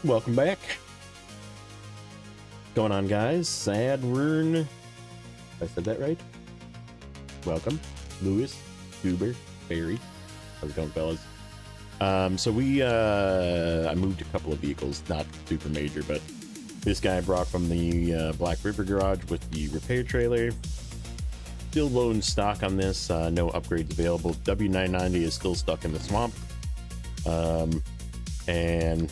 Welcome back. Going on, guys? Snowrunner. I said that right? Welcome. Lewis, Huber, Barry. How's it going, fellas? So I moved a couple of vehicles, not super major, but this guy I brought from the Black River garage with the repair trailer. Still low in stock on this, no upgrades available. W990 is still stuck in the swamp. And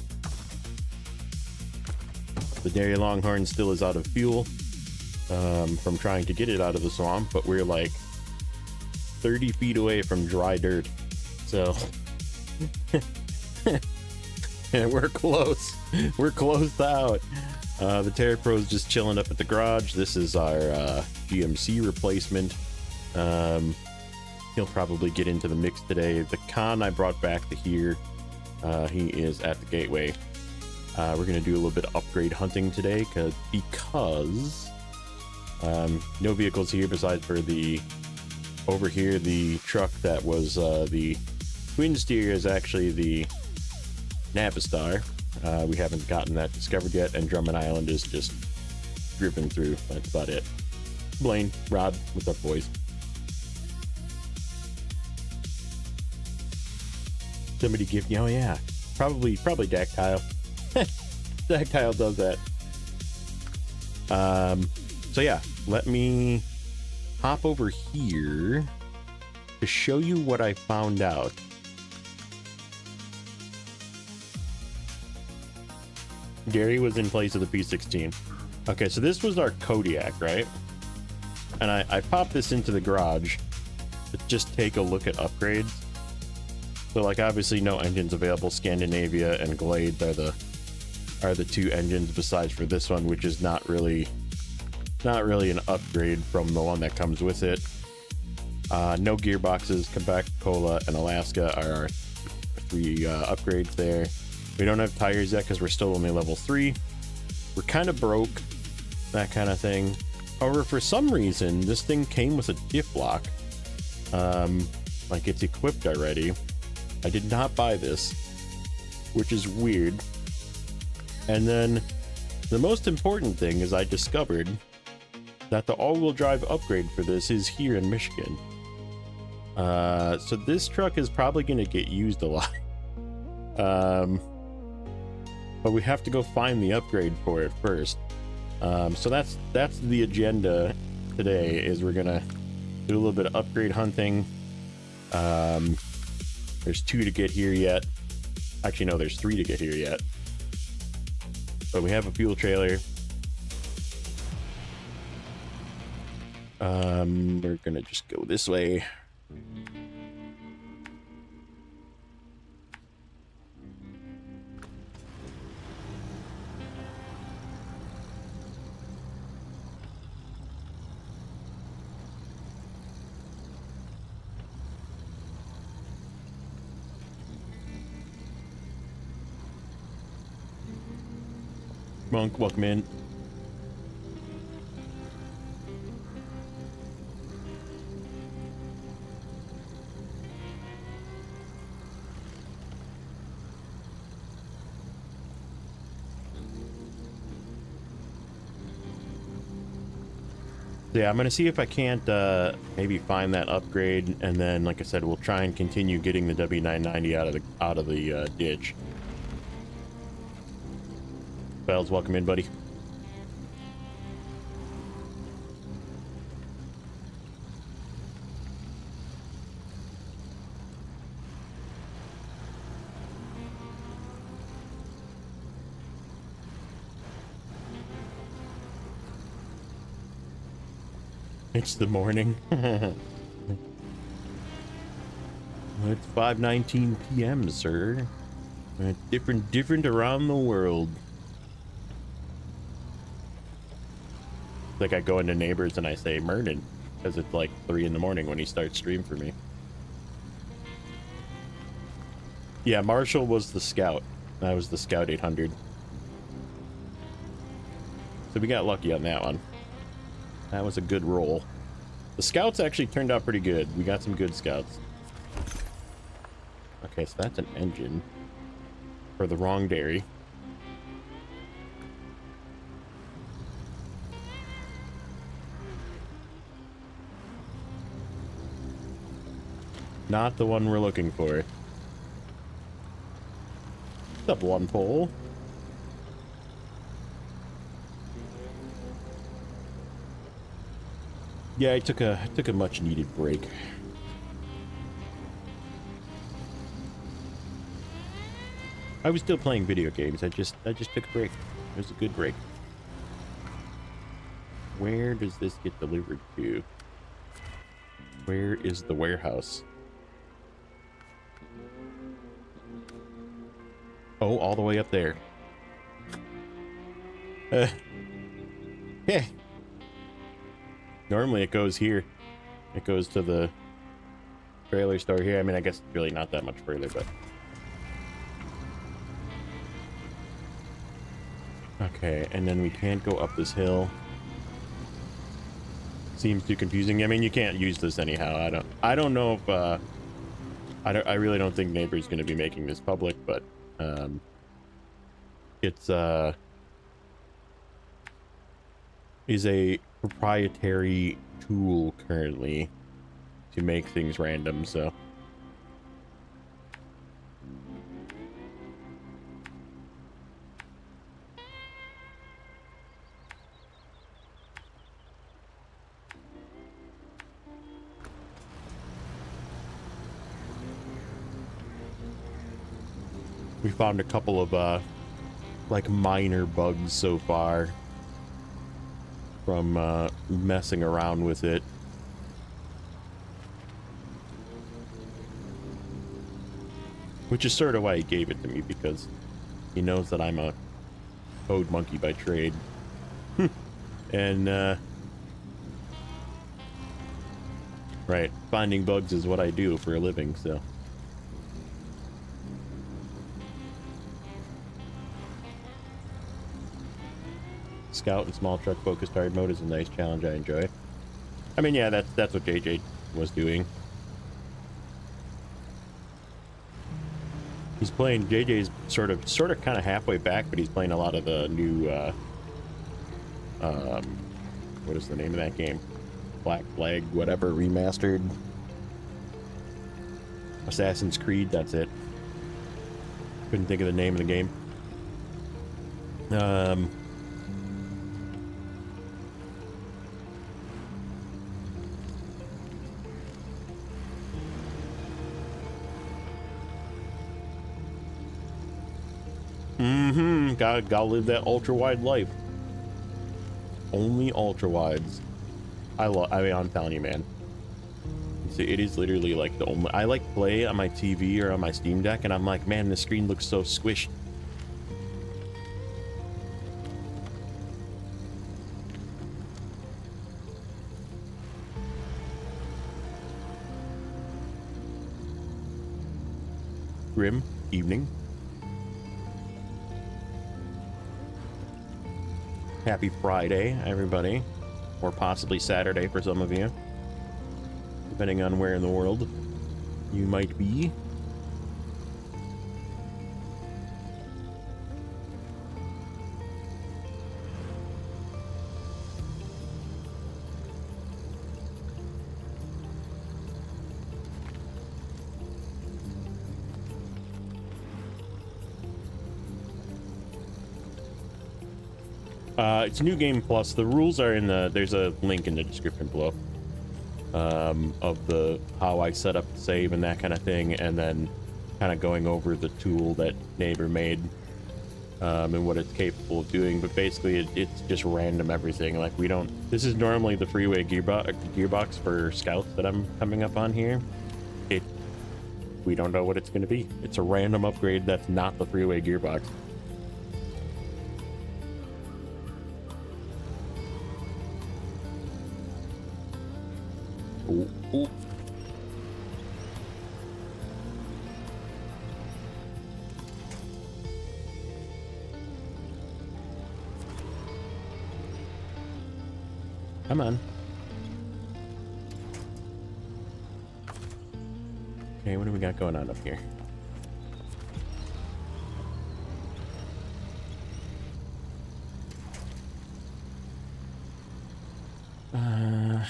the Dairy Longhorn still is out of fuel from trying to get it out of the swamp, but we're like 30 feet away from dry dirt. So and we're close. We're closed out. The Terra Pro's just chilling up at the garage. This is our GMC replacement. He'll probably get into the mix today. The Con I brought back to here. He is at the gateway. We're going to do a little bit of upgrade hunting today because no vehicles here besides for the over here. The truck that was the twin steer is actually the Navistar. We haven't gotten that discovered yet, and Drummond Island is just driven through. That's about it. Blaine, Rod, what's up, boys? Somebody give me, oh yeah, probably Dactyle. Dactyle does that. So yeah, let me hop over here to show you what I found out. Gary was in place of the P16. Okay, so this was our Kodiak, right? And I popped this into the garage to just take a look at upgrades. So like obviously no engines available. Scandinavia and Glades are the two engines besides for this one, which is not really an upgrade from the one that comes with it. No gearboxes. Quebec, Cola, and Alaska are our three upgrades there. We don't have tires yet because we're still only level 3. We're kind of broke, that kind of thing. However, for some reason, this thing came with a diff lock. Like it's equipped already. I did not buy this, which is weird. And then the most important thing is I discovered that the all-wheel drive upgrade for this is here in Michigan. So this truck is probably going to get used a lot. But we have to go find the upgrade for it first. So that's the agenda today, is we're gonna do a little bit of upgrade hunting. There's 2 to get here yet. Actually, no, there's 3 to get here yet. But we have a fuel trailer. We're gonna just go this way. Monk, welcome in. Yeah, I'm gonna see if I can't maybe find that upgrade, and then, like I said, we'll try and continue getting the W990 out of the ditch. Bells, welcome in, buddy. It's the morning. It's 5:19 p.m., sir. Different around the world. Like I go into neighbors and I say Mernon, because it's like 3 in the morning when he starts stream for me. Yeah, Marshall was the Scout. That was the Scout 800. So we got lucky on that one. That was a good roll. The Scouts actually turned out pretty good. We got some good Scouts. Okay, so that's an engine for the wrong dairy. Not the one we're looking for. What's up, one pole? Yeah, I took a much needed break. I was still playing video games. I just took a break. It was a good break. Where does this get delivered to? Where is the warehouse? Oh, all the way up there. Yeah. Normally it goes here. It goes to the trailer store here. I mean, I guess it's really not that much further, but... Okay, and then we can't go up this hill. Seems too confusing. I mean, you can't use this anyhow. I don't know if I really don't think Neighbor's going to be making this public, but it's is a proprietary tool currently to make things random, so we found a couple of like minor bugs so far from messing around with it. Which is sort of why he gave it to me, because he knows that I'm a code monkey by trade. And right, finding bugs is what I do for a living, so Scout and small truck focused hard mode is a nice challenge I enjoy. I mean, yeah, that's what JJ was doing. He's playing, JJ's sort of kind of halfway back, but he's playing a lot of the new what is the name of that game? Black Flag, whatever, remastered. Assassin's Creed, that's it. Couldn't think of the name of the game. Gotta live that ultra wide life. Only ultra wides. I mean, I'm telling you, man. See, it is literally like the only. I like play on my TV or on my Steam Deck, and I'm like, man, the screen looks so squished. Grim evening. Happy Friday, everybody. Or possibly Saturday for some of you. Depending on where in the world you might be. It's New Game Plus. The rules are in the, there's a link in the description below, of the, how I set up the save and that kind of thing, and then kind of going over the tool that Neighbor made, and what it's capable of doing. But basically it's just random everything. Like, we don't, this is normally the freeway gearbox for Scouts that I'm coming up on here. We don't know what it's going to be. It's a random upgrade that's not the freeway gearbox. Ooh, ooh. Come on. Okay, what do we got going on up here? Yeah,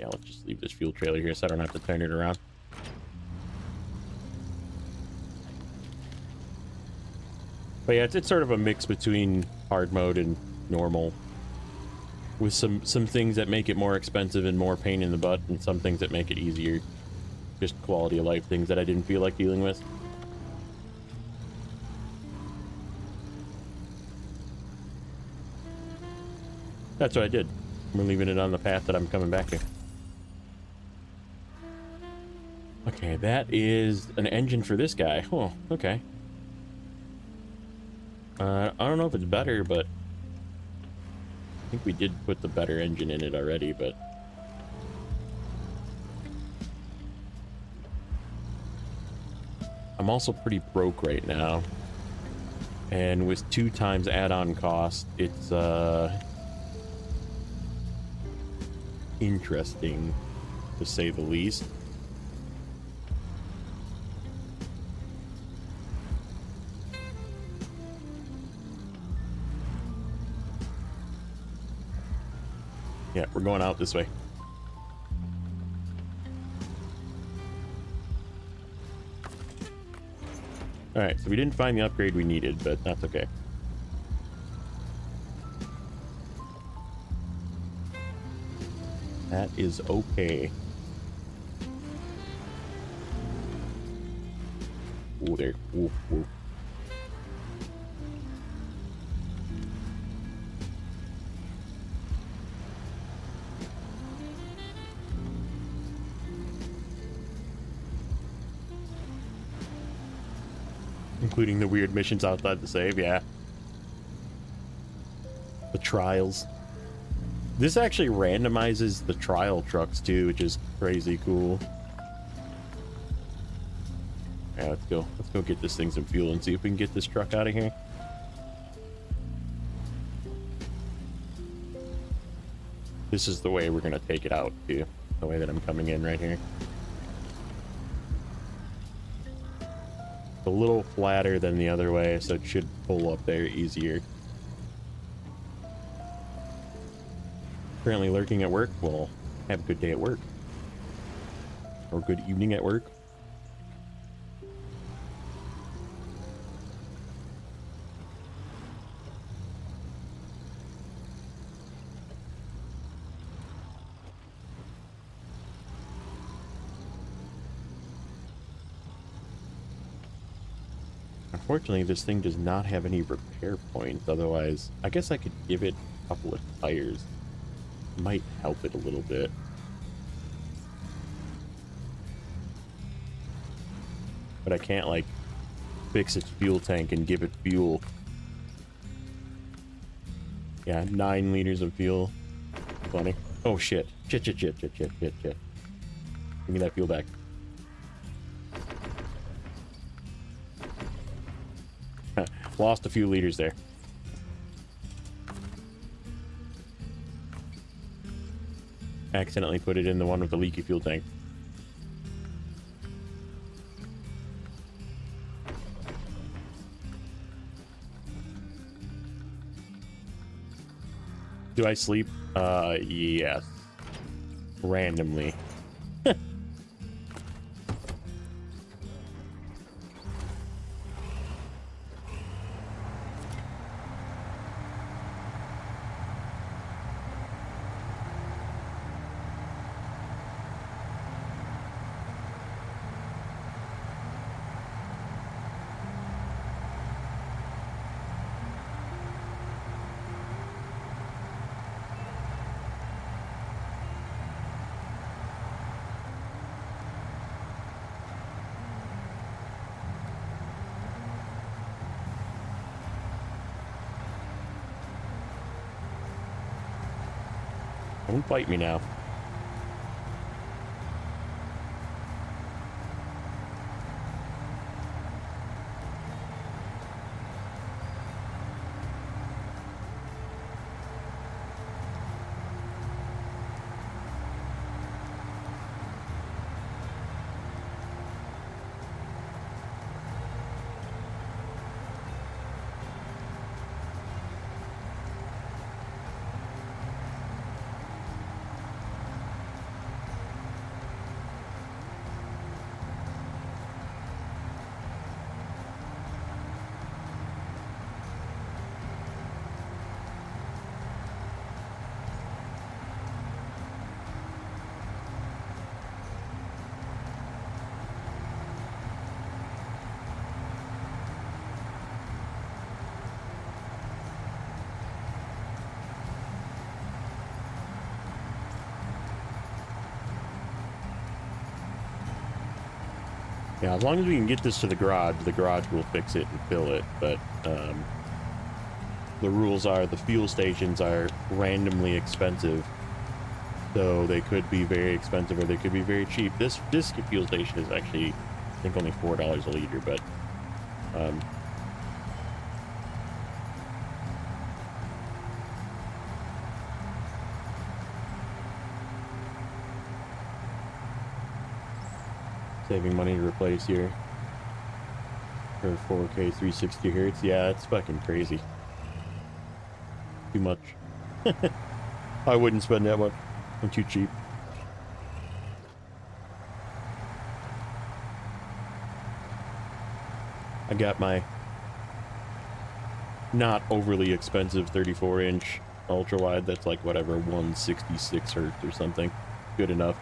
let's just leave this fuel trailer here so I don't have to turn it around. But yeah, it's sort of a mix between hard mode and normal, with some things that make it more expensive and more pain in the butt, and some things that make it easier. Just quality of life things that I didn't feel like dealing with. That's what I did. We're leaving it on the path that I'm coming back to. Okay, that is an engine for this guy. Oh, okay. I don't know if it's better, but I think we did put the better engine in it already, but I'm also pretty broke right now. And with 2 times add-on cost, it's interesting to say the least. Yeah, we're going out this way. Alright, so we didn't find the upgrade we needed, but that's okay. That is okay. Ooh, there. Ooh, ooh. Including the weird missions outside the save, yeah. The trials. This actually randomizes the trial trucks too, which is crazy cool. Yeah, let's go. Let's go get this thing some fuel and see if we can get this truck out of here. This is the way we're gonna take it out too. The way that I'm coming in right here. A little flatter than the other way, so it should pull up there easier. Currently lurking at work. Well, have a good day at work. Or good evening at work. Unfortunately, this thing does not have any repair points. Otherwise, I guess I could give it a couple of tires. Might help it a little bit. But I can't, like, fix its fuel tank and give it fuel. Yeah, 9 liters of fuel. Funny. Oh, shit. Shit. Give me that fuel back. Lost a few liters there. Accidentally put it in the one with the leaky fuel tank. Do I sleep? Yes. Randomly. Don't bite me now. Yeah, as long as we can get this to the garage will fix it and fill it, but the rules are the fuel stations are randomly expensive. So they could be very expensive or they could be very cheap. This fuel station is actually, I think, only $4 a liter, but saving money to replace here for 4K 360 hertz. Yeah, it's fucking crazy. Too much. I wouldn't spend that much. I'm too cheap. I got my not overly expensive 34-inch ultra wide. That's like whatever, 166 hertz or something. Good enough.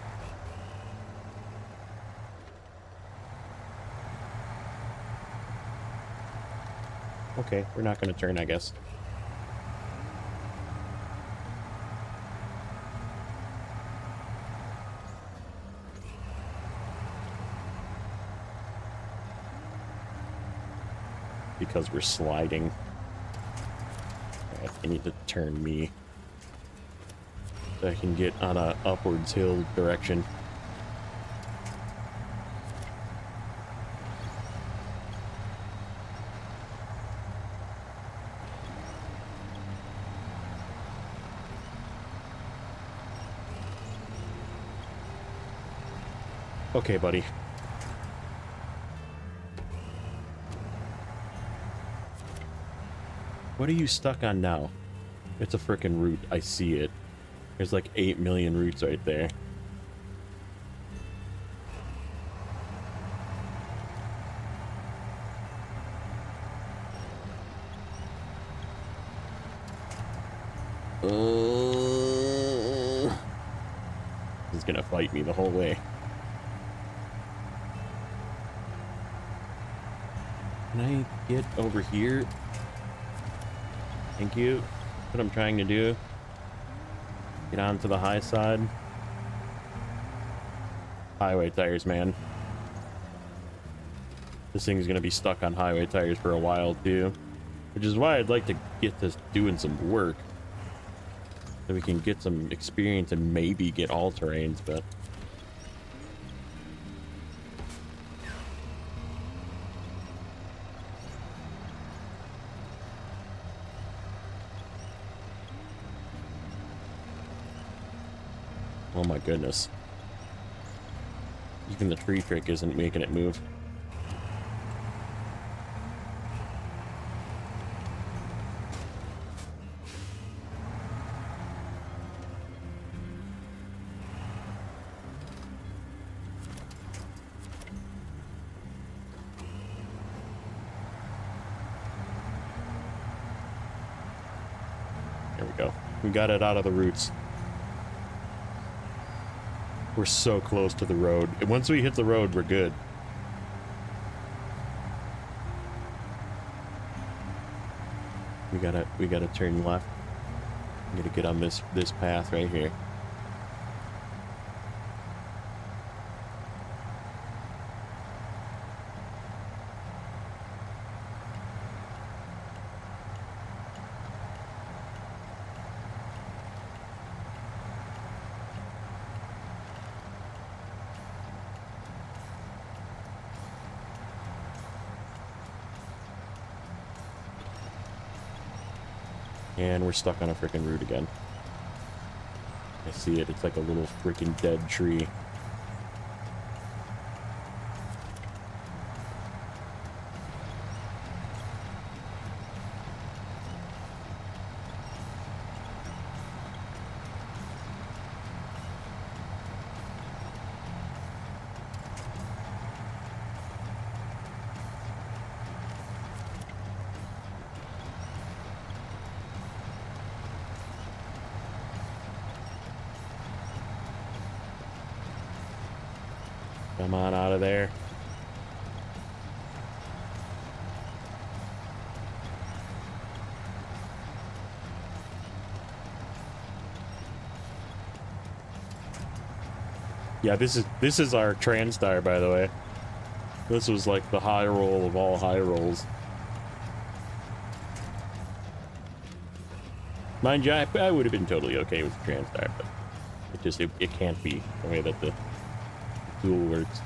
Okay, we're not going to turn, I guess. Because we're sliding. I need to turn me so I can get on a upwards hill direction. Okay, buddy. What are you stuck on now? It's a frickin' root. I see it. There's like 8 million roots right there. He's gonna fight me the whole way. Can I get over here? Thank you. That's what I'm trying to do. Get onto the high side. Highway tires, man. This thing's gonna be stuck on highway tires for a while too. Which is why I'd like to get this doing some work. So we can get some experience and maybe get all terrains, but oh my goodness. Even the tree trick isn't making it move. There we go. We got it out of the roots. We're so close to the road. And once we hit the road, we're good. We gotta turn left. We gotta get on this path right here. And we're stuck on a freaking root again. I see it. It's like a little freaking dead tree. Come on out of there. Yeah, this is our TranStar, by the way. This was like the high roll of all high rolls. Mind you, I would have been totally okay with the Transtar, but it can't be the way that the tool works.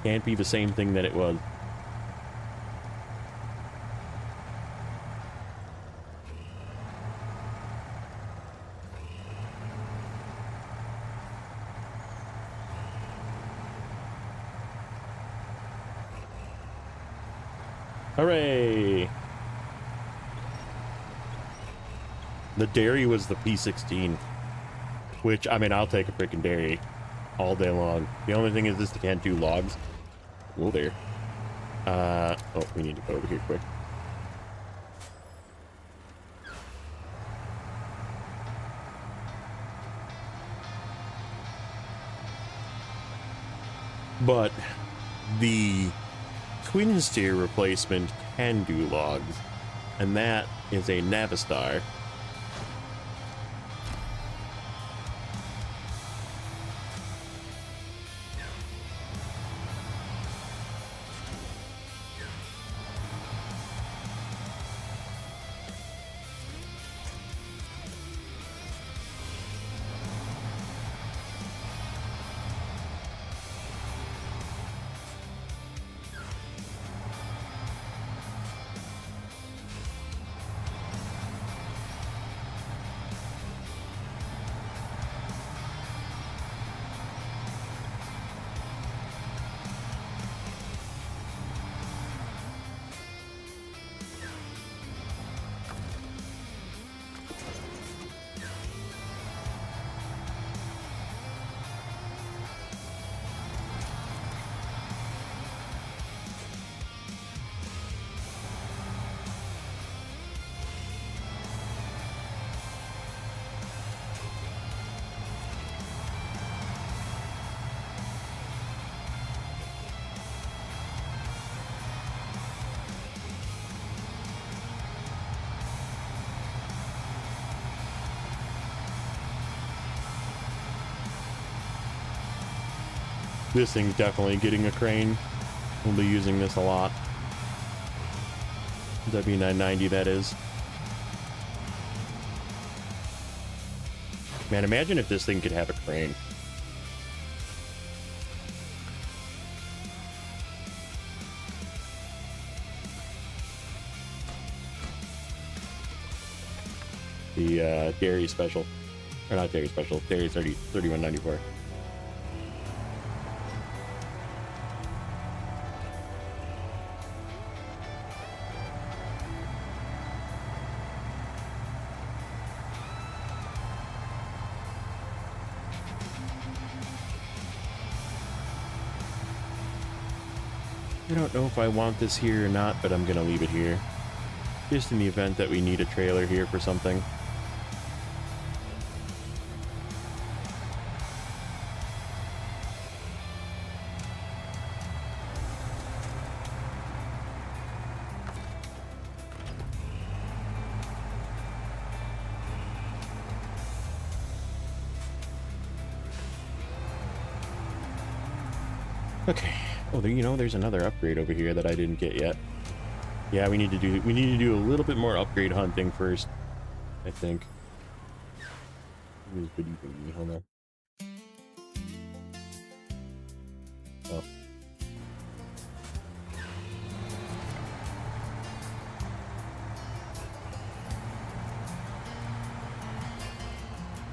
Can't be the same thing that it was. Hooray! The dairy was the P16, which, I mean, I'll take a freaking dairy all day long. The only thing is this can't do logs. Oh, there. Oh, we need to go over here quick. But the twin steer replacement can do logs, and that is a Navistar. This thing's definitely getting a crane. We'll be using this a lot. W990, that is. Man, imagine if this thing could have a crane. The dairy special. Or not dairy special, dairy 3194. I don't know if I want this here or not, but I'm gonna leave it here. Just in the event that we need a trailer here for something. Okay. Oh, there, you know, there's another upgrade over here that I didn't get yet. Yeah, we need to do a little bit more upgrade hunting first, I think. Hold on. Oh.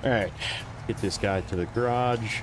All right, get this guy to the garage.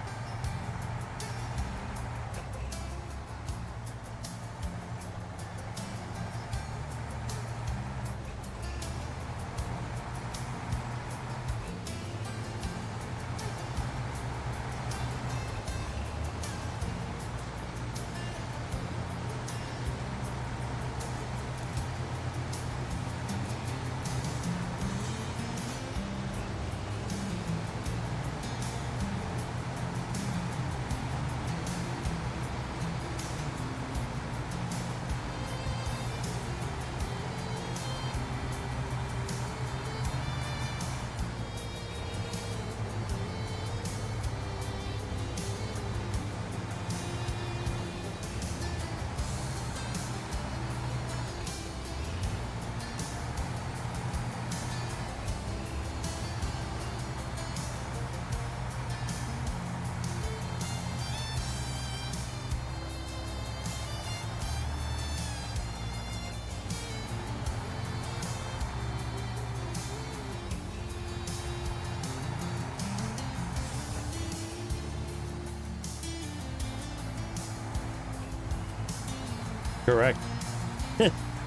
Correct.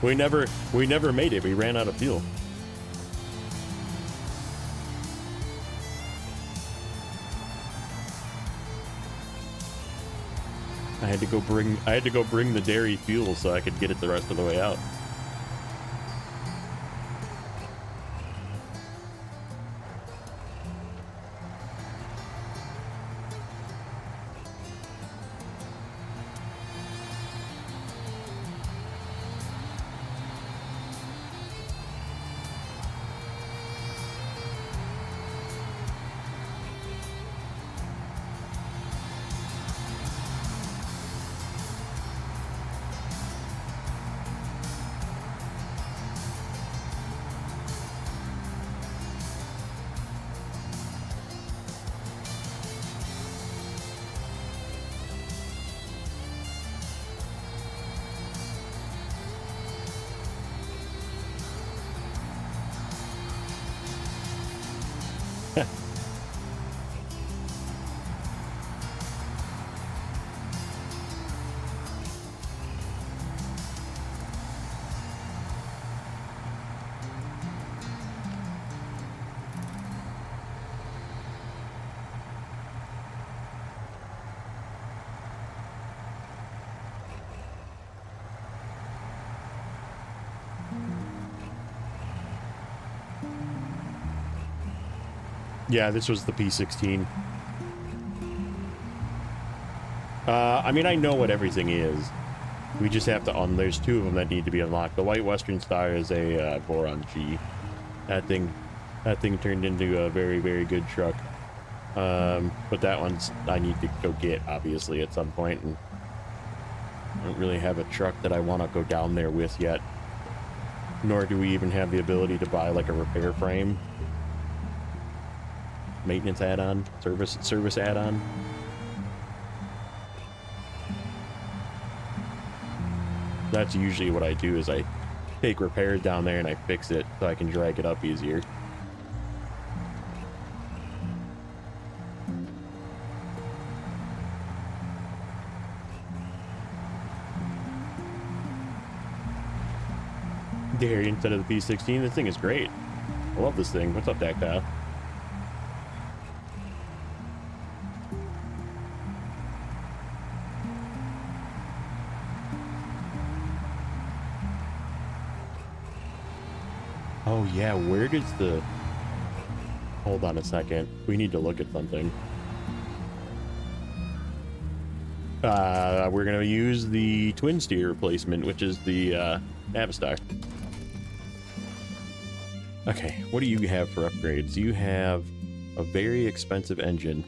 we never made it. We ran out of fuel. I had to go bring the dairy fuel so I could get it the rest of the way out. Yeah, this was the P16. I mean, I know what everything is. We just have to there's two of them that need to be unlocked. The White Western Star is a Boron G. That thing turned into a very, very good truck. But that one's I need to go get, obviously, at some point, and I don't really have a truck that I want to go down there with yet. Nor do we even have the ability to buy like a repair frame. Maintenance add-on, service add-on. That's usually what I do, is I take repairs down there and I fix it so I can drag it up easier. Dairy instead of the P16. This thing is great. I love this thing. What's up, Tactile? Oh yeah, where does the... Hold on a second. We need to look at something. We're gonna use the twin steer replacement, which is the Navistar. Okay, what do you have for upgrades? You have a very expensive engine.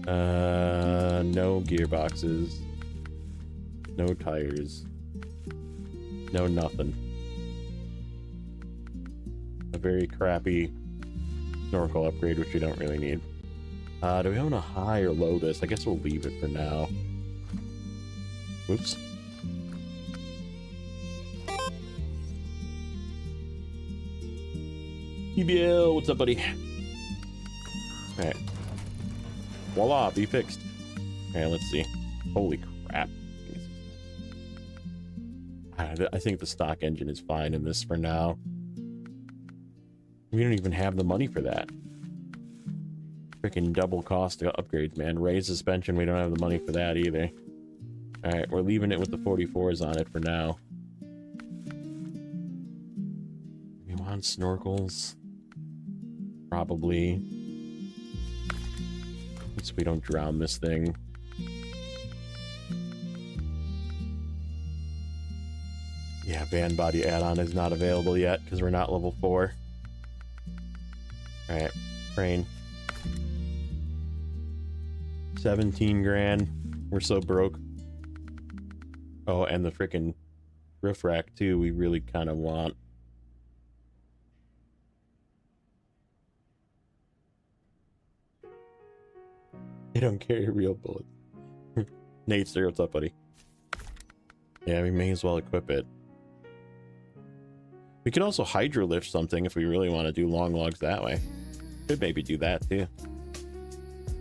No gearboxes. No tires. No nothing. A very crappy snorkel upgrade, which we don't really need. Do we want to high or low this? I guess we'll leave it for now. Whoops. EBL, what's up, buddy? Alright. Voila, be fixed. Okay, let's see. Holy crap. I think the stock engine is fine in this for now. We don't even have the money for that. Freaking double cost upgrades, man. Raise suspension, we don't have the money for that either. Alright, we're leaving it with the 44s on it for now. We want snorkels. Probably. So we don't drown this thing. Yeah, van body add-on is not available yet because we're not level 4. Alright, crane. 17 grand. We're so broke. Oh, and the freaking roof rack too, we really kind of want. They don't carry real bullets. Nate, what's up, buddy? Yeah, we may as well equip it. We could also hydro lift something if we really want to do long logs that way. Could maybe do that too.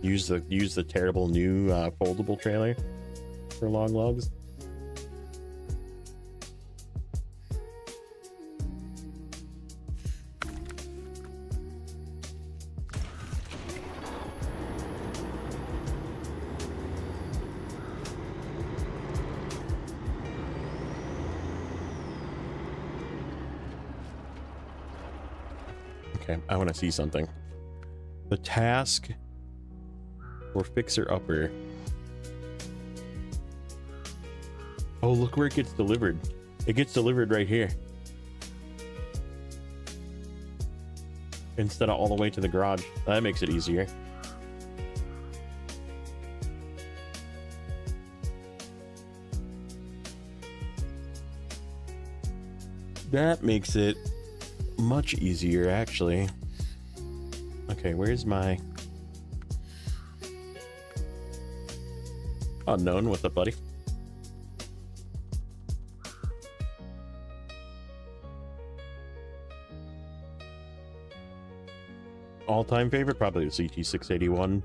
Use the terrible new foldable trailer for long logs. Okay, I want to see something. The task for Fixer Upper. Oh, look where it gets delivered. It gets delivered right here. Instead of all the way to the garage. That makes it easier. That makes it much easier, actually. Okay, where's my... Unknown, what's up, buddy? All-time favorite? Probably the CT681.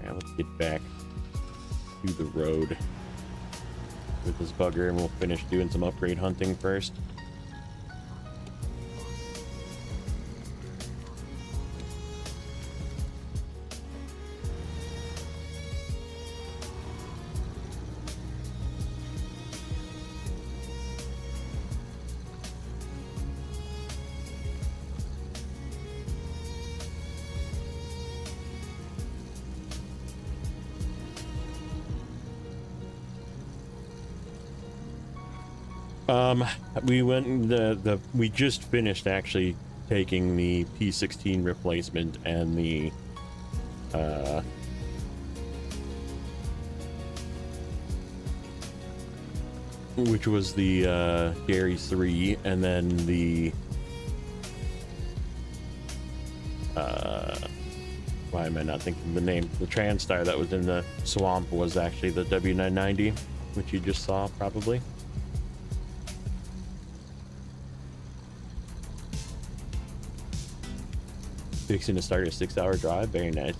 Yeah, let's get back to the road with this bugger, and we'll finish doing some upgrade hunting first. We just finished actually taking the P16 replacement and the which was the Gary 3, and then the why am I not thinking of the name? The Transtar that was in the swamp was actually the W990, which you just saw probably. Fixing to start a 6-hour drive. Very nice.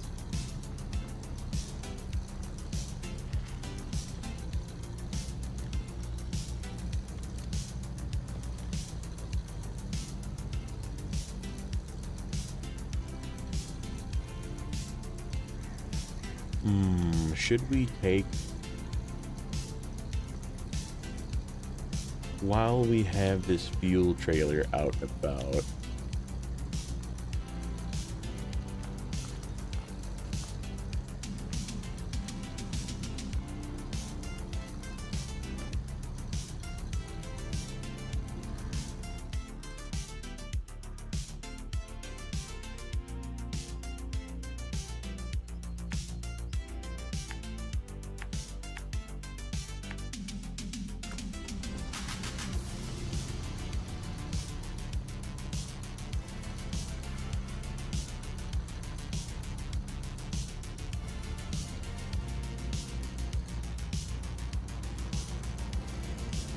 Should we take, while we have this fuel trailer out and about,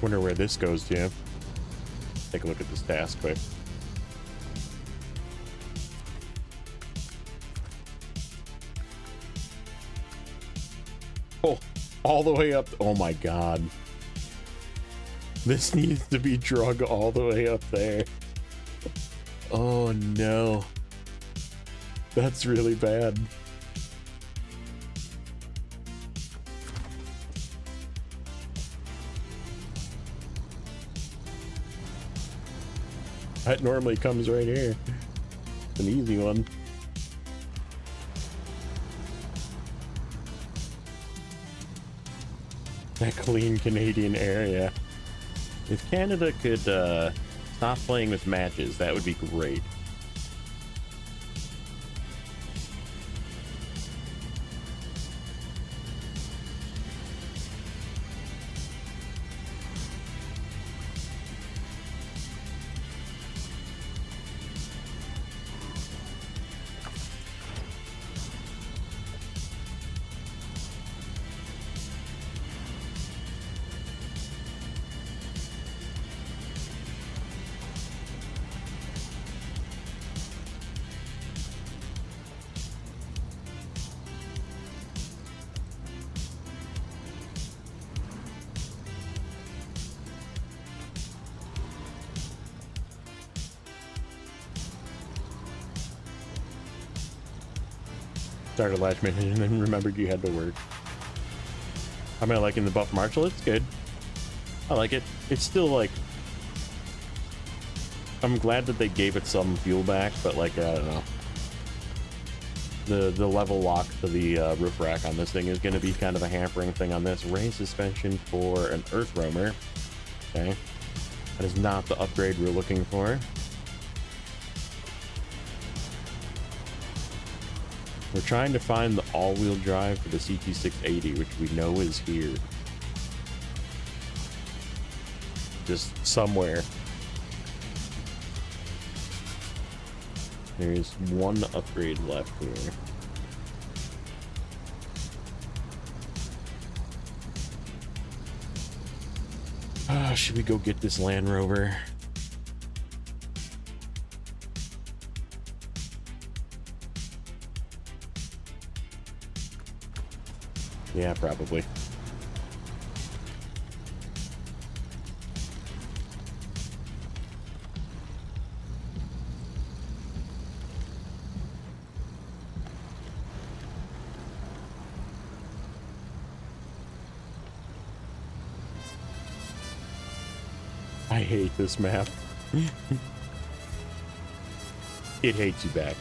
wonder where this goes to. Take a look at this task quick. Oh, all the way up. Oh my god. This needs to be drug all the way up there. Oh no. That's really bad. That normally comes right here. It's an easy one. That clean Canadian area. If Canada could stop playing with matches, that would be great. Started last minute and then remembered you had to work. I'm gonna like in the buff marshal, it's good. I like it. It's still like, I'm glad that they gave it some fuel back, but like, I don't know. The level lock to the roof rack on this thing is going to be kind of a hampering thing on this. Raised suspension for an Earth Roamer. Okay. That is not the upgrade we're looking for. We're trying to find the all-wheel drive for the CT680, which we know is here. Just somewhere. There's one upgrade left here. Should we go get this Land Rover? Yeah, probably. I hate this map. It hates you back.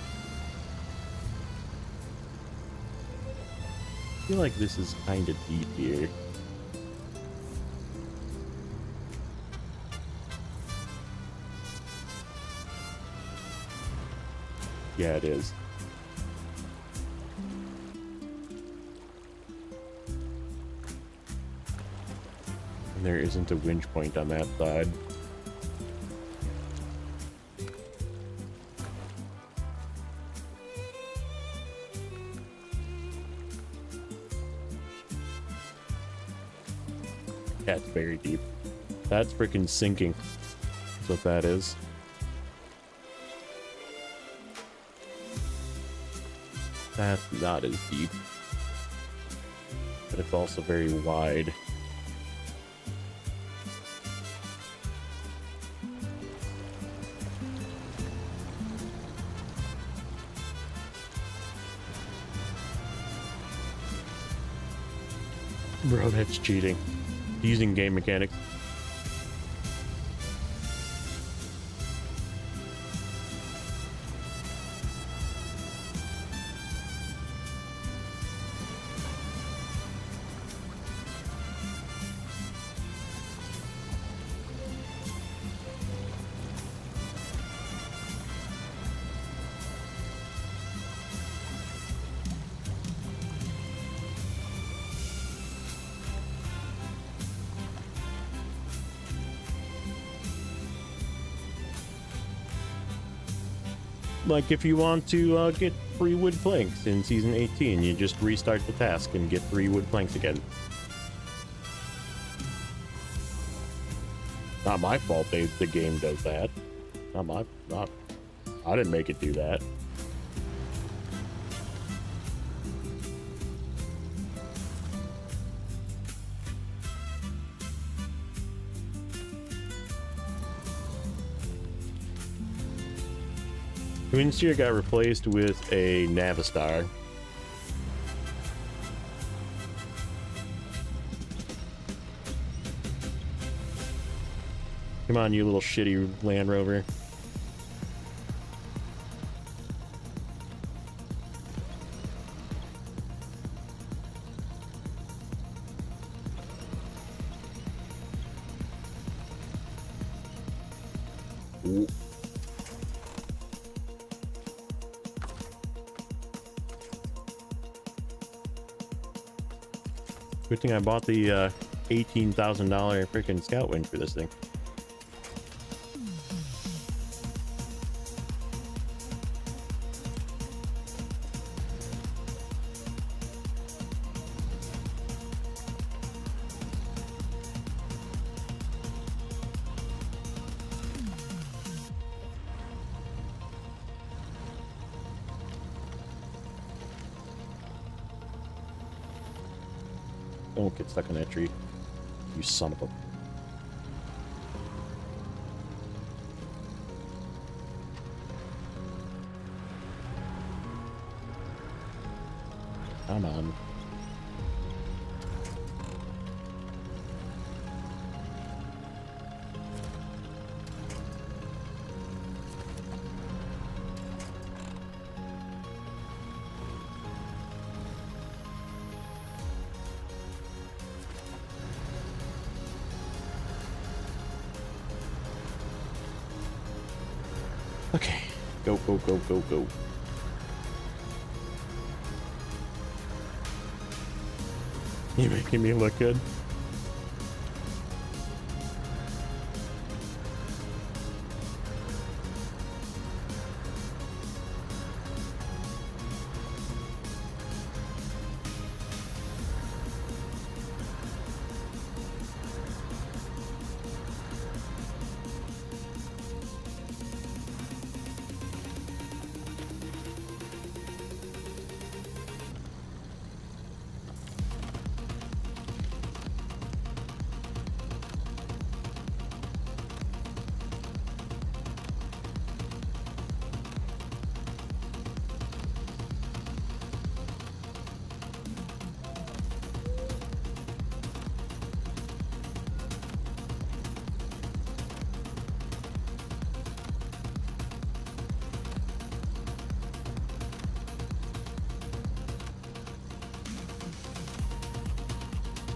I feel like this is kind of deep here. Yeah, it is. And there isn't a winch point on that side. Yeah, it's very deep. That's freaking sinking. That's what that is. That's not as deep. But it's also very wide. Bro, that's cheating. Using game mechanics. Like, if you want to get free wood planks in Season 18, you just restart the task and get 3 wood planks again. Not my fault the game does that. I didn't make it do that. Twin Steer got replaced with a Navistar. Come on, you little shitty Land Rover. Ooh. Good thing I bought the $18,000 freaking scout winch for this thing. Don't get stuck in that tree, you son of a... Come on. Okay, go, go, go, go, go. You making me look good?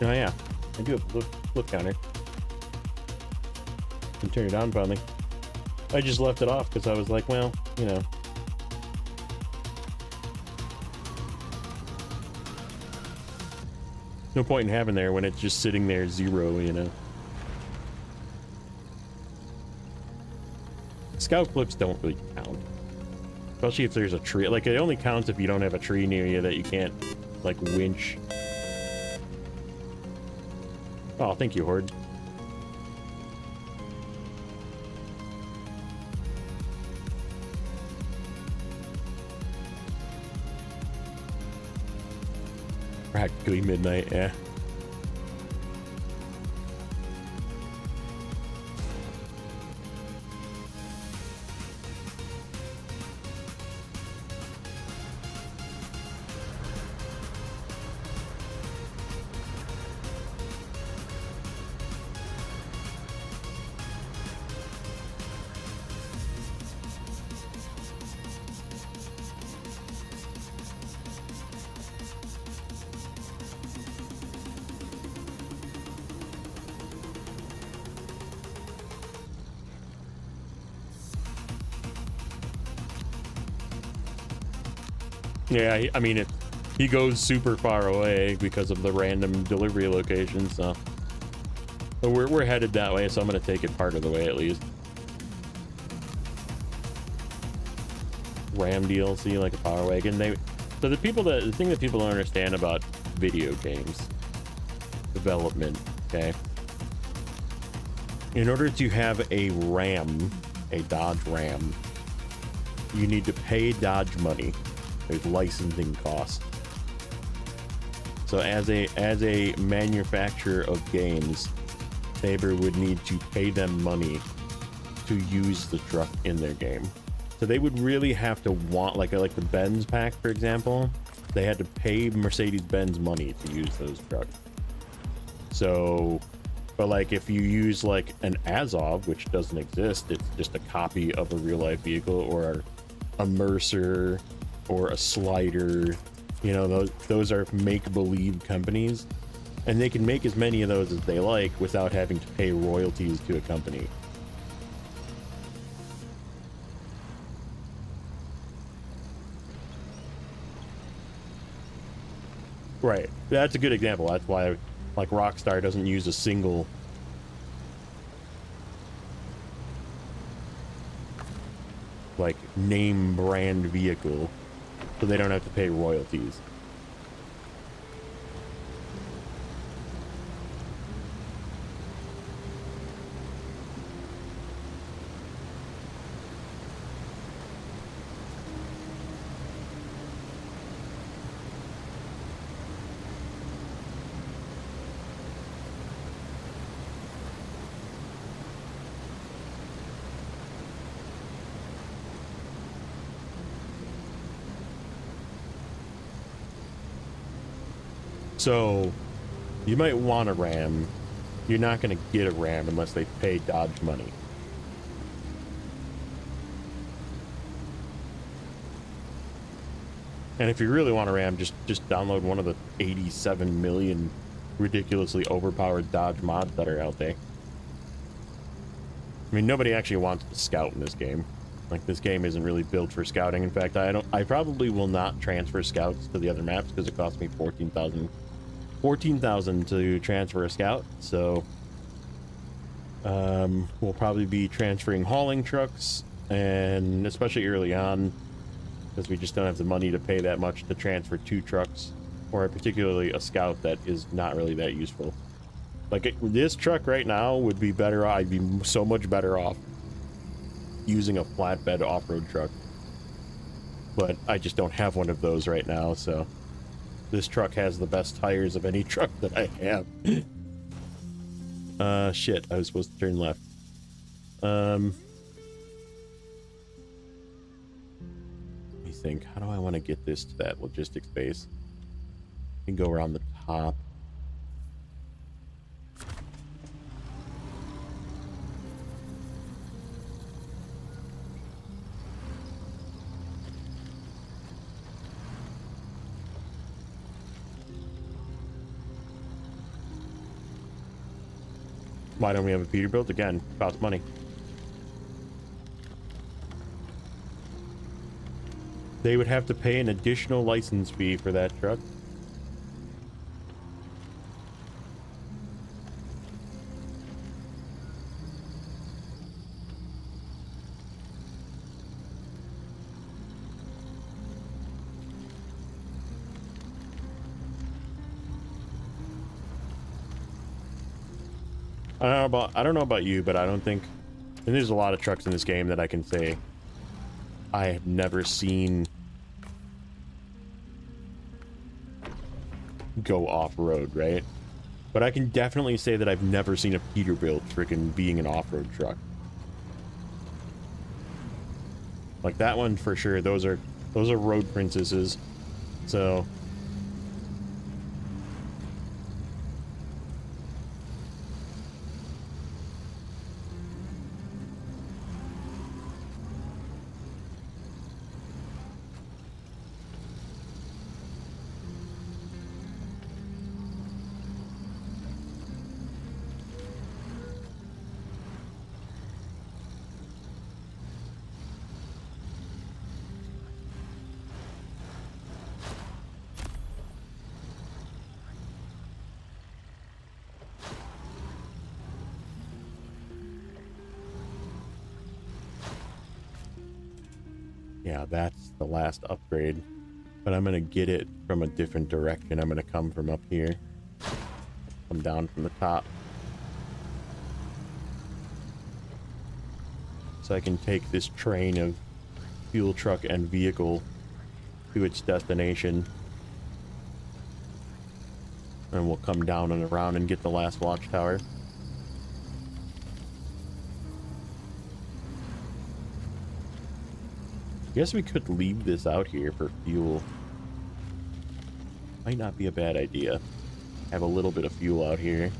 Oh yeah, I do have a look counter. Can turn it on probably. I just left it off because I was like, well, you know. No point in having there when it's just sitting there 0, you know. Scout clips don't really count. Especially if there's a tree. Like, it only counts if you don't have a tree near you that you can't, like, winch. Oh, thank you, Horde. Practically midnight, yeah. Yeah, I mean, he goes super far away because of the random delivery location, so. But we're headed that way, so I'm gonna take it part of the way at least. Ram DLC, like a power wagon. So the thing that people don't understand about video games development, okay? In order to have a Ram, a Dodge Ram, you need to pay Dodge money. There's licensing costs. So as a manufacturer of games, Saber would need to pay them money to use the truck in their game. So they would really have to want, like the Benz pack, for example, they had to pay Mercedes-Benz money to use those trucks. So, but like if you use like an Azov, which doesn't exist, it's just a copy of a real life vehicle, or a Mercer, or a Slider, you know, those are make-believe companies, and they can make as many of those as they like without having to pay royalties to a company. Right, that's a good example. That's why, like, Rockstar doesn't use a single like name brand vehicle, so they don't have to pay royalties. So you might want a Ram. You're not going to get a Ram unless they pay Dodge money. And if you really want a Ram, just download one of the 87 million ridiculously overpowered Dodge mods that are out there. I mean, nobody actually wants the Scout in this game. Like, this game isn't really built for scouting. In fact, I probably will not transfer scouts to the other maps because it cost me 14,000 to transfer a scout. So we'll probably be transferring hauling trucks, and especially early on, because we just don't have the money to pay that much to transfer 2 trucks, or particularly a scout that is not really that useful. Like, this truck right now would be better. I'd be so much better off using a flatbed off-road truck, but I just don't have one of those right now. So this truck has the best tires of any truck that I have. Shit, I was supposed to turn left. Let me think, how do I want to get this to that logistics base? I can go around the top. Why don't we have a Peterbilt? Again, costs money. They would have to pay an additional license fee for that truck. I don't know about you, but I don't think, and there's a lot of trucks in this game that I can say I have never seen go off-road, right? But I can definitely say that I've never seen a Peterbilt freaking being an off-road truck. Like that one for sure. Those are road princesses. So yeah, that's the last upgrade, but I'm gonna get it from a different direction. I'm gonna come from up here, come down from the top, so I can take this train of fuel truck and vehicle to its destination, and we'll come down and around and get the last watchtower. I guess we could leave this out here for fuel. Might not be a bad idea. Have a little bit of fuel out here.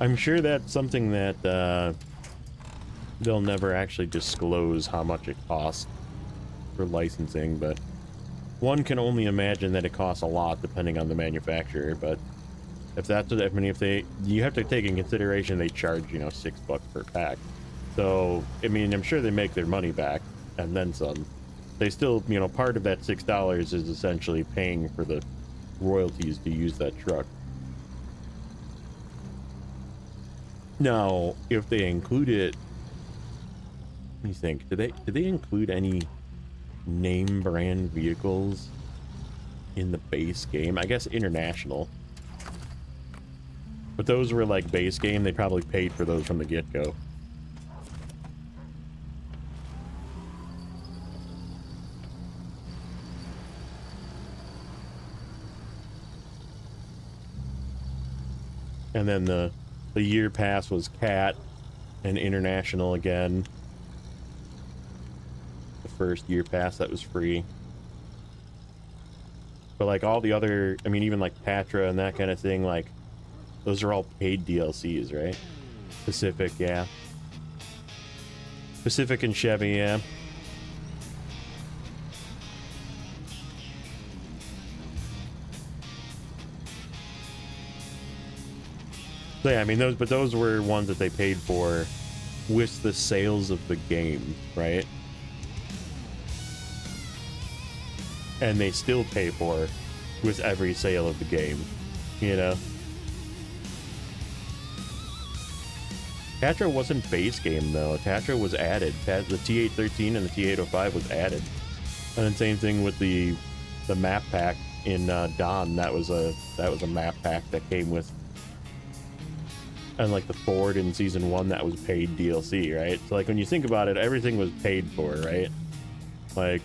I'm sure that's something that they'll never actually disclose how much it costs for licensing, but one can only imagine that it costs a lot depending on the manufacturer. But if that's what, I mean, if they, you have to take in consideration they charge, you know, $6 per pack. So, I mean, I'm sure they make their money back and then some. They still, you know, part of that $6 is essentially paying for the royalties to use that truck. Now, if they include it, let me think. Did they include any name brand vehicles in the base game? I guess international. But those were like base game. They probably paid for those from the get-go. And then the year pass was Cat and International again. The first year pass that was free. But like all the other, I mean, even like Patra and that kind of thing, like those are all paid DLCs, right? Pacific, yeah. Pacific and Chevy, yeah. So yeah, I mean those were ones that they paid for with the sales of the game, right? And they still pay for with every sale of the game, you know? Tatra wasn't base game though. Tatra was added. The T813 and the T805 was added. And then same thing with the map pack in Dawn. That was a map pack that came with. And like the Ford in season 1, that was paid DLC, right? So like when you think about it, everything was paid for, right? Like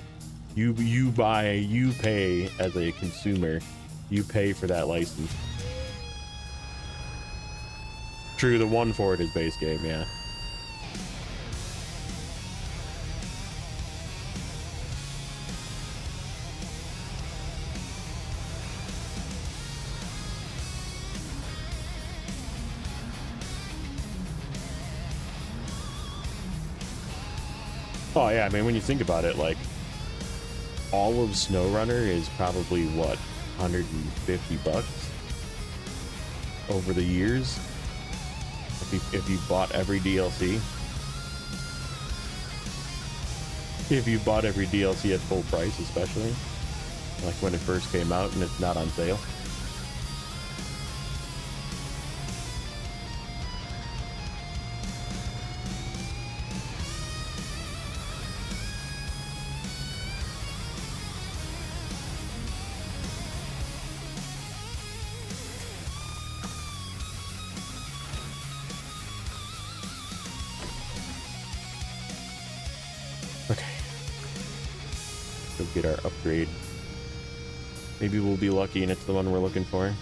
you pay as a consumer, you pay for that license. True, the one Ford is base game, yeah. Oh yeah, I mean, when you think about it, like, all of Snowrunner is probably, what, 150 bucks over the years? If you bought every DLC? If you bought every DLC at full price, especially? Like when it first came out and it's not on sale? Get our upgrade. Maybe we'll be lucky and it's the one we're looking for.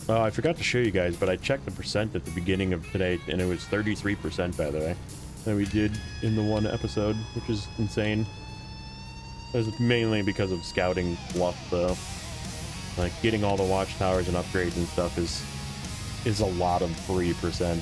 Oh, I forgot to show you guys, but I checked the percent at the beginning of today and it was 33%, by the way, that we did in the one episode, which is insane. It was mainly because of scouting fluff, though. Like, getting all the watchtowers and upgrades and stuff is a lot of 3%.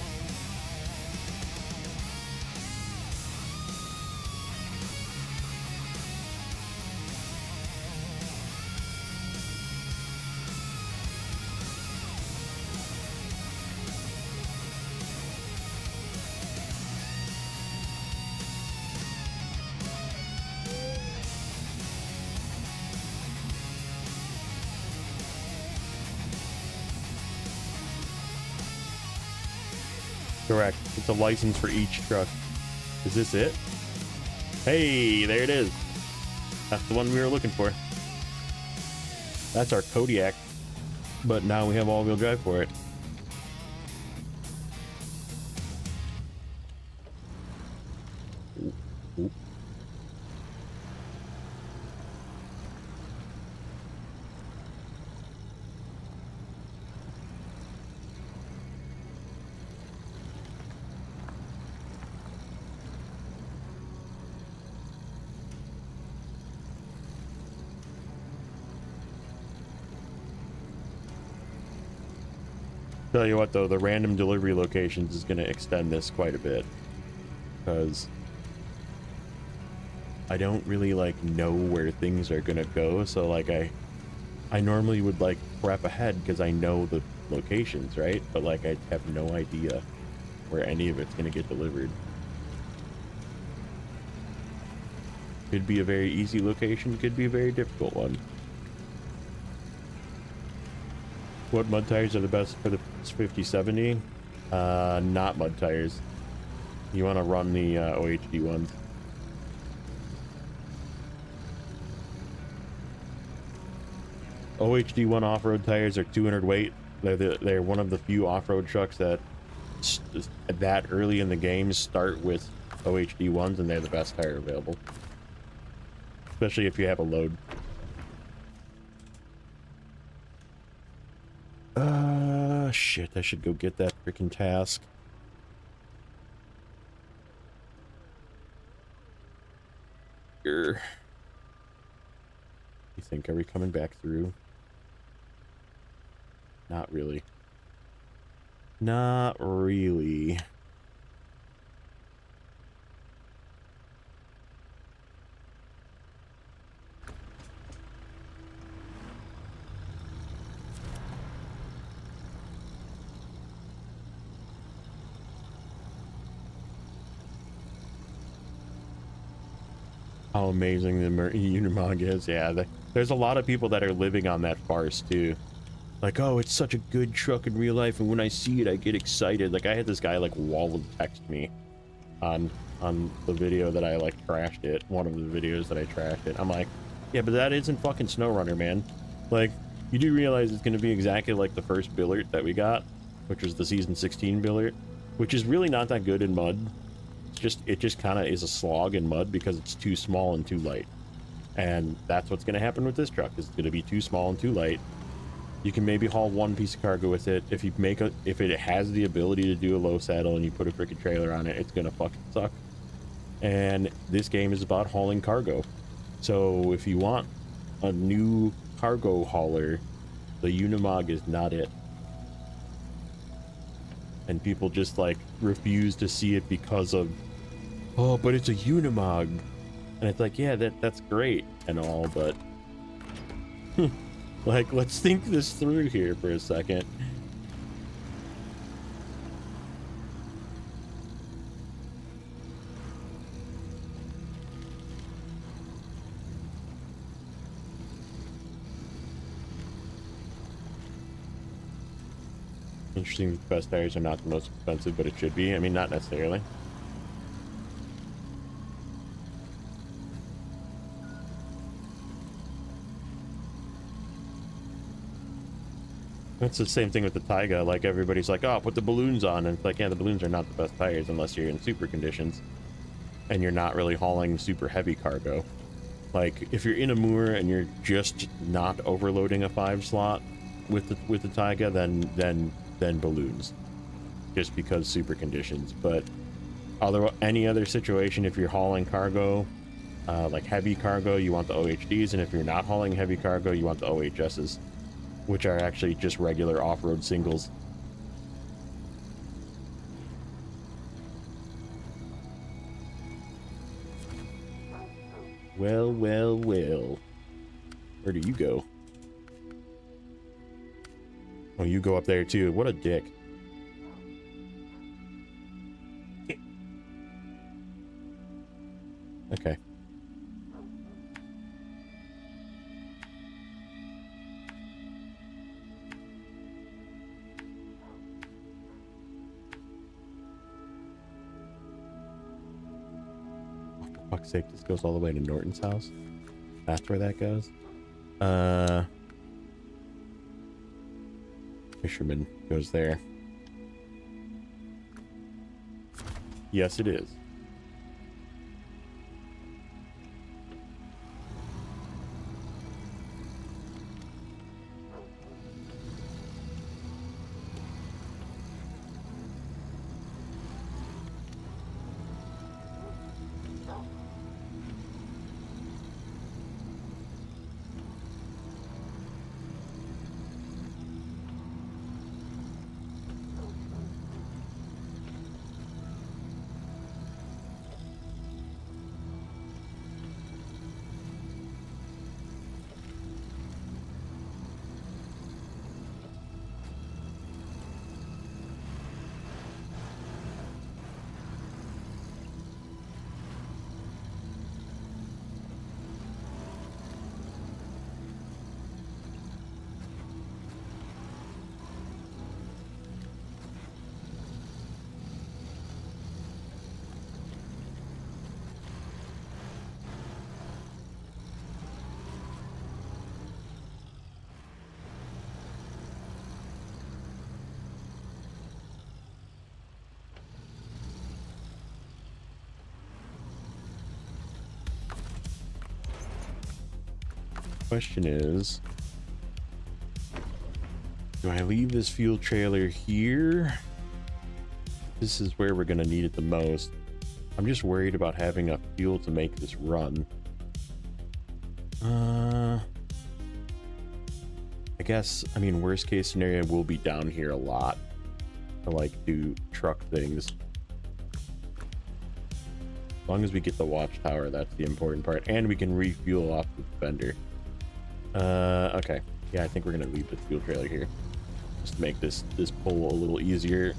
Correct. It's a license for each truck. Is this it? Hey, there it is. That's the one we were looking for. That's our Kodiak, but now we have all-wheel drive for it. Ooh, ooh. Tell you what though, the random delivery locations is going to extend this quite a bit, because I don't really like know where things are going to go. So like I normally would like prep ahead because I know the locations, right? But like I have no idea where any of it's going to get delivered. Could be a very easy location, could be a very difficult one. What mud tires are the best for the 5070? Not mud tires. You want to run the OHD ones. OHD1 off-road tires are 200 weight. They're one of the few off-road trucks that that early in the game start with OHD ones, and they're the best tire available. Especially if you have a load. Shit, I should go get that freaking task. You think, are we coming back through? Not really. Not really. How amazing the Unimog is. Yeah, there's a lot of people that are living on that farce too. Like, oh, it's such a good truck in real life, and when I see it, I get excited. Like, I had this guy like wall text me on the video that I like trashed it. One of the videos that I trashed it. I'm like, yeah, but that isn't fucking Snowrunner, man. Like, you do realize it's gonna be exactly like the first billet that we got, which was the season 16 billet, which is really not that good in mud. It just kind of is a slog in mud because it's too small and too light. And that's what's going to happen with this truck. It's going to be too small and too light. You can maybe haul one piece of cargo with it. If it has the ability to do a low saddle and you put a freaking trailer on it, it's going to fucking suck. And this game is about hauling cargo. So if you want a new cargo hauler, the Unimog is not it. And people just like refuse to see it because of, oh, but it's a Unimog. And it's like, yeah, that's great and all, but like, let's think this through here for a second. Interesting, the best tires are not the most expensive, but it should be. I mean, not necessarily. That's the same thing with the Taiga. Like, everybody's like, oh, put the balloons on. And it's like, yeah, the balloons are not the best tires unless you're in super conditions and you're not really hauling super heavy cargo. Like, if you're in a moor and you're just not overloading a 5 slot with the Taiga, then balloons, just because super conditions. But any other situation, if you're hauling cargo, like heavy cargo, you want the OHDs, and if you're not hauling heavy cargo, you want the OHSs, which are actually just regular off-road singles. Well, well, well. Where do you go? Oh, you go up there too. What a dick. Okay. Oh, for fuck's sake, this goes all the way to Norton's house? That's where that goes? Fisherman goes there. Yes, it is. Question is, do I leave this fuel trailer here? This is where we're gonna need it the most. I'm just worried about having enough fuel to make this run. I guess, I mean, worst case scenario, we'll be down here a lot to like do truck things. As long as we get the watchtower, that's the important part, and we can refuel off the Defender. Okay, yeah, I think we're gonna leave the fuel trailer here just to make this pull a little easier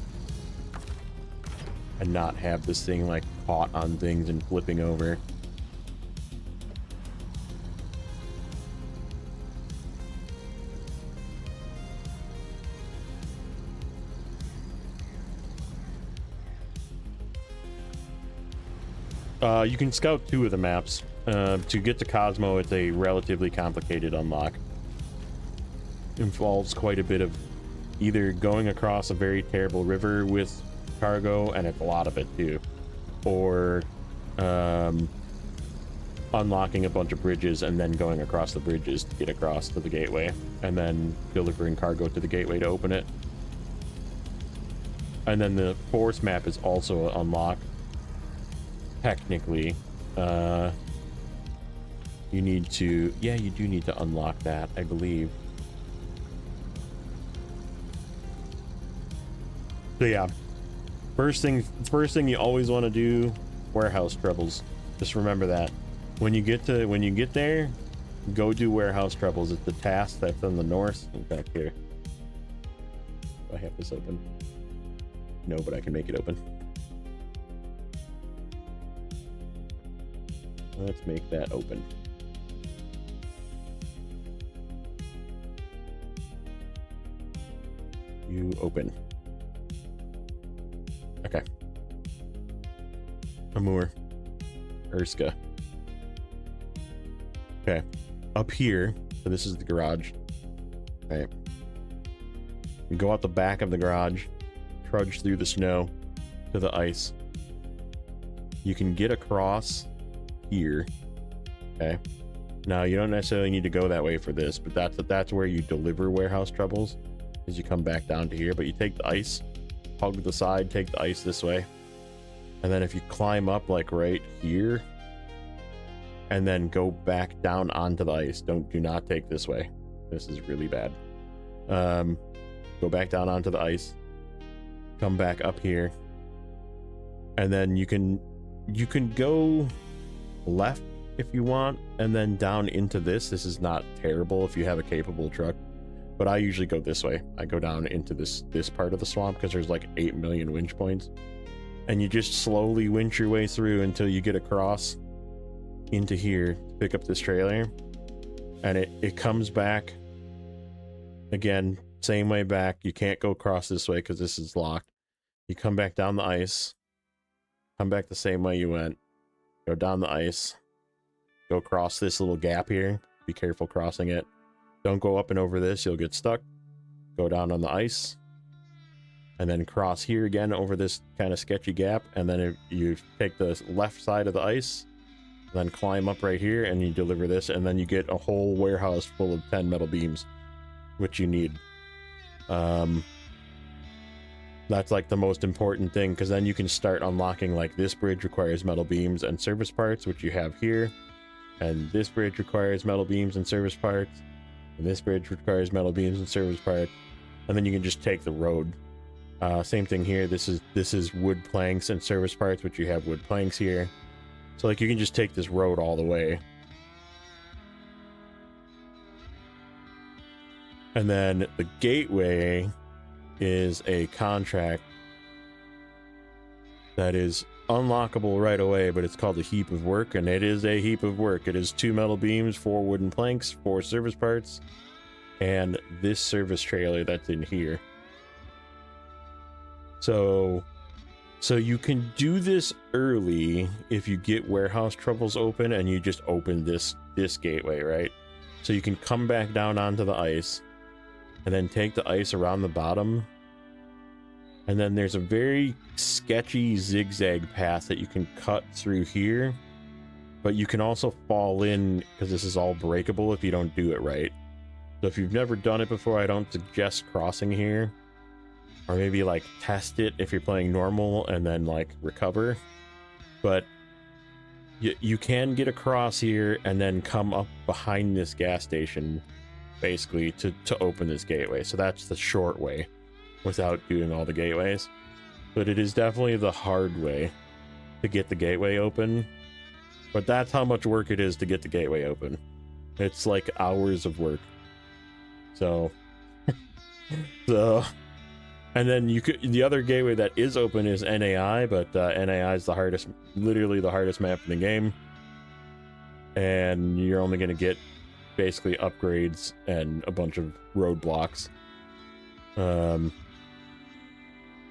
and not have this thing like caught on things and flipping over. You can scout 2 of the maps. To get to Cosmo, it's a relatively complicated unlock. It involves quite a bit of either going across a very terrible river with cargo, and it's a lot of it too, or unlocking a bunch of bridges and then going across the bridges to get across to the gateway, and then delivering cargo to the gateway to open it. And then the force map is also unlocked. Technically, you need to, yeah, you do need to unlock that, I believe. So yeah, first thing you always want to do, warehouse troubles. Just remember that when you get there, go do warehouse troubles. It's the task that's on the north. In fact, here, do I have this open? No, but I can make it open. Let's make that open. You open. Okay. Amur. Erska. Okay. Up here, so this is the garage. Okay. You go out the back of the garage, trudge through the snow to the ice. You can get across here. Okay. Now you don't necessarily need to go that way for this, but that's where you deliver warehouse troubles, is you come back down to here. But you take the ice, hug the side, take the ice this way, and then if you climb up like right here and then go back down onto the ice, do not take this way. This is really bad. Go back down onto the ice, come back up here, and then you can go left if you want, and then down into this. This is not terrible if you have a capable truck, but I usually go this way. I go down into this part of the swamp because there's like 8 million winch points, and you just slowly winch your way through until you get across into here to pick up this trailer, and it comes back again, same way back. You can't go across this way because this is locked. You come back down the ice, come back the same way you went, go down the ice, go across this little gap here. Be careful crossing it. Don't go up and over this, you'll get stuck. Go down on the ice, and then cross here again over this kind of sketchy gap, and then you take the left side of the ice, then climb up right here, and you deliver this, and then you get a whole warehouse full of 10 metal beams, which you need. That's like the most important thing, because then you can start unlocking, like, this bridge requires metal beams and service parts, which you have here, and this bridge requires metal beams and service parts, and this bridge requires metal beams and service parts, and then you can just take the road. Same thing here. This is wood planks and service parts, which you have wood planks here. So like you can just take this road all the way. And then the gateway is a contract that is unlockable right away, but it's called a heap of work, and it is a heap of work. It is 2 metal beams, 4 wooden planks, 4 service parts, and this service trailer that's in here. So you can do this early if you get warehouse troubles open and you just open this gateway, right? So you can come back down onto the ice and then take the ice around the bottom, and then there's a very sketchy zigzag path that you can cut through here but you can also fall in because this is all breakable if you don't do it right. So if you've never done it before, I don't suggest crossing here, or maybe like test it if you're playing normal and then like recover. But you can get across here and then come up behind this gas station basically to open this gateway. So that's the short way without doing all the gateways. But it is definitely the hard way to get the gateway open. But that's how much work it is to get the gateway open. It's like hours of work. So and then the other gateway that is open is NAI, but NAI is the hardest, literally the hardest map in the game. And you're only going to get basically upgrades and a bunch of roadblocks. And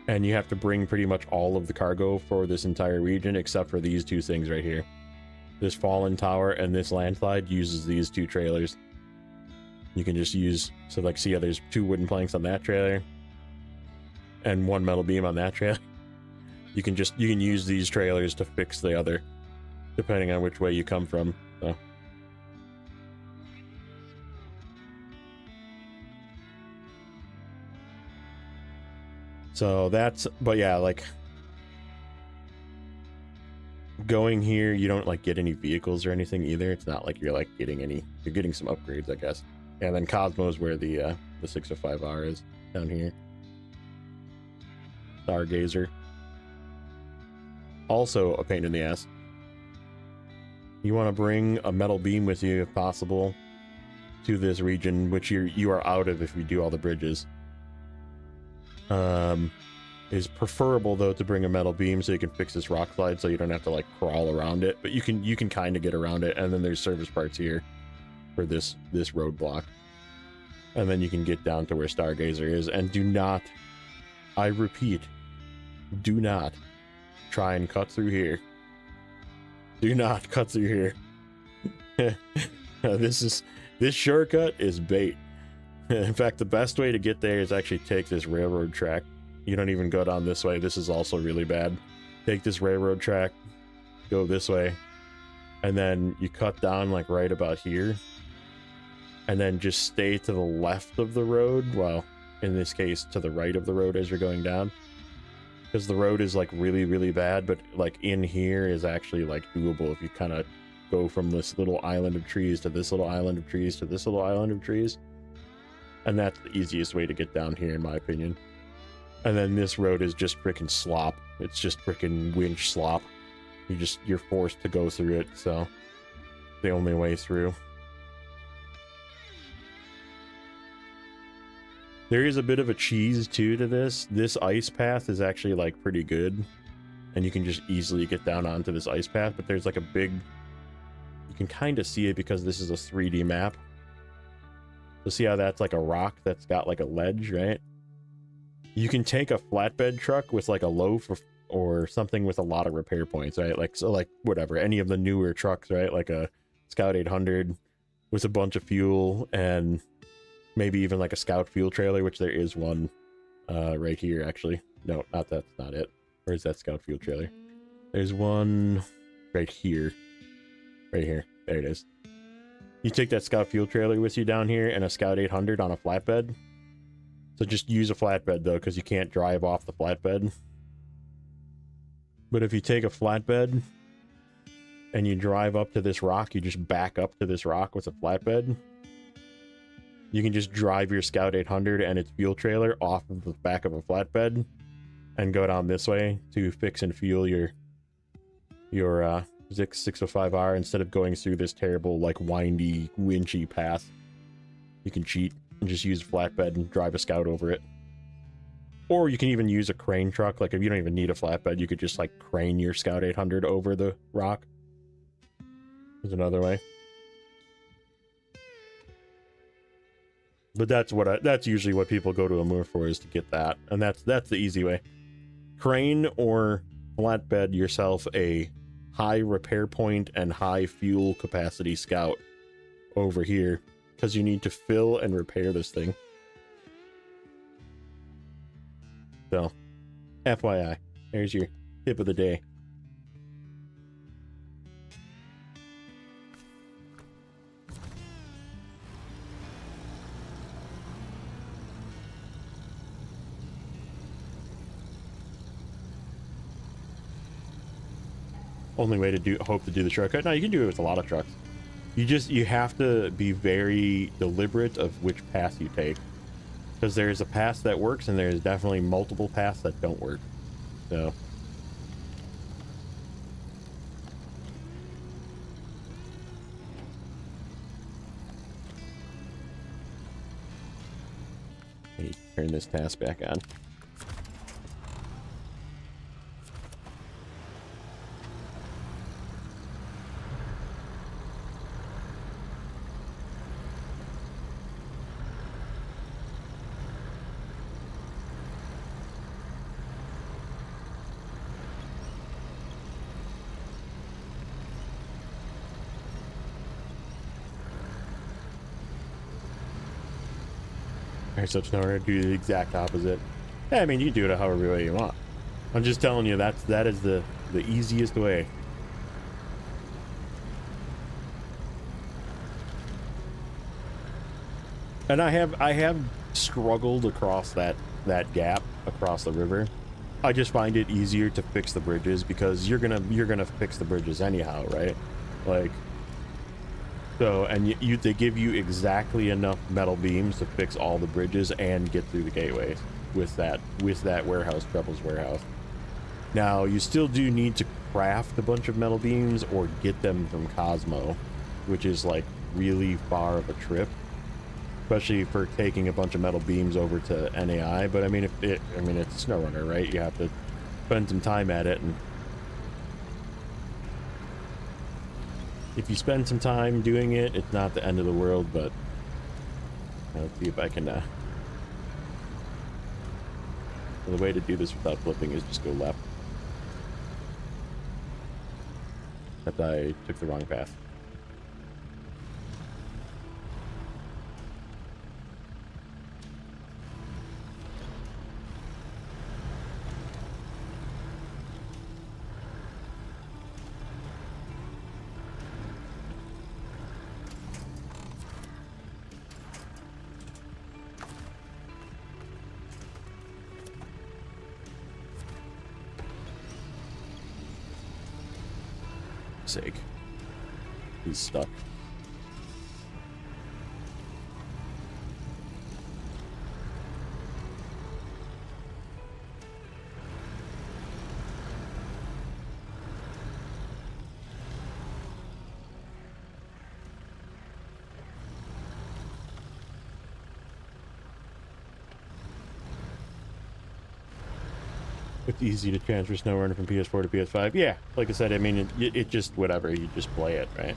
you have to bring pretty much all of the cargo for this entire region, except for these two things right here. This fallen tower and this landslide uses these two trailers. You can just use, so like, see how there's 2 wooden planks on that trailer and 1 metal beam on that trailer. You can use these trailers to fix the other, depending on which way you come from. So that's, but yeah, like going here, you don't like get any vehicles or anything either. It's not like you're like getting any, you're getting some upgrades, I guess. And then Cosmo is where the 605R is, down here. Stargazer. Also a pain in the ass. You want to bring a metal beam with you if possible to this region, which you are out of if you do all the bridges. Is preferable though to bring a metal beam so you can fix this rock slide, so you don't have to like crawl around it, but you can kind of get around it. And then there's service parts here for this roadblock, and then you can get down to where Stargazer is. And do not, I repeat, do not try and cut through here. Do not cut through here. This shortcut is bait. In fact, the best way to get there is actually take this railroad track. You don't even go down this way. This is also really bad. Take this railroad track, go this way, and then you cut down like right about here, and then just stay to the left of the road. Well, in this case, to the right of the road as you're going down, because the road is like really, really bad, but like in here is actually like doable if you kind of go from this little island of trees to this little island of trees to this little island of trees. And that's the easiest way to get down here, in my opinion. And then this road is just freaking slop. It's just freaking winch slop. You're forced to go through it, so the only way through. There is a bit of a cheese too to this. This ice path is actually like pretty good, and you can just easily get down onto this ice path, but there's like a big, you can kind of see it because this is a 3D map. So see how that's like a rock that's got like a ledge, right? You can take a flatbed truck with like a loaf or something with a lot of repair points, right? Like, so like whatever, any of the newer trucks, right? Like a Scout 800 with a bunch of fuel, and maybe even like a Scout fuel trailer, which there is one right here actually. No, that's not it. Or is that Scout fuel trailer? There's one right here. Right here. There it is. You take that Scout fuel trailer with you down here and a Scout 800 on a flatbed. So just use a flatbed though, because you can't drive off the flatbed. But if you take a flatbed and you drive up to this rock, you just back up to this rock with a flatbed. You can just drive your Scout 800 and its fuel trailer off of the back of a flatbed and go down this way to fix and fuel your Zix 605R instead of going through this terrible, like, windy, winchy path. You can cheat and just use a flatbed and drive a Scout over it. Or you can even use a crane truck. Like, if you don't even need a flatbed, you could just, like, crane your Scout 800 over the rock. There's another way. But that's usually what people go to Amur for, is to get that. And that's the easy way. Crane or flatbed yourself a high repair point and high fuel capacity Scout over here, because you need to fill and repair this thing. So, FYI, there's your tip of the day. only way to hope to do the shortcut. No, you can do it with a lot of trucks. You have to be very deliberate of which path you take, because there's a path that works and there's definitely multiple paths that don't work. So let me turn this task back on. Alright, so Snowrunner do the exact opposite. Yeah, I mean, you can do it however way you want. I'm just telling you, that is the easiest way. And I have struggled across that gap across the river. I just find it easier to fix the bridges, because you're gonna fix the bridges anyhow, right? Like, so, and they give you exactly enough metal beams to fix all the bridges and get through the gateways with that warehouse, Treble's warehouse. Now, you still do need to craft a bunch of metal beams or get them from Cosmo, which is like really far of a trip, especially for taking a bunch of metal beams over to NAI. But I mean, it's Snowrunner, right? You have to spend some time at it, and if you spend some time doing it, it's not the end of the world. But let's see if I can. The way to do this without flipping is just go left. Except I took the wrong path. Sake. He's stuck. It's easy to transfer Snowrunner from PS4 to PS5. Yeah, like I said, I mean, it just, whatever, you just play it, right?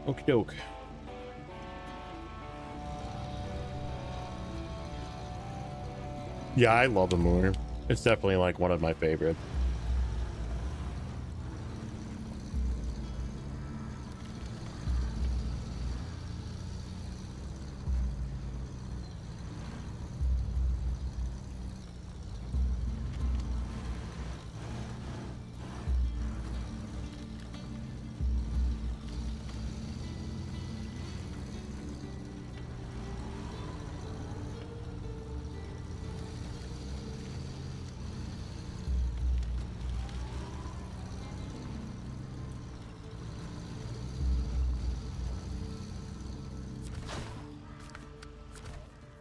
Okie doke. Yeah, I love the Moor. It's definitely like one of my favorites.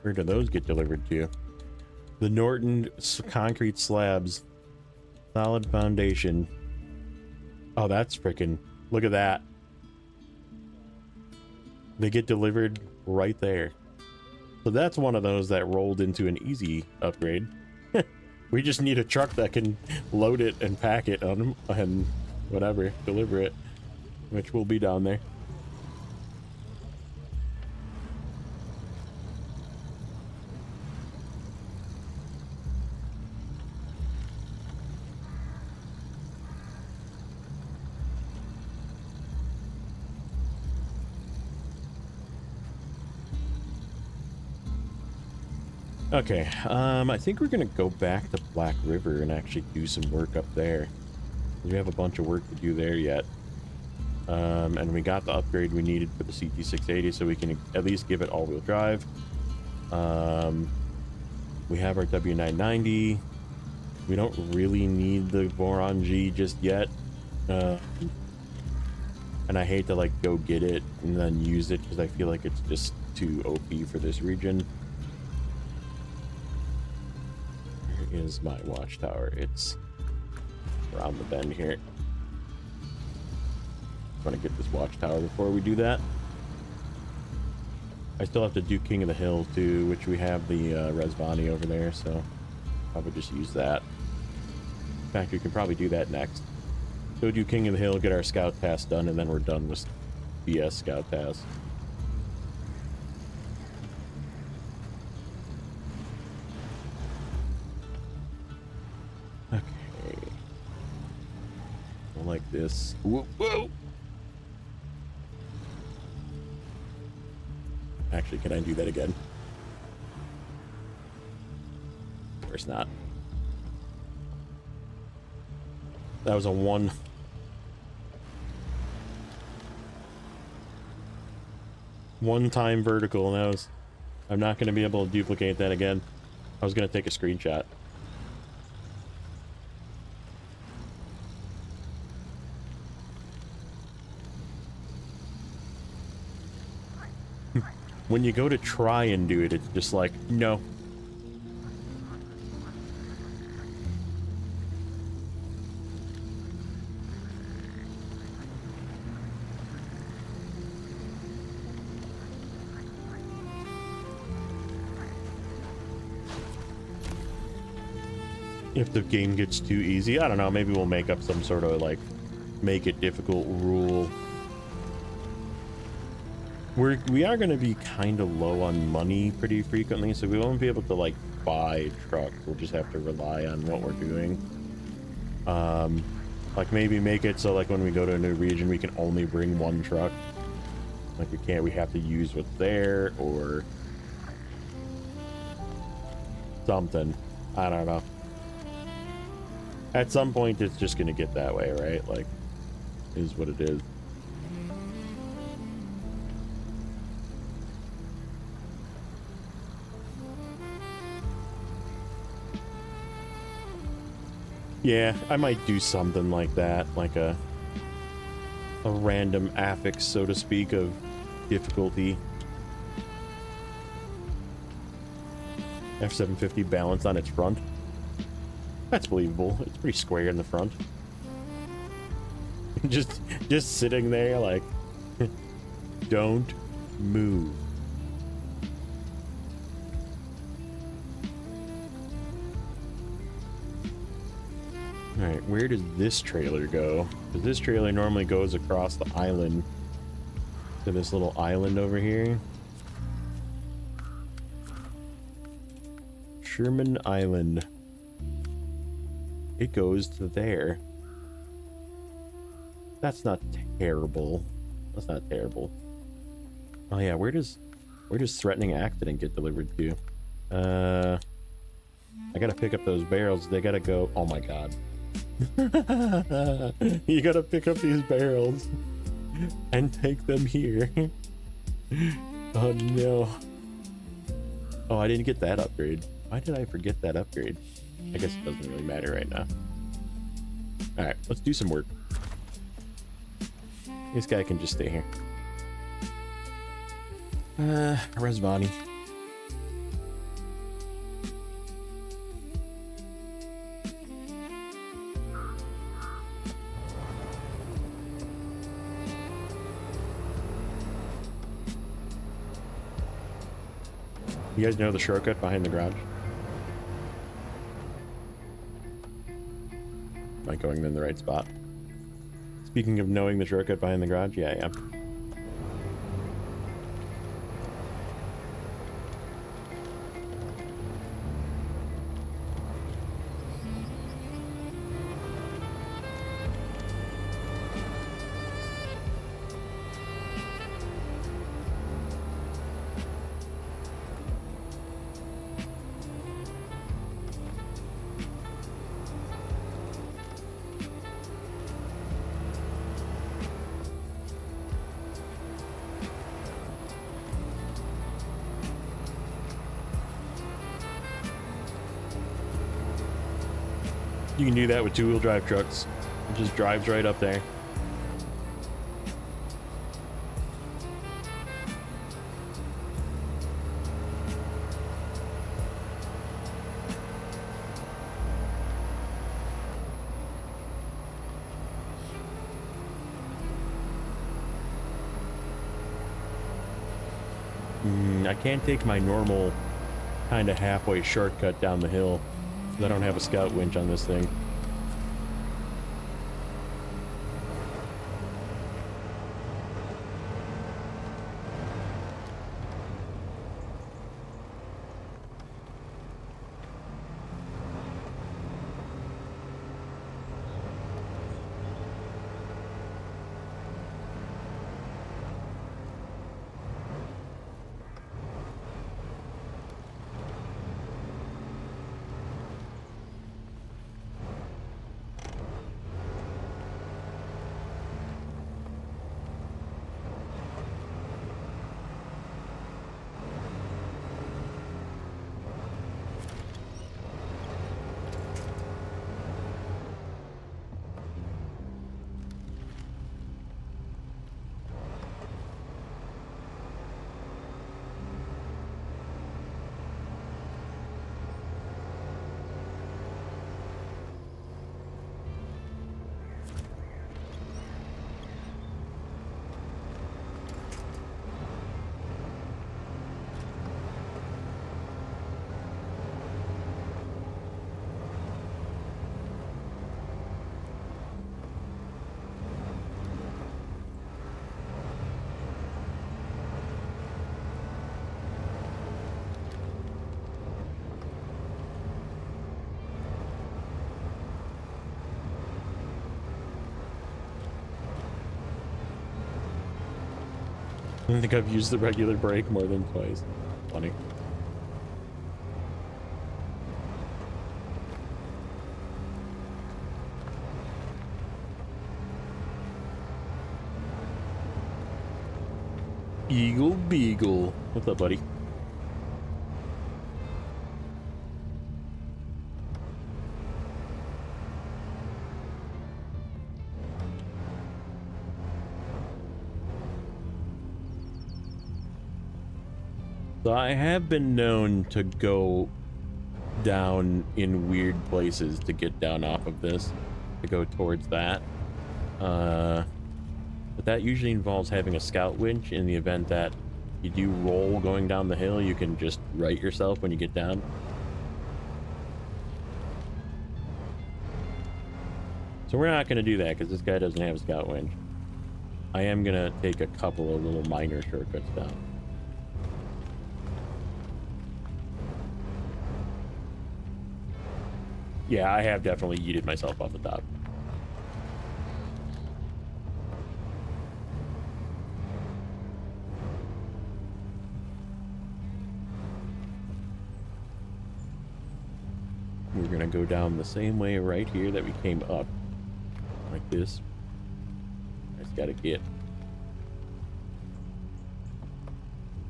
Where do those get delivered to? The Norton concrete slabs. Solid foundation. Oh, that's freaking... Look at that. They get delivered right there. So that's one of those that rolled into an easy upgrade. We just need a truck that can load it and pack it on them and whatever, deliver it, which will be down there. Okay, I think we're gonna go back to Black River and actually do some work up there. We have a bunch of work to do there yet. And we got the upgrade we needed for the CT680, so we can at least give it all-wheel drive. We have our W990. We don't really need the Voron G just yet. And I hate to like go get it and then use it because I feel like it's just too OP for this region. Where is my watchtower? It's around the bend here. Want to get this watchtower before we do that. I still have to do King of the Hill too, which we have the Resvani over there, so probably just use that. In fact, we can probably do that next. Go do King of the Hill, get our scout task done, and then we're done with BS scout task. Okay. I like this. Whoa, whoa! Actually, can I do that again? Of course not. That was a one-time vertical, and that was... I'm not going to be able to duplicate that again. I was going to take a screenshot. When you go to try and do it, it's just like, no. If the game gets too easy, I don't know, maybe we'll make up some sort of like make it difficult rule. We are going to be kind of low on money pretty frequently, so we won't be able to like buy trucks. We'll just have to rely on what we're doing. Like maybe make it so like when we go to a new region we can only bring one truck. Like we have to use what's there or something. I don't know. At some point it's just going to get that way, right? Like, is what it is. Yeah, I might do something like that, like a random affix, so to speak, of difficulty. F750 balance on its front. That's believable. It's pretty square in the front. just sitting there like, don't move. Alright, where does this trailer go? Because this trailer normally goes across the island to this little island over here. Sherman Island. It goes to there. That's not terrible. That's not terrible. Oh yeah, where does Threatening Accident get delivered to? I gotta pick up those barrels. They gotta go. Oh my god. You gotta pick up these barrels and take them here. Oh no. Oh, I didn't get that upgrade. Why did I forget that upgrade? I guess it doesn't really matter right now. Alright, let's do some work. This guy can just stay here. Resvani. You guys know the shortcut behind the garage? Am I going in the right spot? Speaking of knowing the shortcut behind the garage, yeah, I am. You can do that with two-wheel drive trucks. It just drives right up there. I can't take my normal kind of halfway shortcut down the hill. I don't have a scout winch on this thing. I don't think I've used the regular brake more than twice. Funny. Eagle Beagle. What's up, buddy? So I have been known to go down in weird places to get down off of this, to go towards that. But that usually involves having a scout winch. In the event that you do roll going down the hill, you can just right yourself when you get down. So we're not going to do that because this guy doesn't have a scout winch. I am going to take a couple of little minor shortcuts down. Yeah, I have definitely yeeted myself off the top. We're gonna go down the same way right here that we came up. Like this. I just gotta get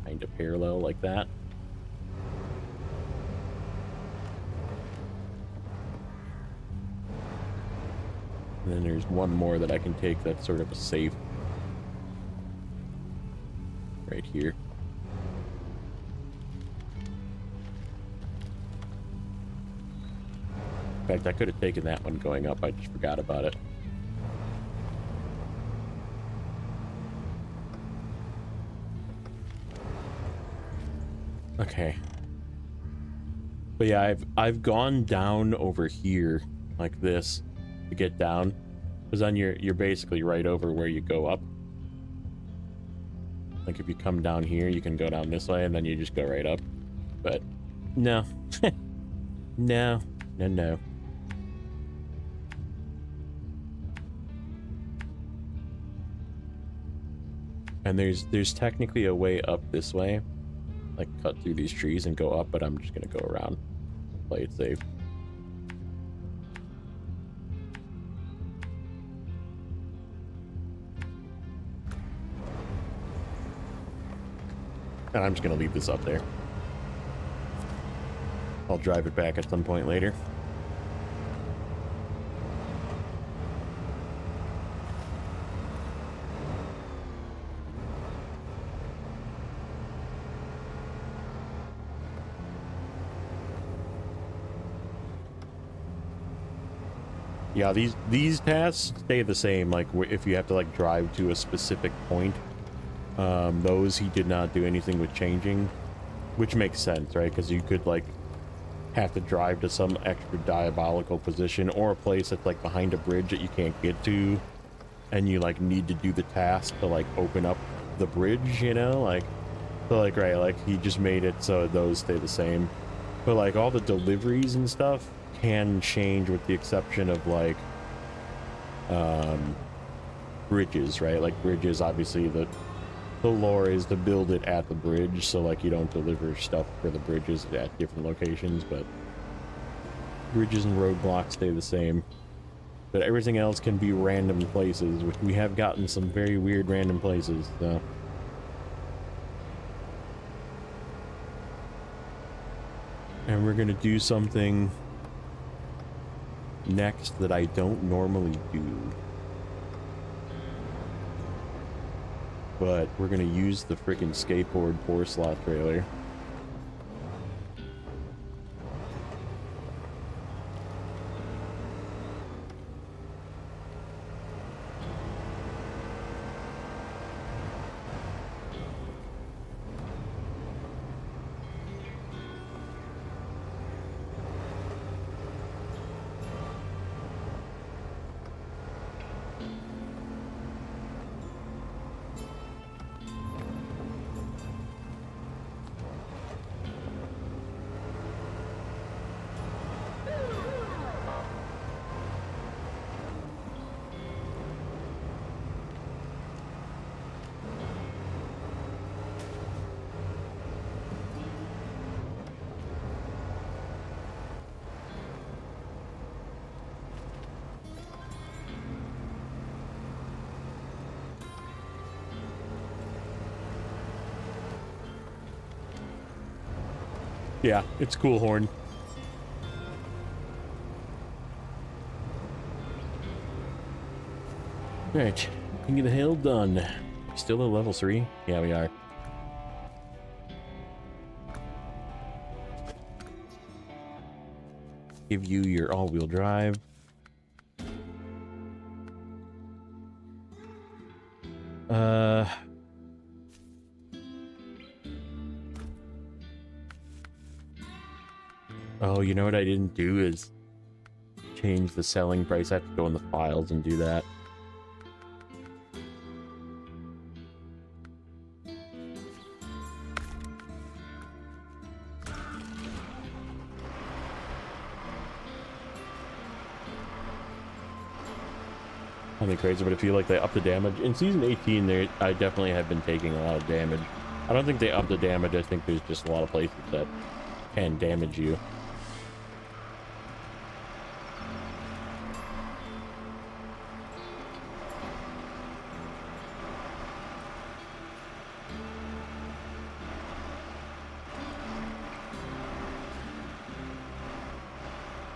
kind of parallel like that. And then there's one more that I can take that's sort of a safe right here. In fact, I could have taken that one going up. I just forgot about it. Okay. But yeah, I've gone down over here like this to get down, because then you're basically right over where you go up. Like if you come down here, you can go down this way and then you just go right up. But no. No. And there's technically a way up this way, like cut through these trees and go up, but I'm just gonna go around, play it safe. And I'm just gonna leave this up there. I'll drive it back at some point later. Yeah, these tasks stay the same. Like if you have to like drive to a specific point, those he did not do anything with changing, which makes sense, right? Because you could like have to drive to some extra diabolical position or a place that's like behind a bridge that you can't get to, and you like need to do the task to like open up the bridge, you know? Like, so like, right, like he just made it so those stay the same, but like all the deliveries and stuff can change, with the exception of like bridges, right? Like bridges, obviously the lore is to build it at the bridge, so like you don't deliver stuff for the bridges at different locations, but bridges and roadblocks stay the same. But everything else can be random places, which we have gotten some very weird random places, so. And we're gonna do something next that I don't normally do. But we're gonna use the freaking skateboard 4-slot trailer. Yeah, it's cool horn. Right, King of the Hill done. Still at level 3? Yeah, we are. Give you your all-wheel drive. Oh, you know what I didn't do is change the selling price. I have to go in the files and do that. Nothing crazy, but I feel like they upped the damage. In Season 18, I definitely have been taking a lot of damage. I don't think they upped the damage. I think there's just a lot of places that can damage you.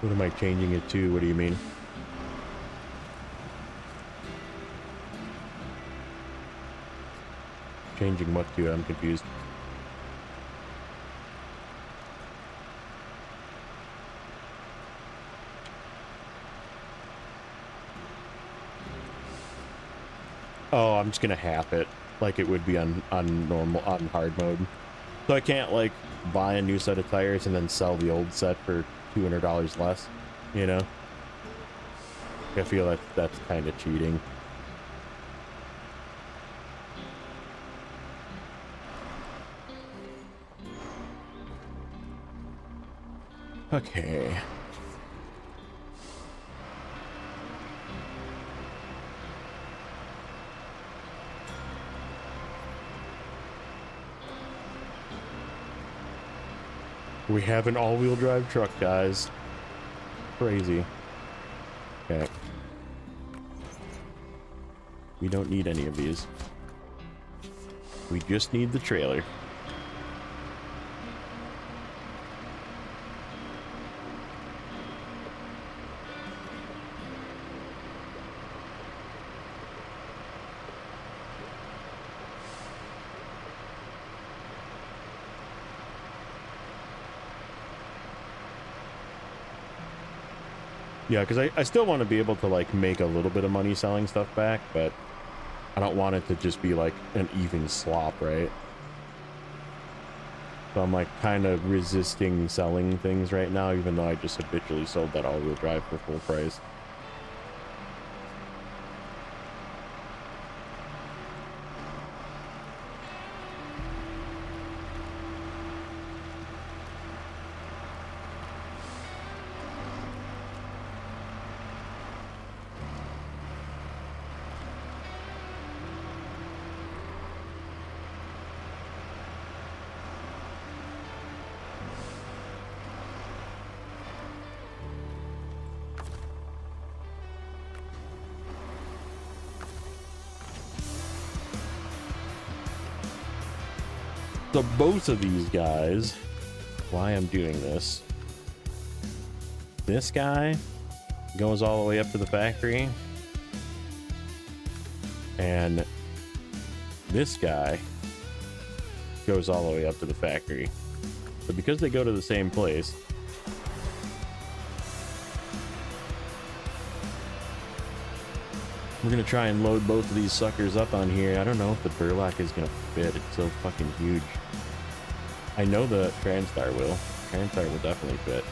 What am I changing it to? What do you mean? Changing what to? I'm confused. Oh, I'm just gonna half it like it would be on hard mode. So I can't like buy a new set of tires and then sell the old set for $200 less, you know? I feel like that's kind of cheating. Okay. We have an all-wheel drive truck, guys. Crazy. Okay. We don't need any of these. We just need the trailer. Yeah, because I still want to be able to, like, make a little bit of money selling stuff back, but I don't want it to just be, like, an even slop, right? So I'm, like, kind of resisting selling things right now, even though I just habitually sold that all-wheel drive for full price. So both of these guys, why I'm doing this guy goes all the way up to the factory, and this guy goes all the way up to the factory. So because they go to the same place, we're gonna try and load both of these suckers up on here. I don't know if the Burlak is gonna fit. It's so fucking huge. I know the Transtar will. Transtar will definitely fit.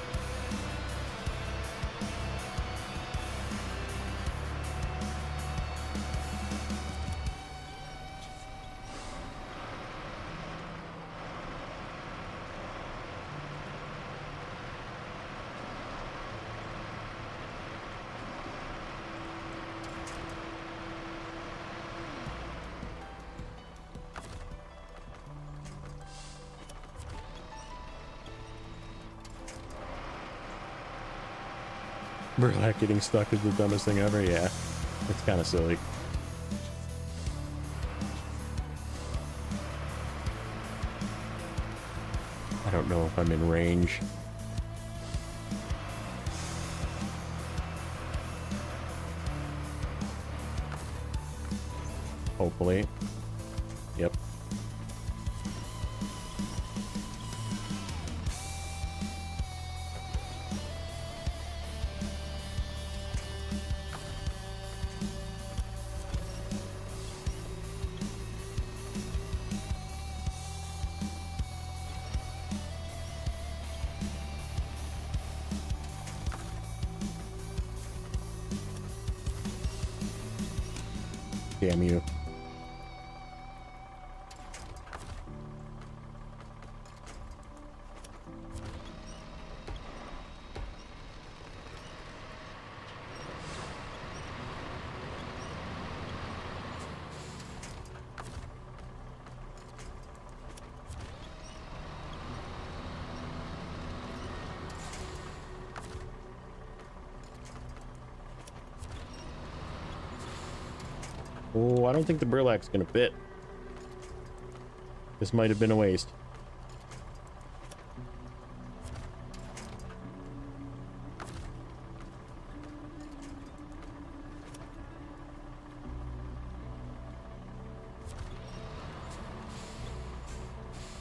Burlak getting stuck is the dumbest thing ever. Yeah, it's kind of silly. I don't know if I'm in range. Hopefully. Yep. Damn you. Oh, I don't think the Burlak's gonna fit. This might have been a waste.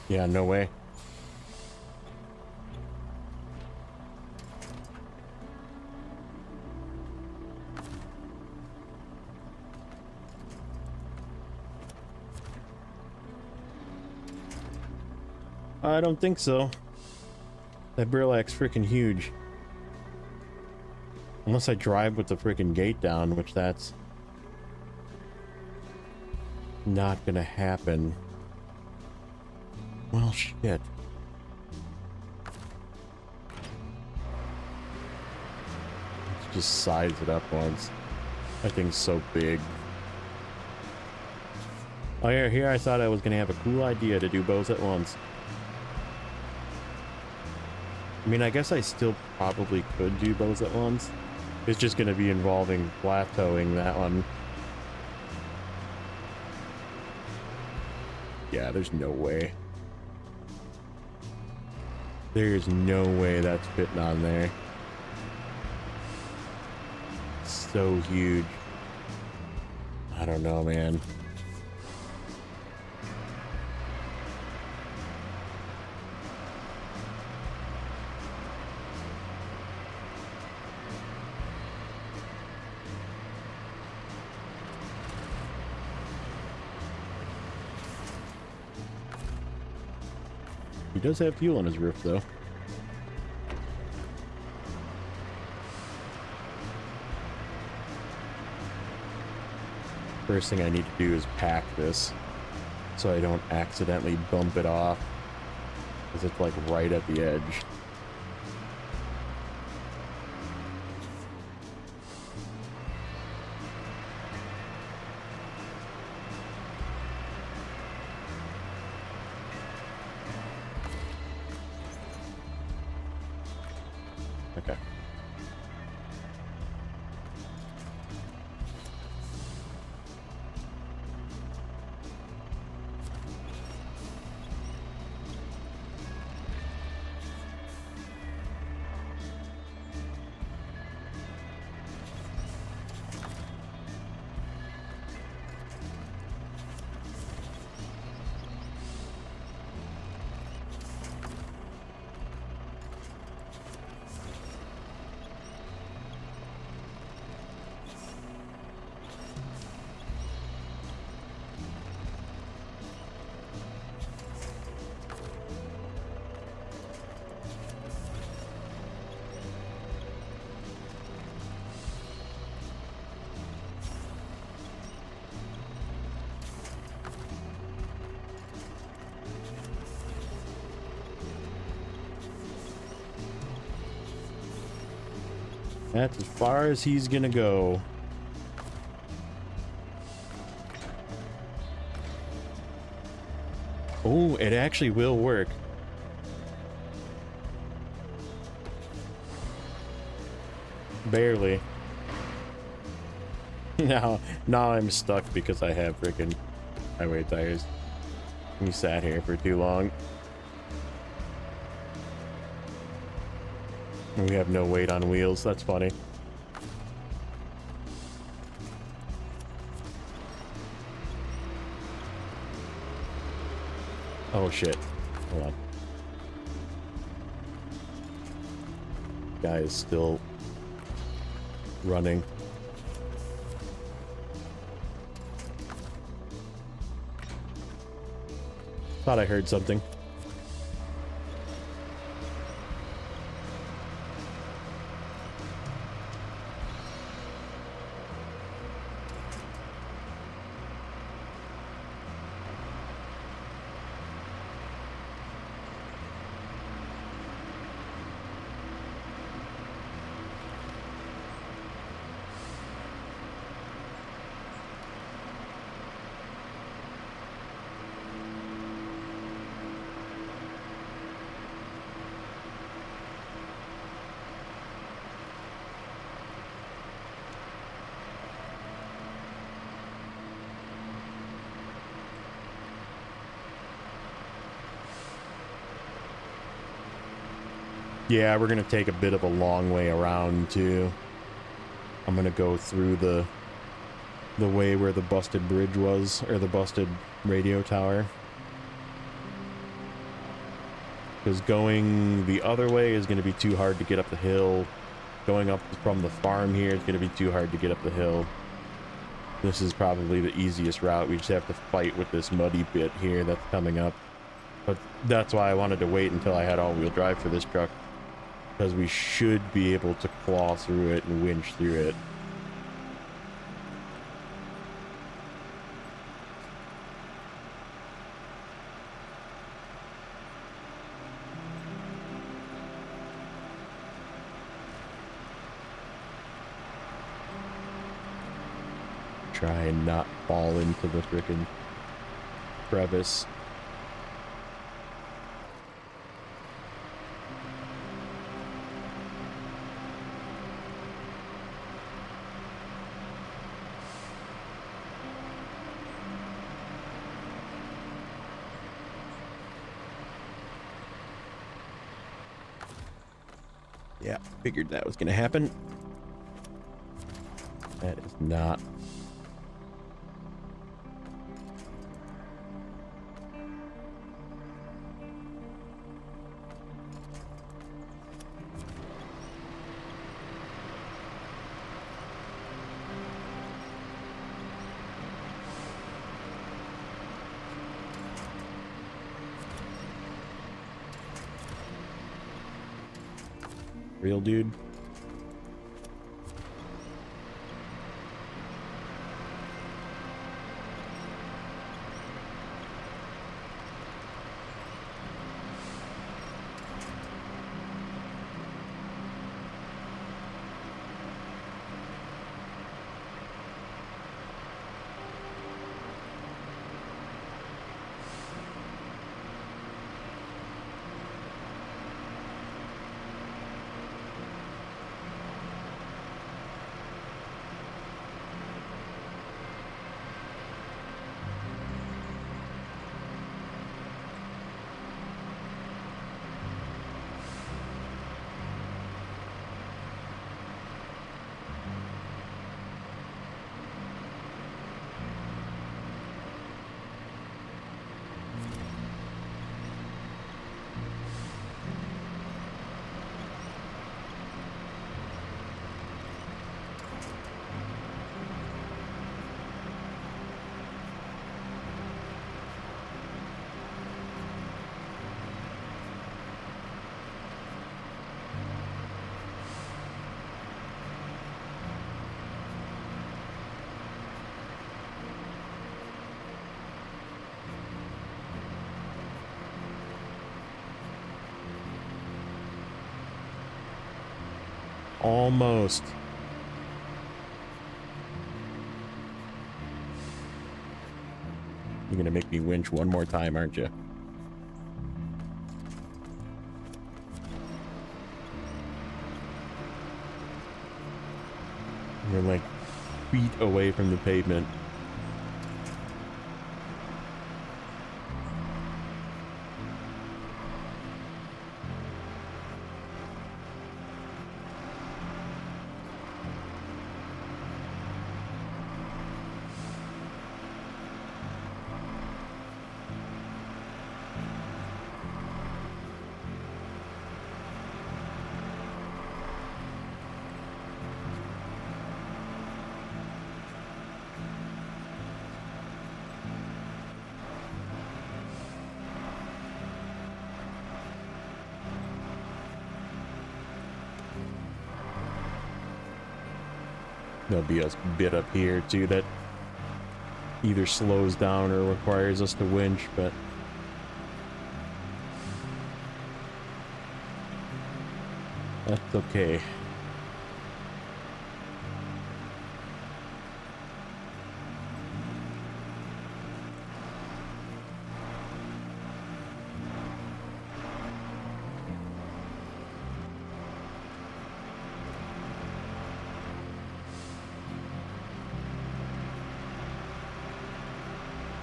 Yeah, no way. I don't think so. That Burlak's freaking huge. Unless I drive with the freaking gate down, which that's not gonna happen. Well, shit. Let's just size it up once. That thing's so big. Oh yeah, here I thought I was gonna have a cool idea to do both at once. I mean, I guess I still probably could do both at once. It's just going to be involving plateauing that one. Yeah, there's no way. There's no way that's fitting on there. It's so huge. I don't know, man. He does have fuel on his roof, though. First thing I need to do is pack this so I don't accidentally bump it off, because it's like right at the edge. Okay. That's as far as he's gonna go. Oh, it actually will work. Barely. Now I'm stuck because I have freaking highway tires. We sat here for too long. We have no weight on wheels. That's funny. Oh shit. Hold on. Guy is still running. Thought I heard something. Yeah, we're gonna take a bit of a long way around too. I'm gonna go through the way where the busted bridge was, or the busted radio tower. Because going the other way is gonna be too hard to get up the hill. Going up from the farm here is gonna be too hard to get up the hill. This is probably the easiest route. We just have to fight with this muddy bit here that's coming up. But that's why I wanted to wait until I had all-wheel drive for this truck. Because we should be able to claw through it and winch through it. Try and not fall into the frickin' crevice. Yeah, figured that was gonna happen. That is not. Real dude. Almost. You're gonna make me winch one more time, aren't you? You're like feet away from the pavement. There'll be a bit up here too that either slows down or requires us to winch, but that's okay.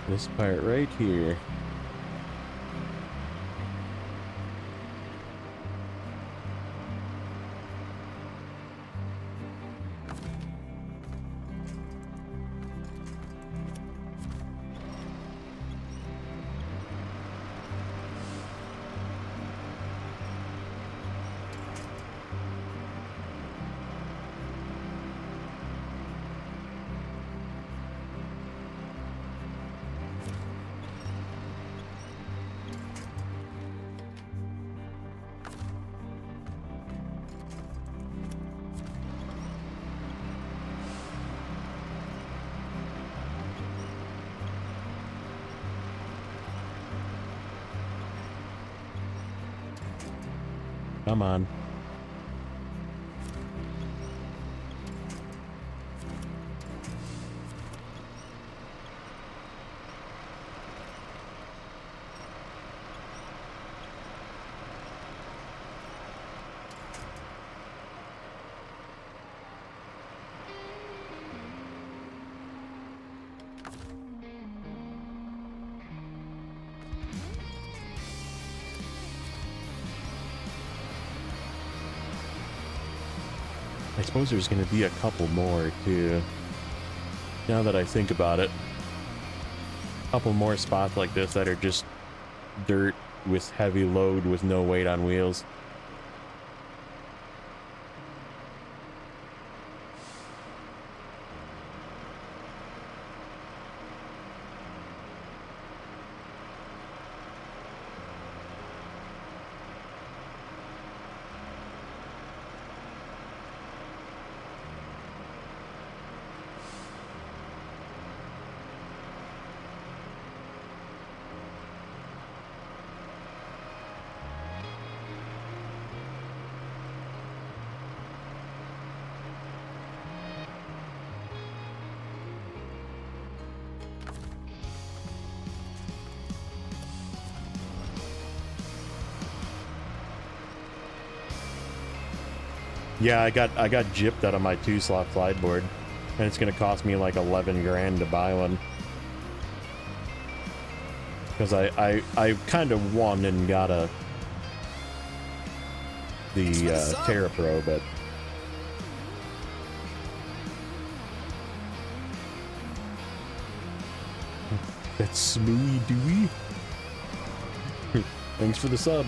This part right here. Come on. I suppose there's going to be a couple more too. Now that I think about it, a couple more spots like this that are just dirt with heavy load with no weight on wheels. Yeah, I got gypped out of my 2-slot slideboard, and it's gonna cost me like 11 grand to buy one. Because I kind of won and got the Terra Pro, but that's Smooey Dewey. Thanks for the sub,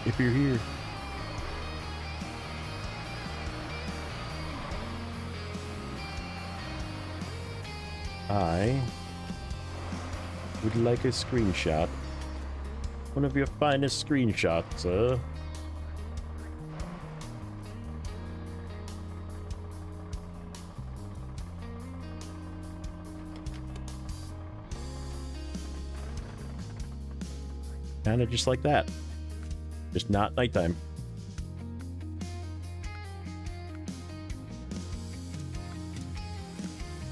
if you're here. I would like a screenshot. One of your finest screenshots, Kinda just like that. Just not nighttime.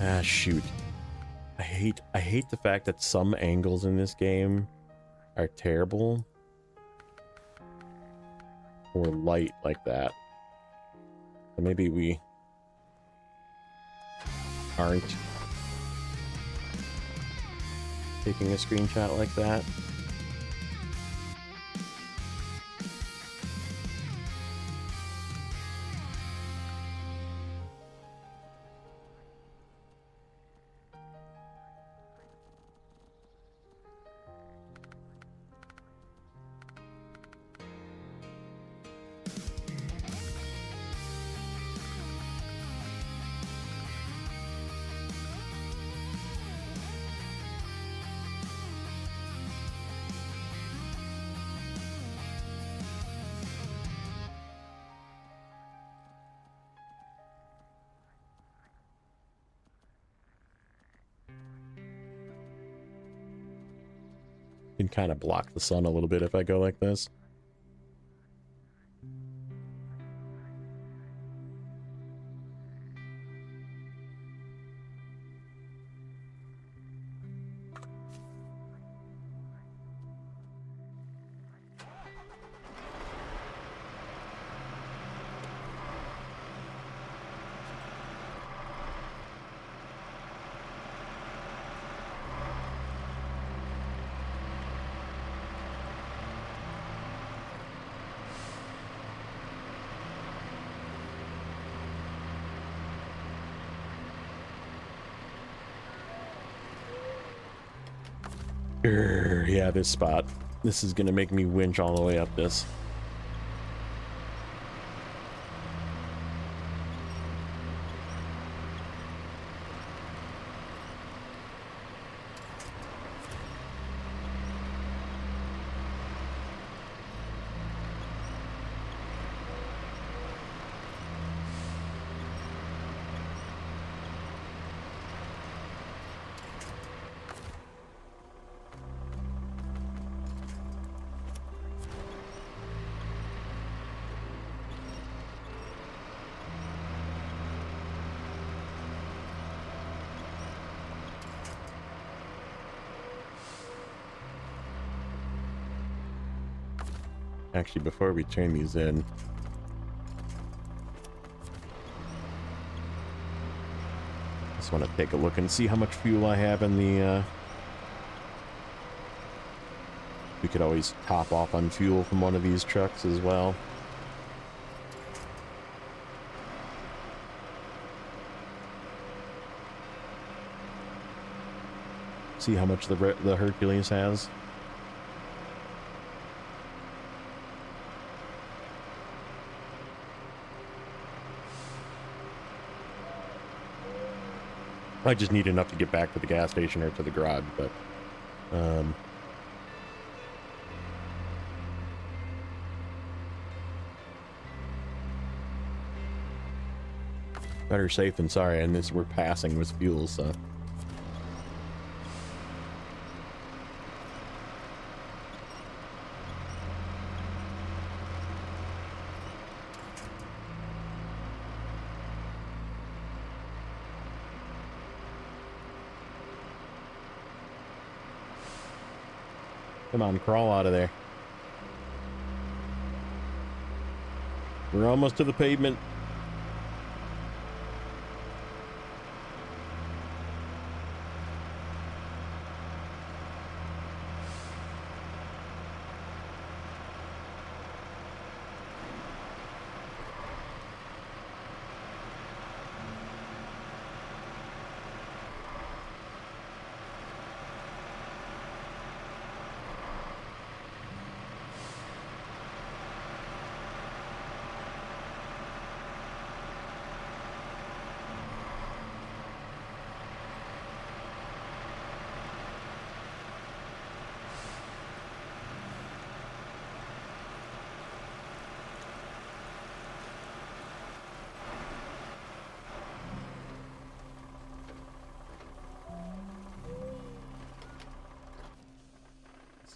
Ah, shoot. I hate the fact that some angles in this game are terrible or light like that. So maybe we aren't taking a screenshot like that. Can kind of block the sun a little bit if I go like this. Yeah, this spot. This is gonna make me winch all the way up this. Actually, before we turn these in, just want to take a look and see how much fuel I have in the, we could always top off on fuel from one of these trucks as well. See how much the Hercules has. I just need enough to get back to the gas station or to the garage, but better safe than sorry, and this we're passing with fuel, so come on, crawl out of there. We're almost to the pavement.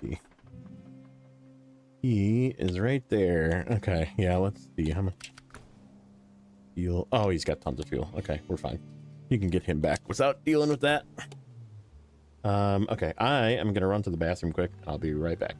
See, he is right there. Okay, yeah, let's see how much fuel. Oh, he's got tons of fuel. Okay, we're fine. You can get him back without dealing with that. Okay, I am gonna run to the bathroom quick. I'll be right back.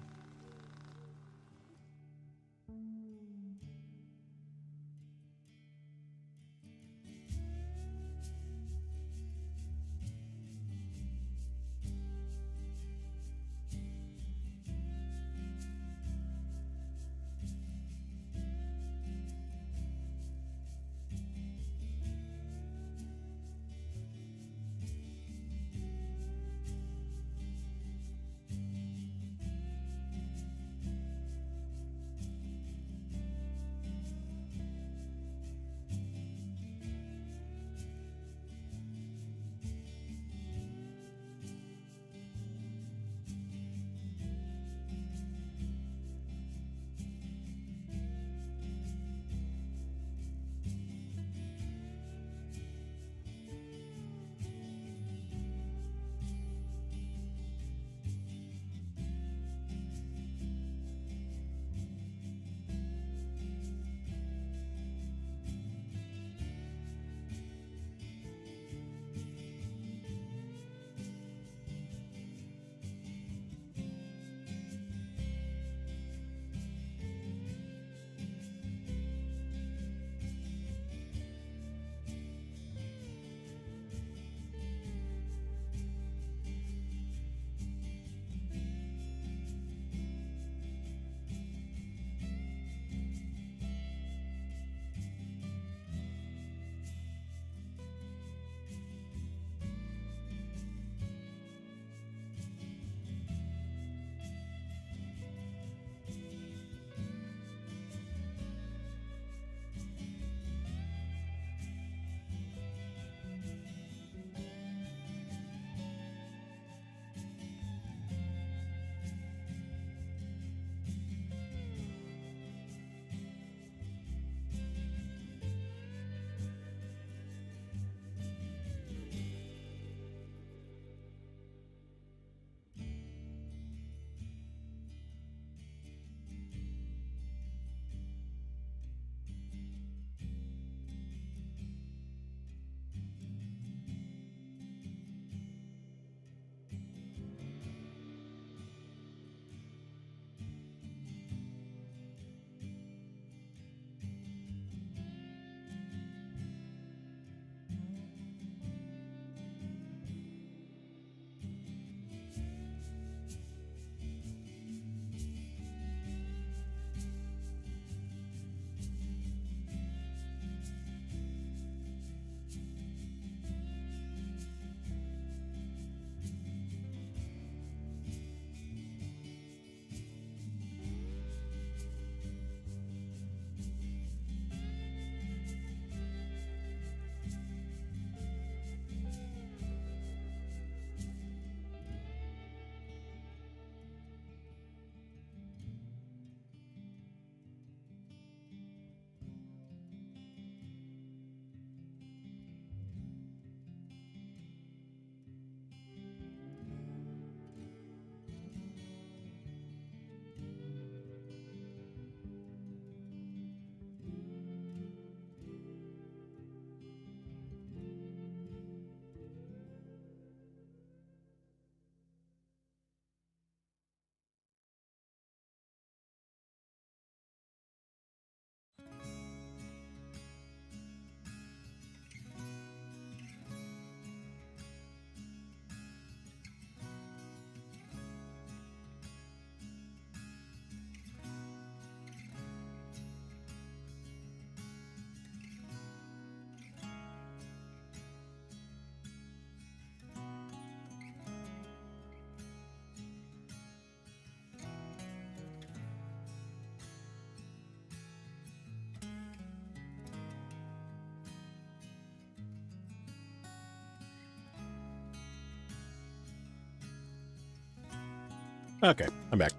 Okay, I'm back.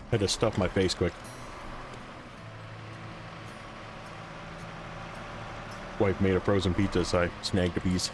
Had to stuff my face quick. Wife made a frozen pizza, so I snagged a piece.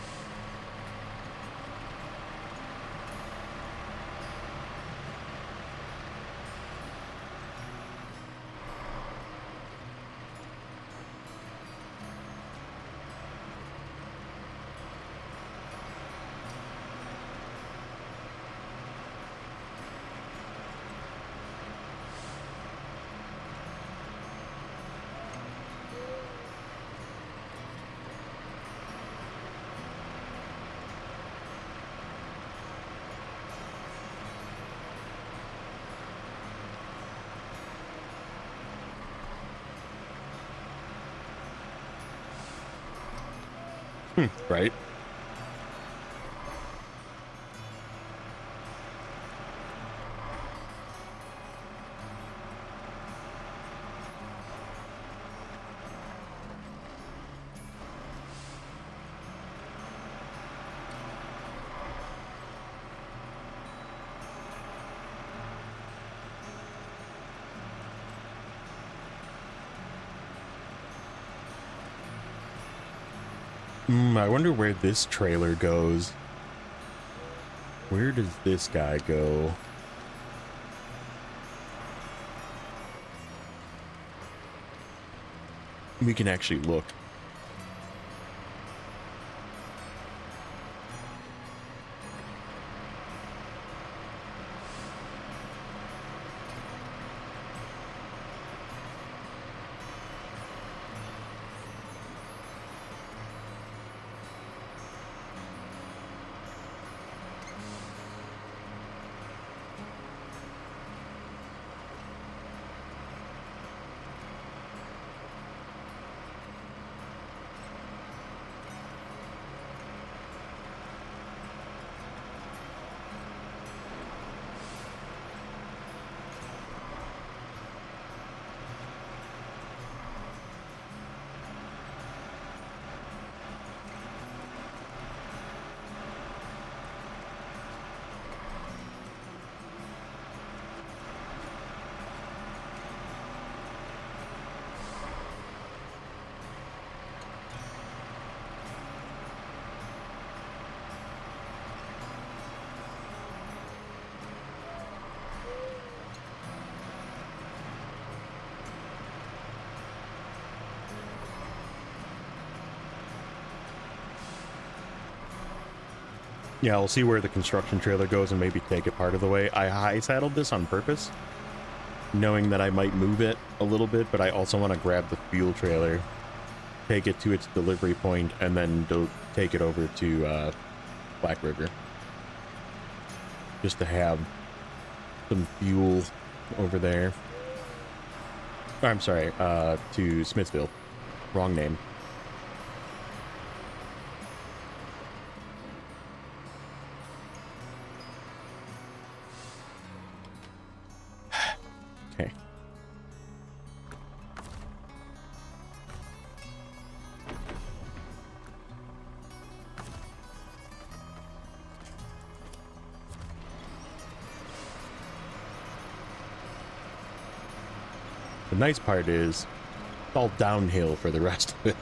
Right? I wonder where this trailer goes. Where does this guy go? We can actually look. Yeah, I'll see where the construction trailer goes and maybe take it part of the way. I high-saddled this on purpose, knowing that I might move it a little bit, but I also want to grab the fuel trailer, take it to its delivery point, and then take it over to Black River. Just to have some fuel over there. Oh, I'm sorry, to Smithville. Wrong name. Okay. The nice part is it's all downhill for the rest of it.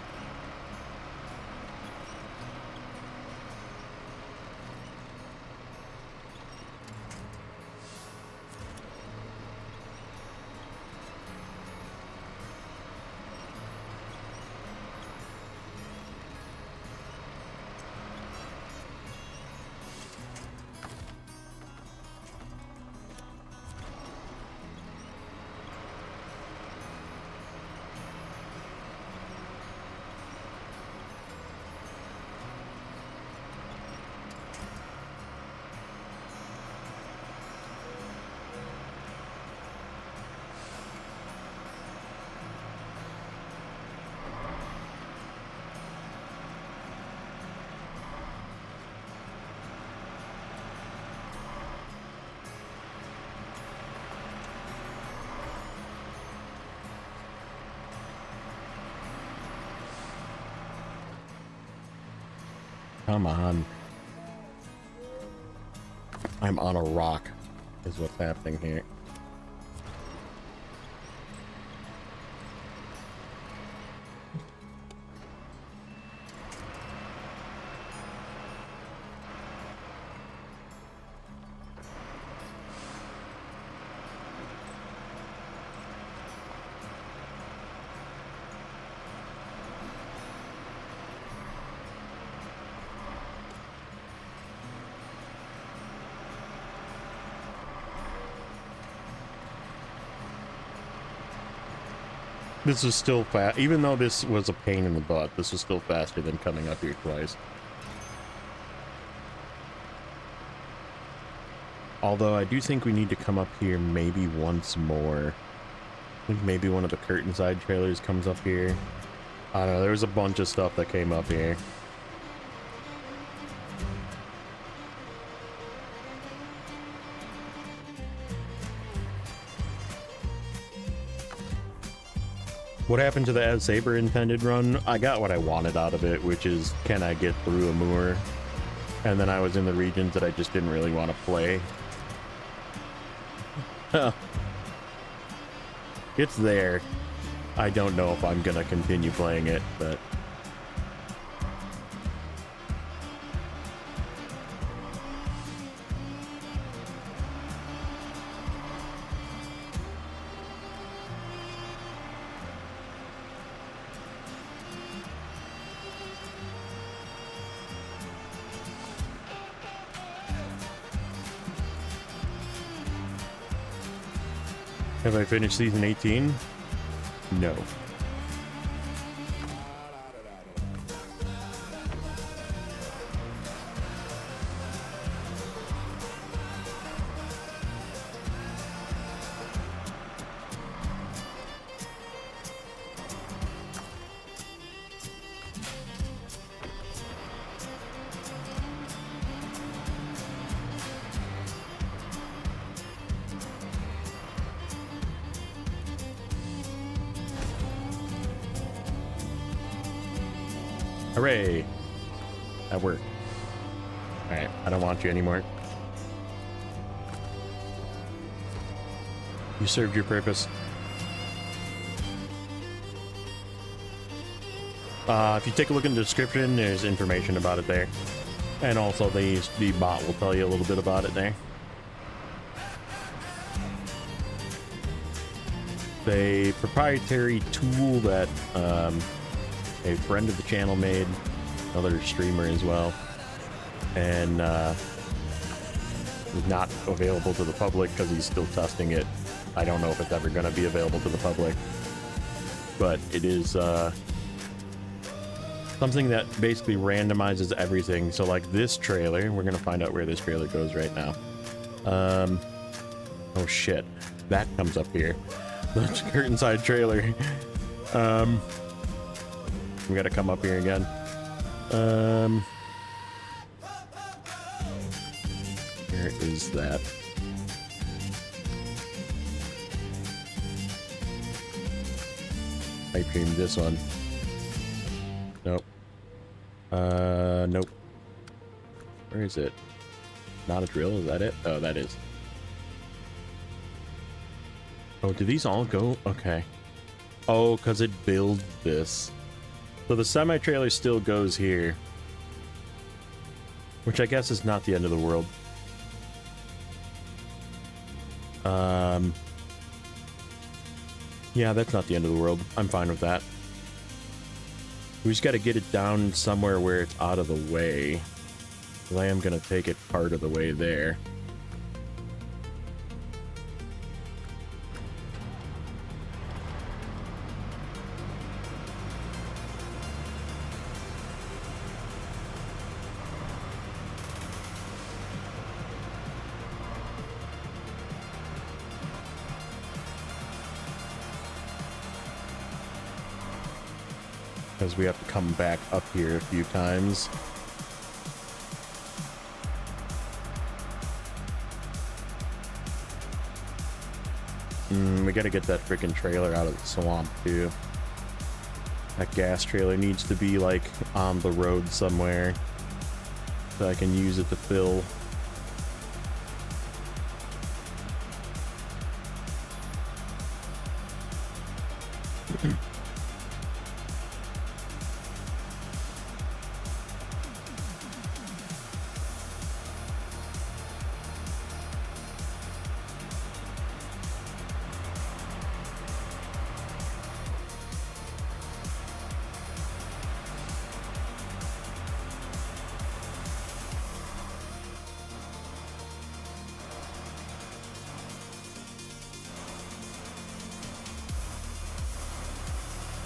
Come on. I'm on a rock. is what's happening here. This is still fast, even though this was a pain in the butt, this was still faster than coming up here twice. Although I do think we need to come up here maybe once more. I think maybe one of the curtain side trailers comes up here. I don't know, there was a bunch of stuff that came up here. What happened to the As Saber intended run? I got what I wanted out of it, which is, can I get through a moor? And then I was in the regions that I just didn't really want to play. It's there. I don't know if I'm gonna continue playing it, but... Have I finished season 18? No. Hooray! That worked. Alright, I don't want you anymore. You served your purpose. If you take a look in the description, there's information about it there. And also the bot will tell you a little bit about it there. A proprietary tool that a friend of the channel made, another streamer as well, and not available to the public because he's still testing it. I don't know if it's ever going to be available to the public, but it is something that basically randomizes everything. So like this trailer, we're going to find out where this trailer goes right now. Oh shit, that comes up here. That's a curtain side trailer. We gotta come up here again. Where is that? Pipe dream this one. Nope. Nope. Where is it? Not a drill, is that it? Oh, that is. Oh, do these all go? Okay. Oh, because it builds this. So the semi-trailer still goes here. Which I guess is not the end of the world. Yeah, that's not the end of the world. I'm fine with that. We just got to get it down somewhere where it's out of the way. Well, I am going to take it part of the way there. Because we have to come back up here a few times. We gotta get that freaking trailer out of the swamp too. That gas trailer needs to be like on the road somewhere so I can use it to fill.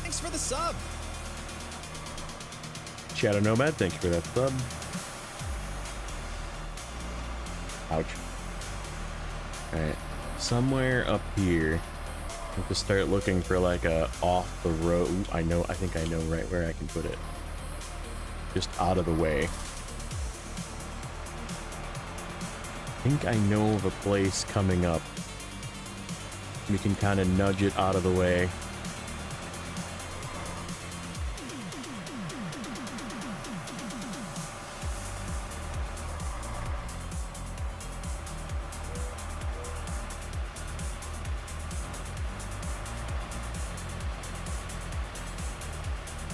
Thanks for the sub. Shadow Nomad, thank you for that sub. Ouch. Alright, somewhere up here, I have to start looking for like a off the road. Ooh, I think I know right where I can put it. Just out of the way. I think I know of a place coming up. We can kind of nudge it out of the way.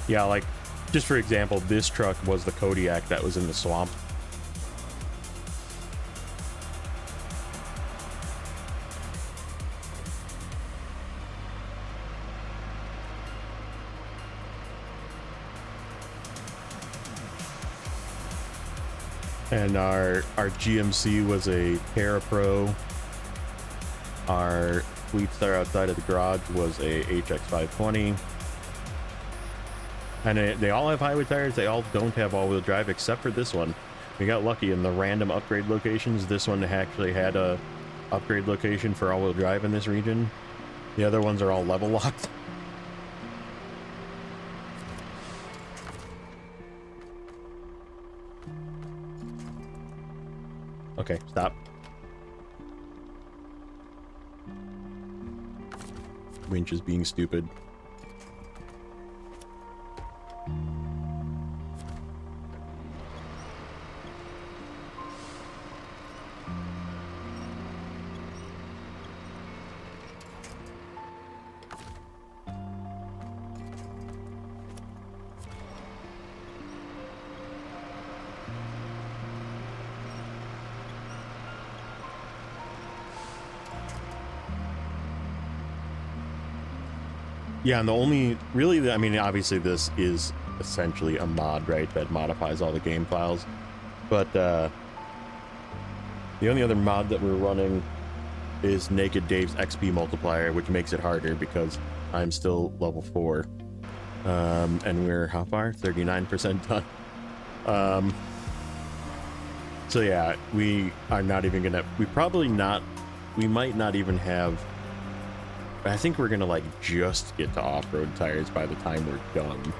Yeah, like, just for example, this truck was the Kodiak that was in the swamp. And our GMC was a Terra-Pro. Our Fleet Star outside of the garage was a HX520. And they all have highway tires. They all don't have all-wheel drive except for this one. We got lucky in the random upgrade locations. This one actually had a upgrade location for all-wheel drive in this region. The other ones are all level locked. Okay, stop. Winch is being stupid. Yeah, and the only, really, I mean, obviously this is essentially a mod, right, that modifies all the game files. But the only other mod that we're running is Naked Dave's XP multiplier, which makes it harder because I'm still level 4. And we're, how far? 39% done. So yeah, we are not even gonna, we might not even have, I think we're gonna like just get to off-road tires by the time we're done.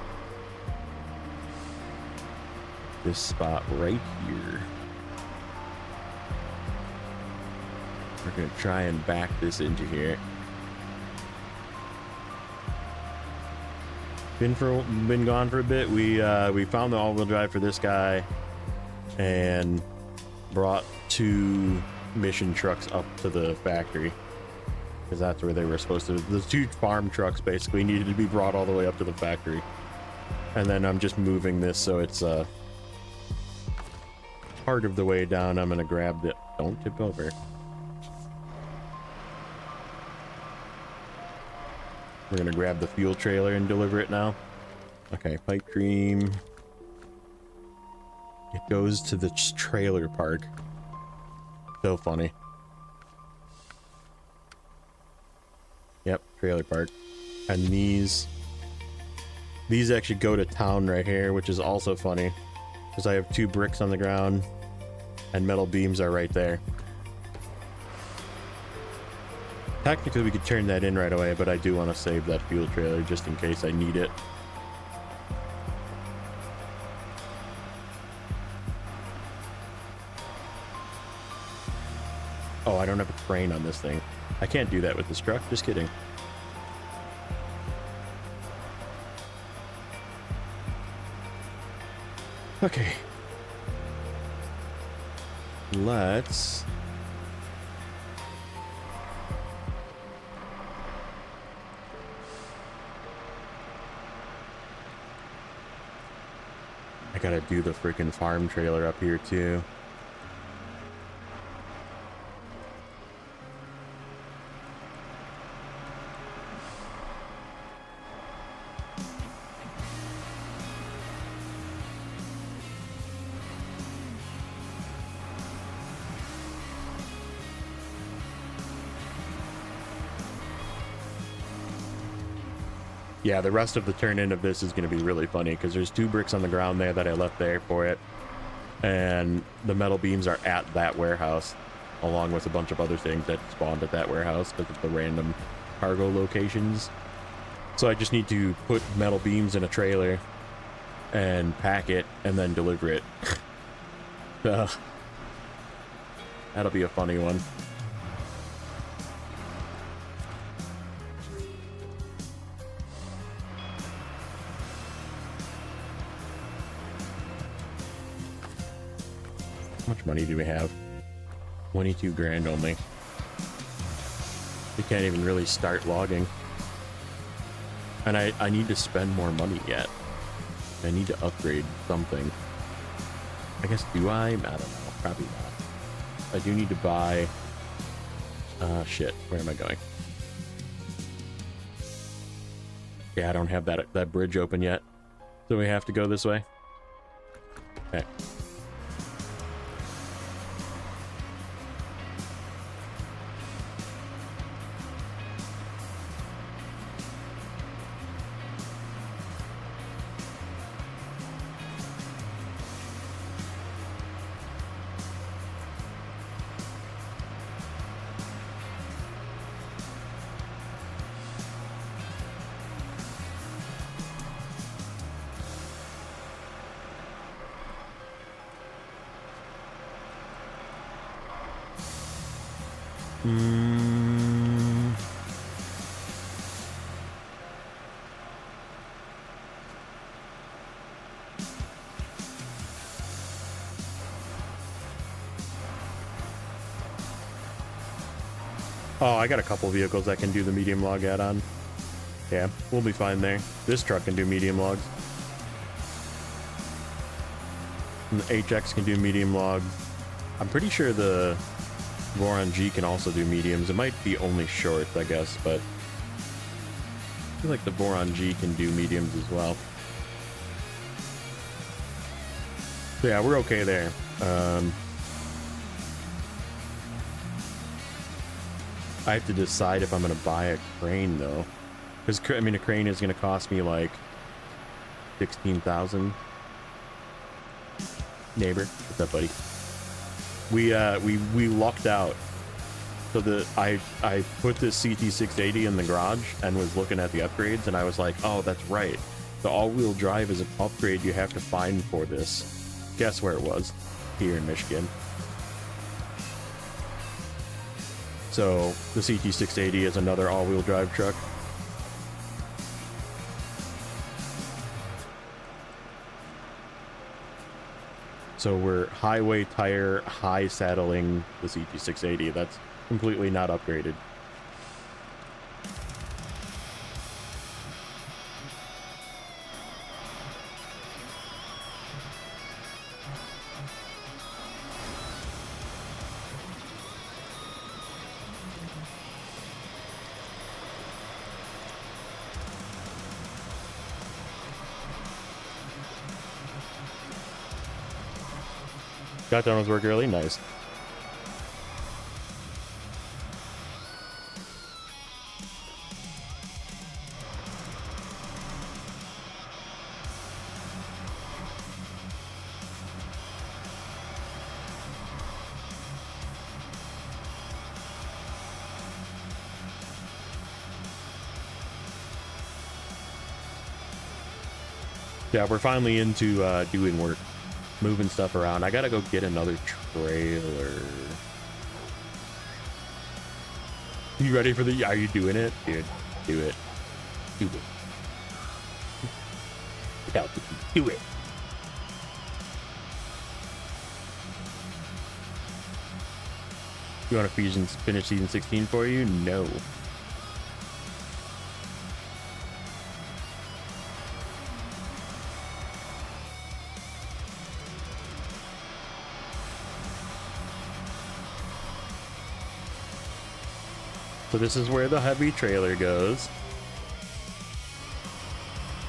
This spot right here. We're gonna try and back this into here. Been gone for a bit. We found the all-wheel drive for this guy and brought 2 mission trucks up to the factory. Because that's where they were supposed to. The 2 farm trucks basically needed to be brought all the way up to the factory. And then I'm just moving this so it's part of the way down. I'm going to grab the... Don't tip over. We're going to grab the fuel trailer and deliver it now. Okay, pipe dream. It goes to the trailer park. So funny. Yep, trailer park. And these actually go to town right here, which is also funny because I have 2 bricks on the ground and metal beams are right there. Technically we could turn that in right away, but I do want to save that fuel trailer just in case I need it. Oh, I don't have a crane on this thing. I can't do that with this truck, just kidding. Okay. Let's... Gotta do the freaking farm trailer up here too. Yeah, the rest of the turn in of this is going to be really funny because there's 2 bricks on the ground there that I left there for it. And the metal beams are at that warehouse, along with a bunch of other things that spawned at that warehouse because of the random cargo locations. So I just need to put metal beams in a trailer and pack it and then deliver it. That'll be a funny one. How much money do we have? 22 grand only. We can't even really start logging. And I need to spend more money yet. I need to upgrade something. I guess, do I? I don't know. Probably not. I do need to buy... shit. Where am I going? Yeah, I don't have that bridge open yet. So we have to go this way. Okay. Oh, I got a couple vehicles that can do the medium log add-on. Yeah, we'll be fine there. This truck can do medium logs. And the HX can do medium log. I'm pretty sure the Voron G can also do mediums. It might be only shorts, I guess, but I feel like the Voron G can do mediums as well. So yeah, we're okay there. I have to decide if I'm going to buy a crane, though. Because, I mean, a crane is going to cost me, like, 16,000. Neighbor, what's up, buddy? We lucked out. So I put this CT680 in the garage and was looking at the upgrades, and I was like, oh, that's right. The all-wheel drive is an upgrade you have to find for this. Guess where it was? Here in Michigan. So the CT680 is another all-wheel drive truck. So we're highway tire, high saddling the CT680. That's completely not upgraded. Got done with work early, nice. Yeah, we're finally into doing work. Moving stuff around. I gotta go get another trailer. You ready for the... Are you doing it? Dude, do it. Do it. Hell, do it. You want to finish season 16 for you? No. So this is where the heavy trailer goes,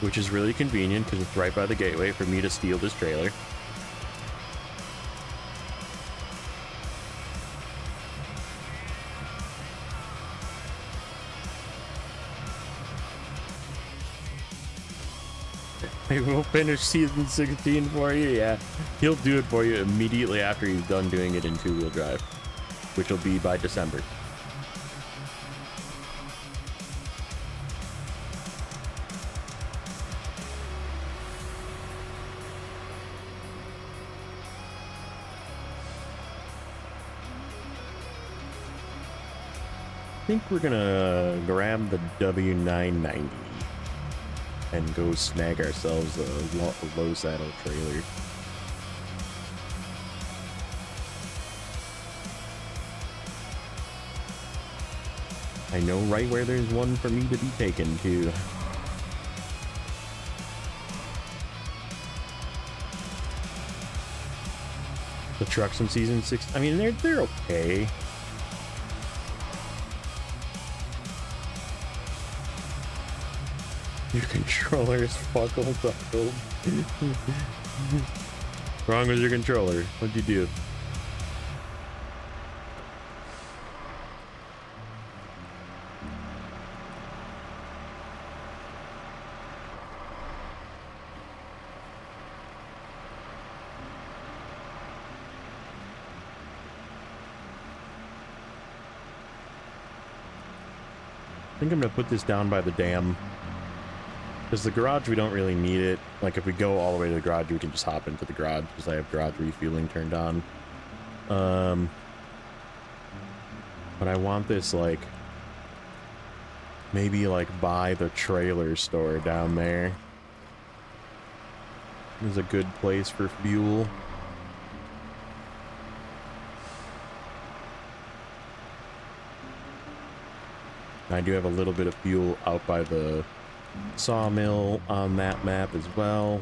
which is really convenient because it's right by the gateway for me to steal this trailer. Maybe we'll finish season 16 for you. Yeah, he'll do it for you immediately after he's done doing it in two-wheel drive, which will be by December. I think we're gonna grab the W990 and go snag ourselves a low saddle trailer. I know right where there's one for me to be taken to. The trucks in season 6, I mean, they're okay. Your controller is fuckle buckled. Wrong with your controller. What'd you do? I think I'm gonna put this down by the dam. Because the garage, we don't really need it. Like, if we go all the way to the garage, we can just hop into the garage, because I have garage refueling turned on. But I want this, like, maybe, like, by the trailer store down there. There's a good place for fuel. I do have a little bit of fuel out by the sawmill on that map as well.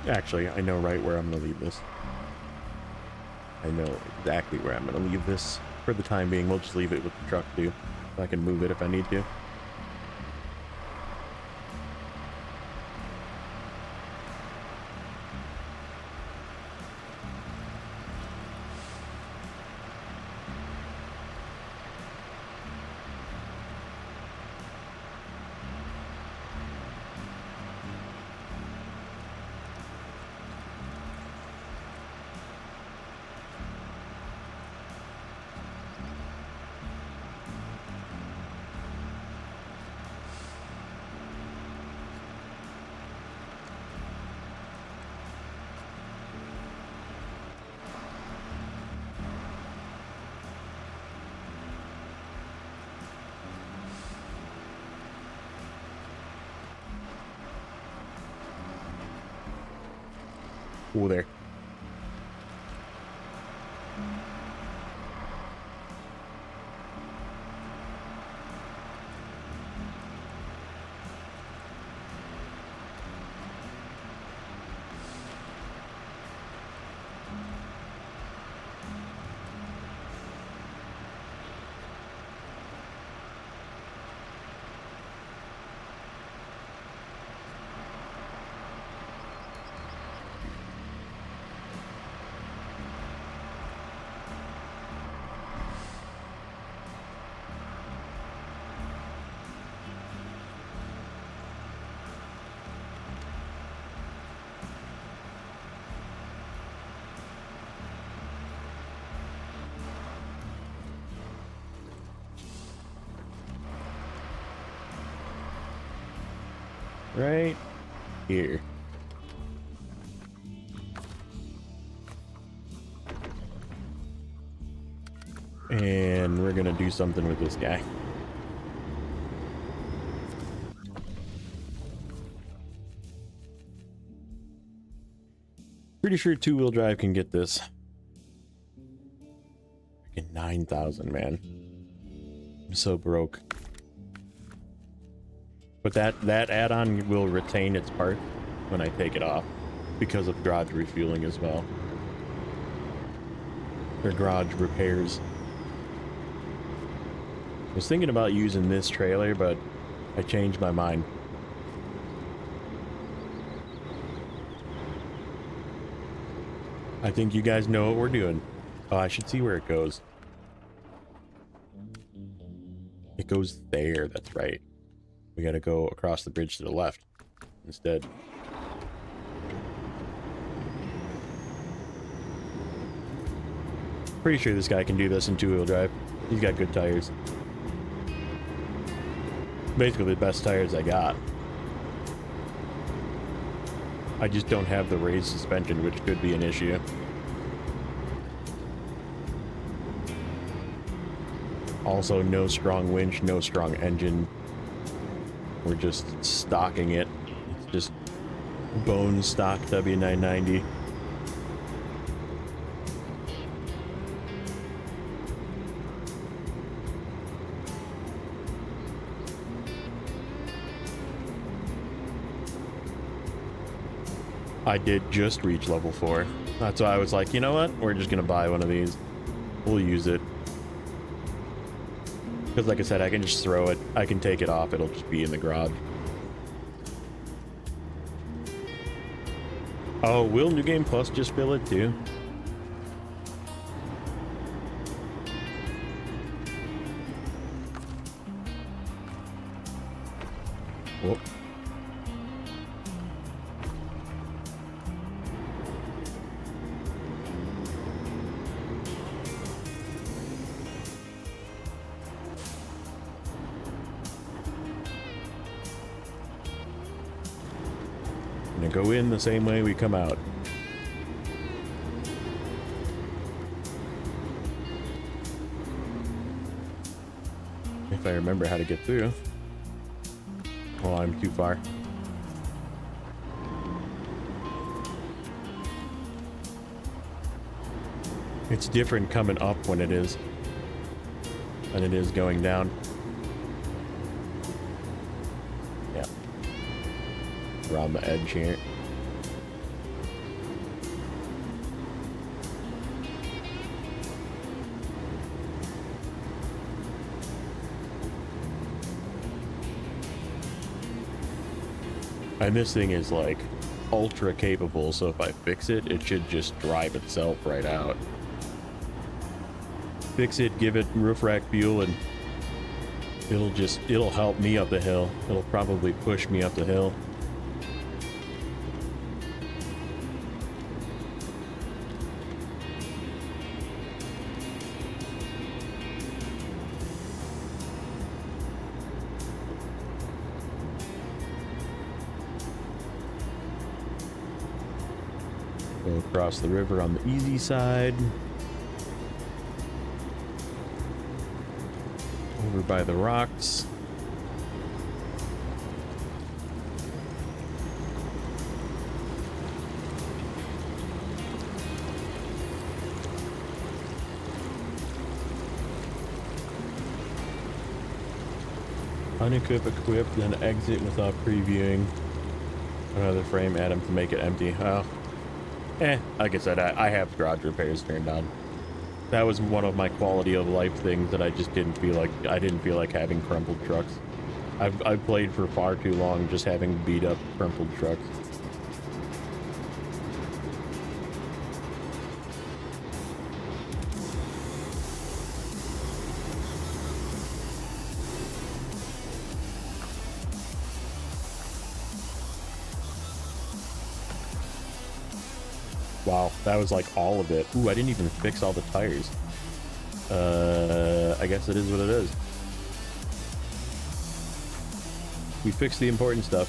Actually, I know right where I'm going to leave this. I know exactly where I'm going to leave this. For the time being, we'll just leave it with the truck too. I can move it if I need to. Ooh, there. right here. And we're gonna do something with this guy. Pretty sure two-wheel drive can get this. Freaking 9,000, man. I'm so broke. But that add-on will retain its part when I take it off because of garage refueling as well. Or garage repairs. I was thinking about using this trailer, but I changed my mind. I think you guys know what we're doing. Oh, I should see where it goes. It goes there, that's right. We gotta go across the bridge to the left instead. Pretty sure this guy can do this in two-wheel drive. He's got good tires. Basically the best tires I got. I just don't have the raised suspension, which could be an issue. Also, no strong winch, no strong engine. We're just stocking it. It's just bone stock W990. I did just reach level 4. That's why I was like, you know what? We're just gonna buy one of these. We'll use it. Because like I said, I can just throw it. I can take it off. It'll just be in the garage. Oh, will New Game Plus just fill it too? Whoop. Go in the same way we come out. If I remember how to get through. Oh, I'm too far. It's different coming up when it is than it is going down. Yeah. Around the edge here. And this thing is like ultra capable, so if I fix it, it should just drive itself right out. Fix it, give it roof rack fuel, and it'll help me up the hill. It'll probably push me up the hill. Go across the river on the easy side. Over by the rocks. Unequip, equip, then exit without previewing. Another frame, add them to make it empty. Oh. Like I said, I have garage repairs turned on. That was one of my quality of life things that I just didn't feel like having crumpled trucks. I've played for far too long just having beat up crumpled trucks. Wow, that was like all of it. Ooh, I didn't even fix all the tires. I guess it is what it is. We fixed the important stuff.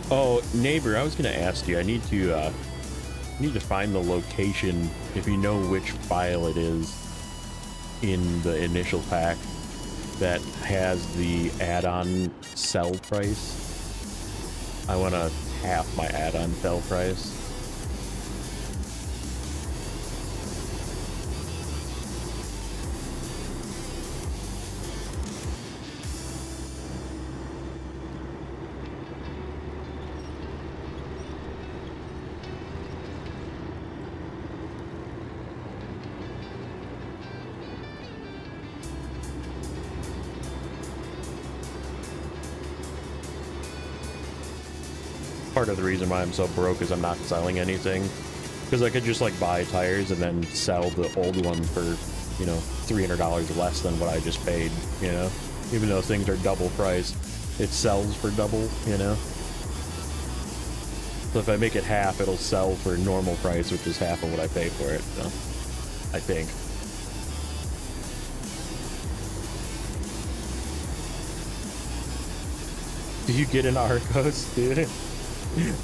Oh, neighbor, I was gonna ask you. I need to find the location if you know which file it is in the initial pack that has the add-on sell price. I want to half my add-on sell price. Part of the reason why I'm so broke is I'm not selling anything, because I could just like buy tires and then sell the old one for, you know, $300 less than what I just paid, you know, even though things are double price, it sells for double, you know. So if I make it half, it'll sell for normal price, which is half of what I pay for it, so I think. Do you get an Arcos, dude?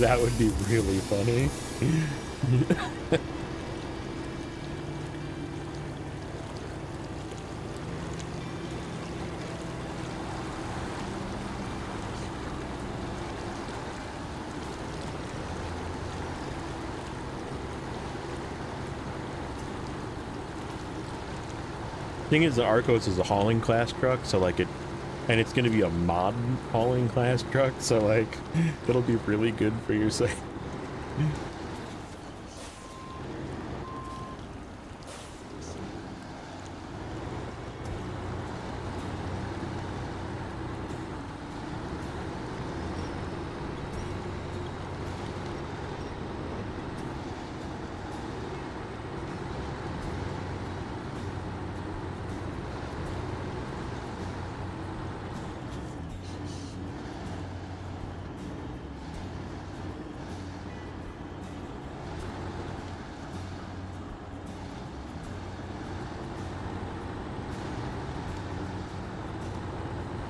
That would be really funny. Thing is, the Arcos is a hauling class truck, so like and it's going to be a mod hauling class truck, so like it'll be really good for your site.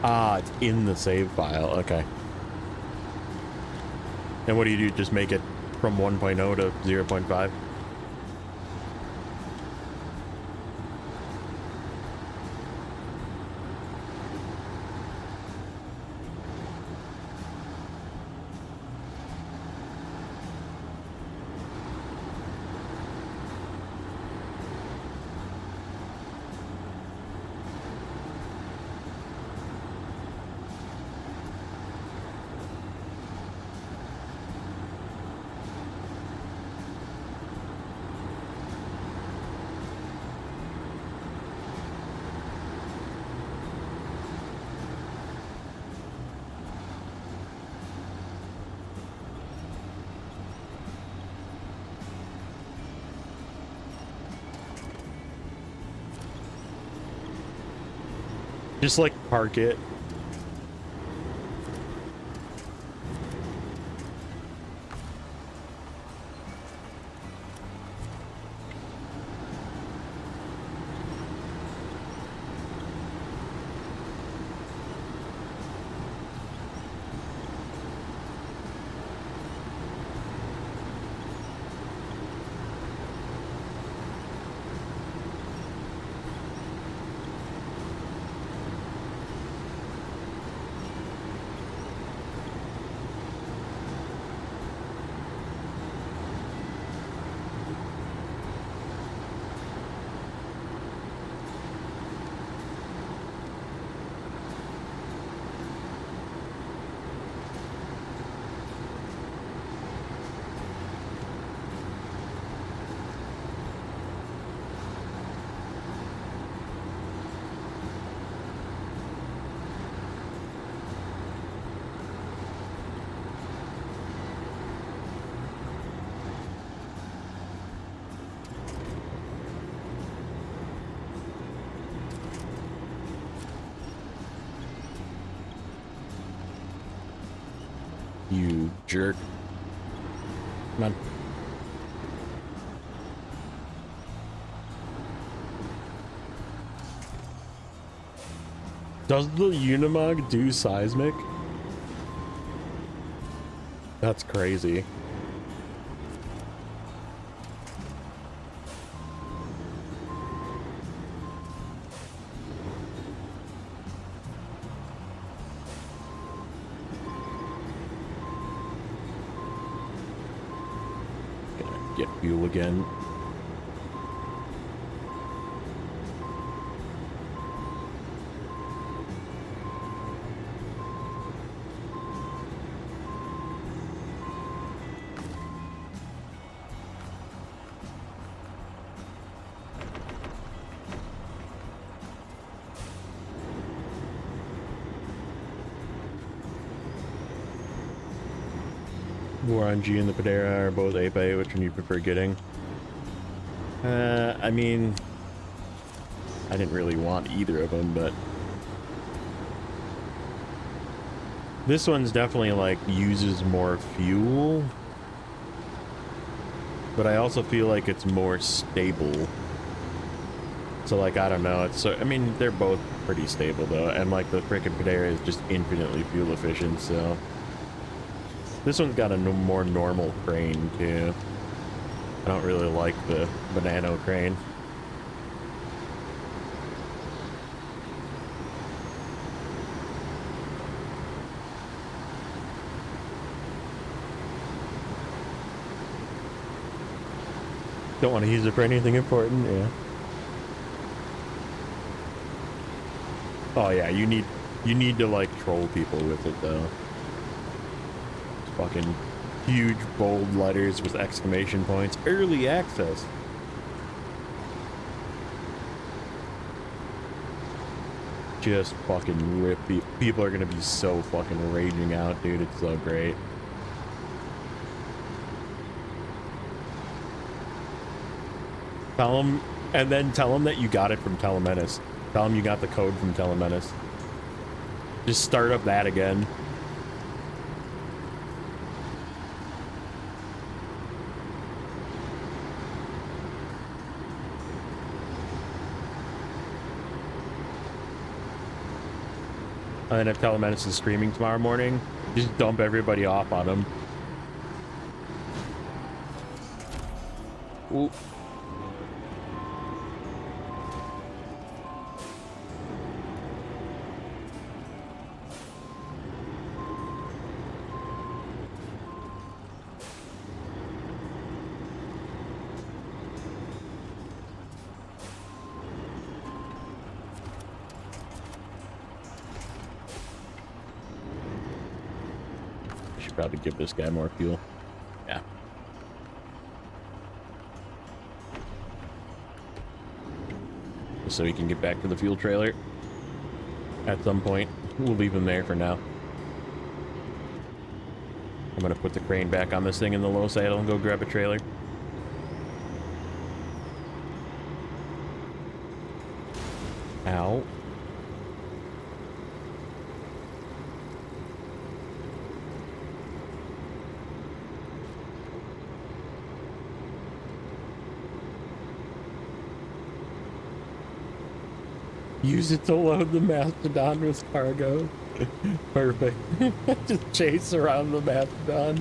Ah, it's in the save file. Okay. And what do? Just make it from 1.0 to 0.5? Just like park it. You jerk. Come on. Does the Unimog do seismic? That's crazy. Gonna get fuel again. G and the Padera are both 8x8. Which one you prefer getting? I mean, I didn't really want either of them, but this one's definitely like uses more fuel, but I also feel like it's more stable. So like, I don't know. It's, I mean, they're both pretty stable though, and like the frickin' Padera is just infinitely fuel efficient, so. This one's got a more normal crane, too. I don't really like the banana crane. Don't want to use it for anything important, yeah. Oh yeah, you need to like troll people with it though. Fucking huge bold letters with exclamation points. Early access. Just fucking rip. People are gonna be so fucking raging out, dude. It's so great. Tell them, and then tell them that you got it from Telemenace. Tell them you got the code from Telemenace. Just start up that again. And then if Telemenace is streaming tomorrow morning, just dump everybody off on him. Ooh. Probably give this guy more fuel. Yeah. So he can get back to the fuel trailer at some point. We'll leave him there for now. I'm gonna put the crane back on this thing in the low saddle and go grab a trailer. Ow. Use it to load the Mastodon with cargo. Perfect. Just chase around the Mastodon.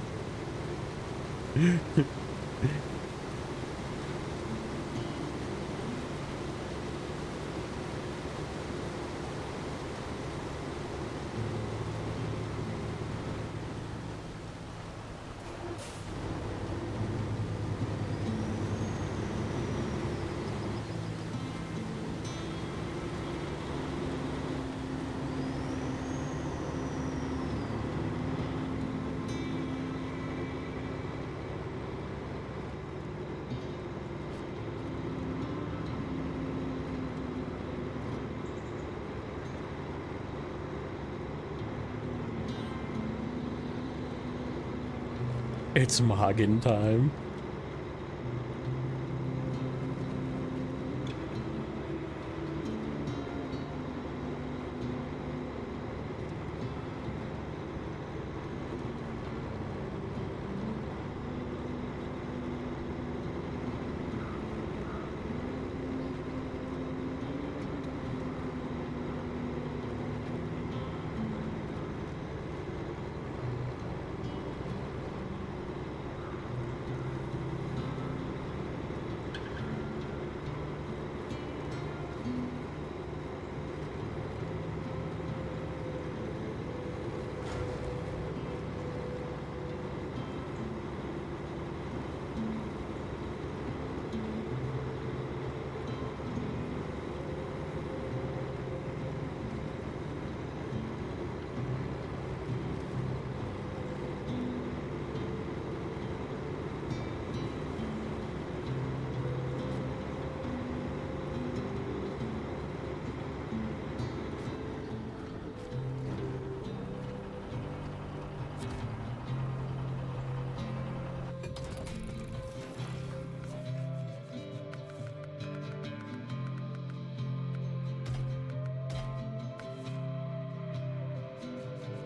It's Moggin time.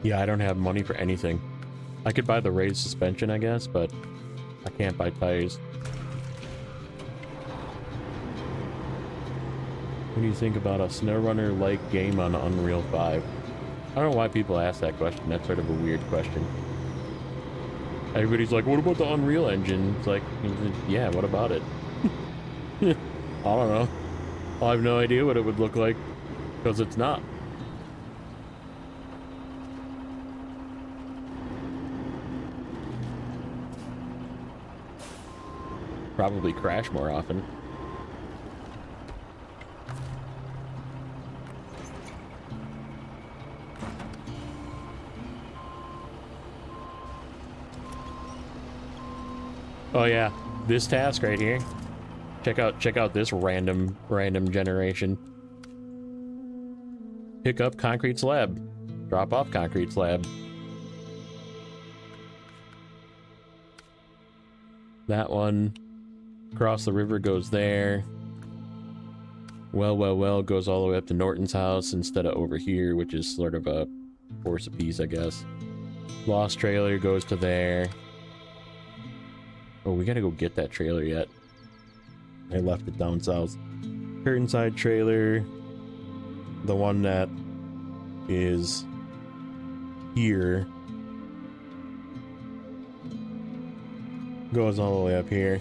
Yeah, I don't have money for anything. I could buy the raised suspension, I guess, but I can't buy tires. What do you think about a Snowrunner-like game on Unreal 5? I don't know why people ask that question. That's sort of a weird question. Everybody's like, what about the Unreal Engine? It's like, yeah, what about it? I don't know. I have no idea what it would look like, because it's not. Probably crash more often. Oh yeah, this task right here. Check out this random generation. Pick up concrete slab. Drop off concrete slab. That one. Cross the river goes there. Well goes all the way up to Norton's house instead of over here, which is sort of a force of peace, I guess. Lost trailer goes to there. Oh, we gotta go get that trailer yet. I left it down south. Curtain side trailer. The one that is here goes all the way up here.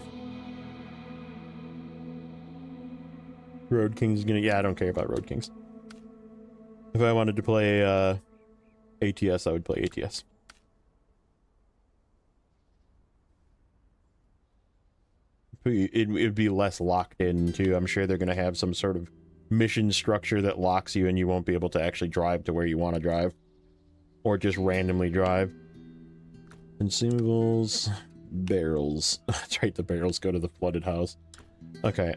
Road King's gonna... Yeah, I don't care about Road Kings. If I wanted to play ATS, I would play ATS. It would be less locked in, too. I'm sure they're going to have some sort of mission structure that locks you and you won't be able to actually drive to where you want to drive. Or just randomly drive. Consumables. Barrels. That's right, the barrels go to the flooded house. Okay,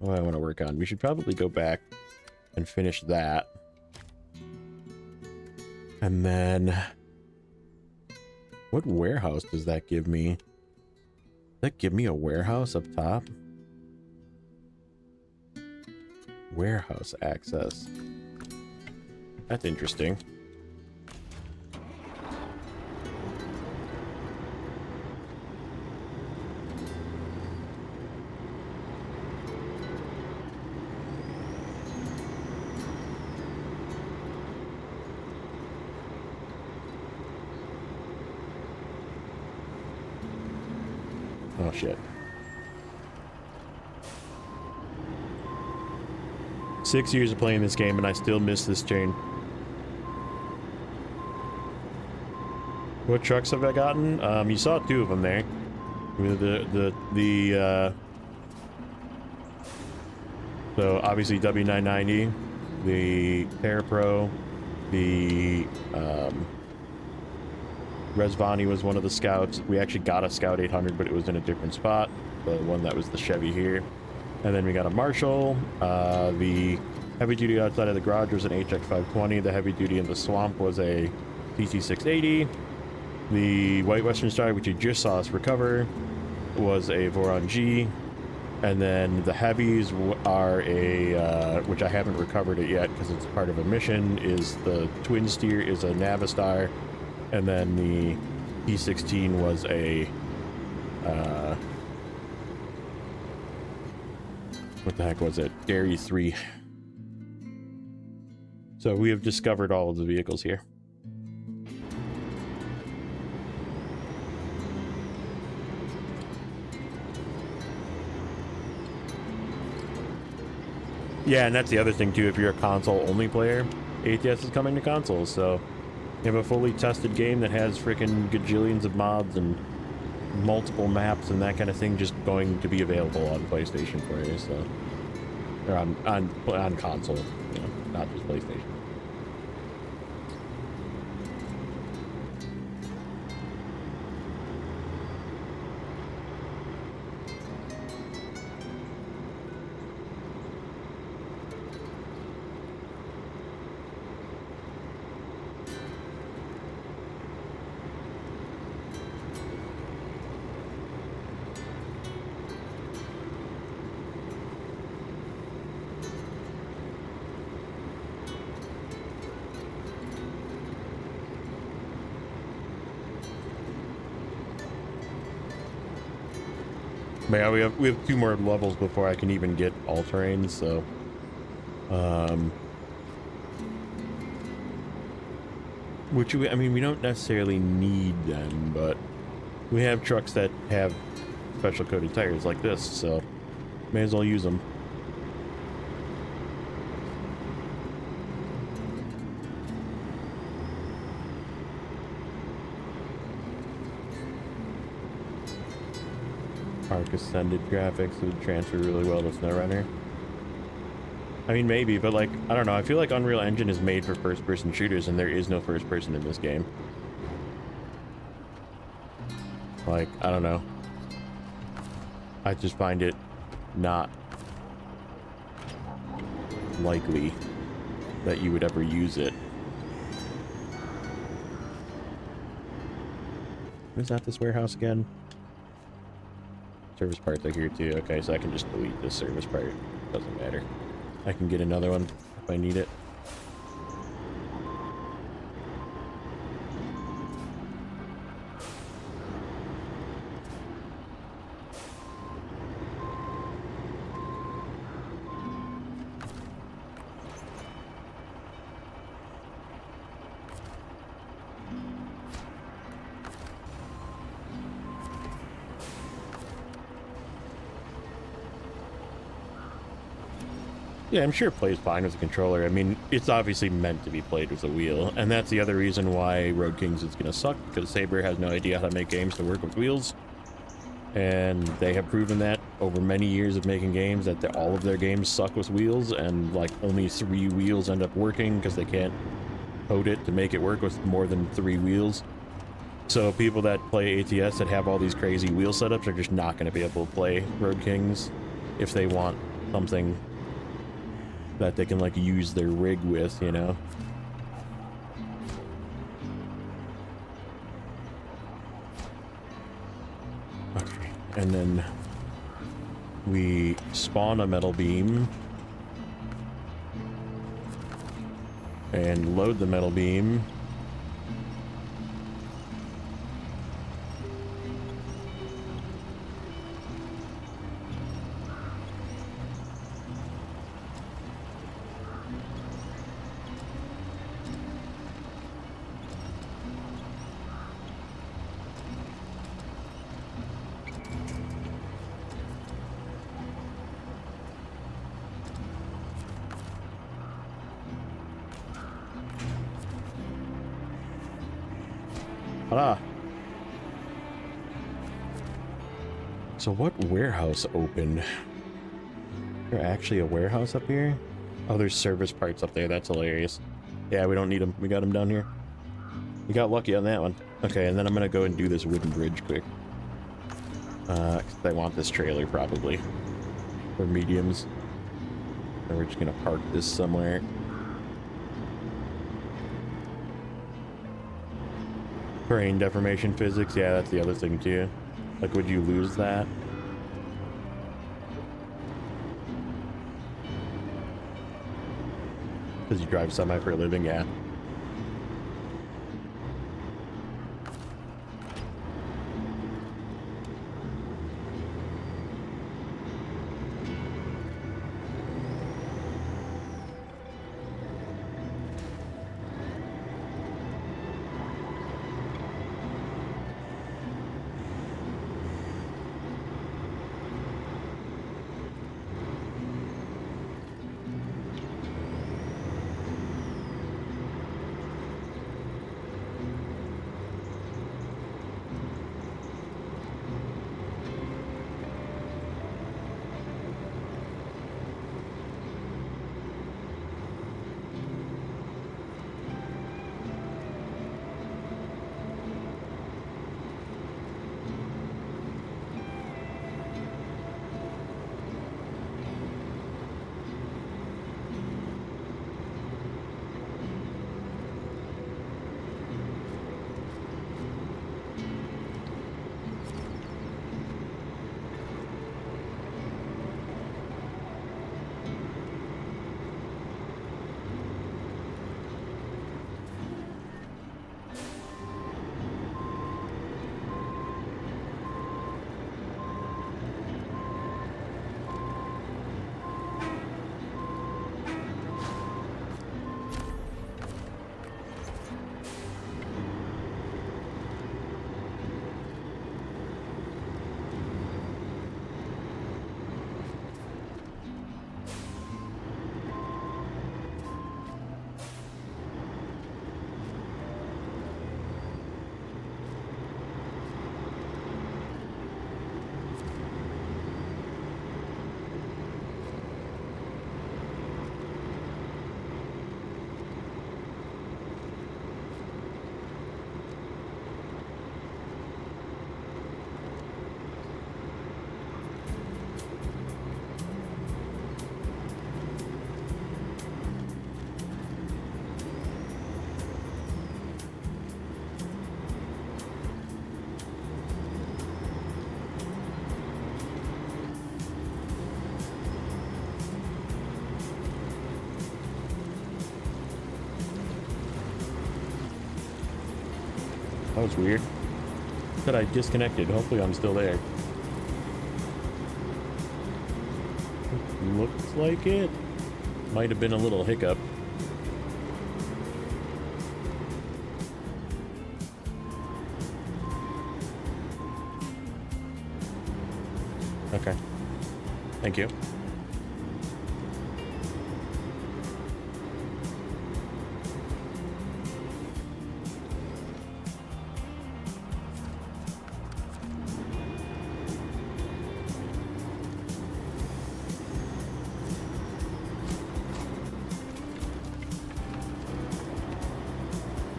what do I want to work on? We should probably go back and finish that. And then... what warehouse does that give me? Does that give me a warehouse up top? Warehouse access. That's interesting. Oh shit. 6 years of playing this game and I still miss this chain. What trucks have I gotten? You saw 2 of them there. So obviously W990, the Terrapro, the Resvani was one of the scouts. We actually got a Scout 800, but it was in a different spot. The one that was the Chevy here. And then we got a Marshall. The heavy duty outside of the garage was an HX520. The heavy duty in the swamp was a TC680. The White Western Star, which you just saw us recover, was a Voron G. And then the heavies are a, which I haven't recovered it yet because it's part of a mission, is the Twin Steer is a Navistar. And then the P16 was a, what the heck was it? Dairy 3. So we have discovered all of the vehicles here. Yeah, and that's the other thing too, if you're a console-only player, ATS is coming to consoles, so you have a fully tested game that has freaking gajillions of mods and multiple maps and that kind of thing just going to be available on PlayStation for you, so... or on console, you know, not just PlayStation. But yeah, we have 2 more levels before I can even get all terrains, so which I mean, we don't necessarily need them, but we have trucks that have special coated tires like this, so may as well use them. Arc Ascended graphics would transfer really well to Snowrunner. I mean, maybe, but like, I don't know. I feel like Unreal Engine is made for first-person shooters, and there is no first person in this game. Like, I don't know. I just find it not likely that you would ever use it. Is that this warehouse again? Service parts are here too. Okay, so I can just delete this service part. Doesn't matter. I can get another one if I need it. Yeah, I'm sure it plays fine with the controller. I mean, it's obviously meant to be played with a wheel, and that's the other reason why Road Kings is going to suck, because Saber has no idea how to make games to work with wheels. And they have proven that over many years of making games, that all of their games suck with wheels, and like only 3 wheels end up working because they can't code it to make it work with more than 3 wheels. So people that play ATS that have all these crazy wheel setups are just not going to be able to play Road Kings if they want something that they can like use their rig with, you know. Okay, and then we spawn a metal beam and load the metal beam. Ah. So what warehouse opened? Is there actually a warehouse up here? Oh, there's service parts up there. That's hilarious. Yeah, we don't need them. We got them down here. We got lucky on that one. Okay, and then I'm gonna go and do this wooden bridge quick. 'Cause I want this trailer probably for mediums. And we're just gonna park this somewhere. Terrain deformation physics, yeah, that's the other thing too. Like, would you lose that? Because you drive semi for a living, yeah. was weird. That I disconnected. Hopefully I'm still there. Looks like it. Might have been a little hiccup. Okay. Thank you.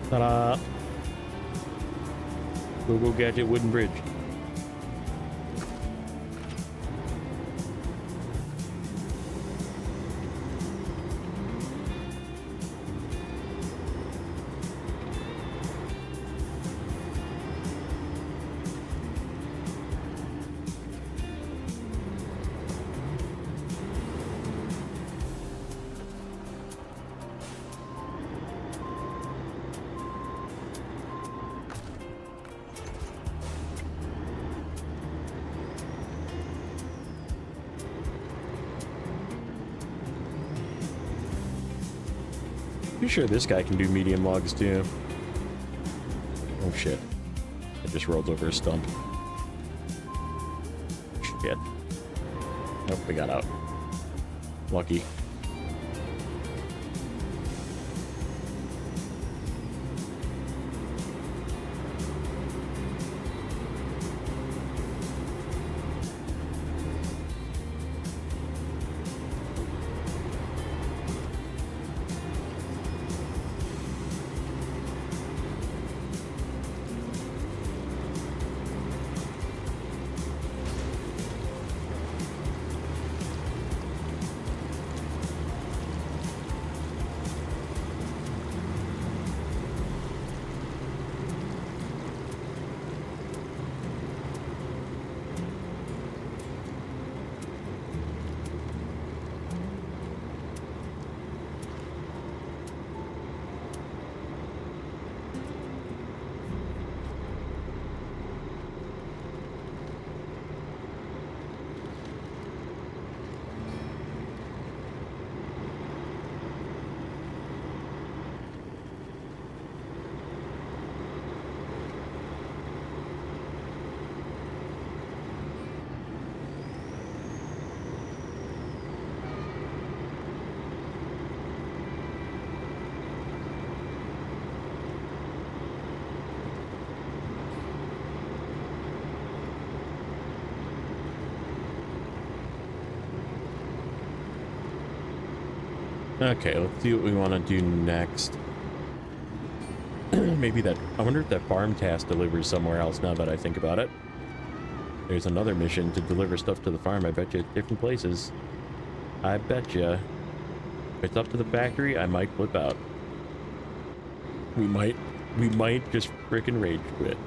Ta-da! Go Gadget wooden bridge. Pretty sure this guy can do medium logs too. Oh shit. I just rolled over a stump. Shit. Nope, we got out. Lucky. Okay, let's see what we want to do next. Maybe that... I wonder if that farm task delivers somewhere else now that I think about it. There's another mission to deliver stuff to the farm. I bet you at different places. I bet you. If it's up to the factory, I might flip out. We might just frickin' rage quit.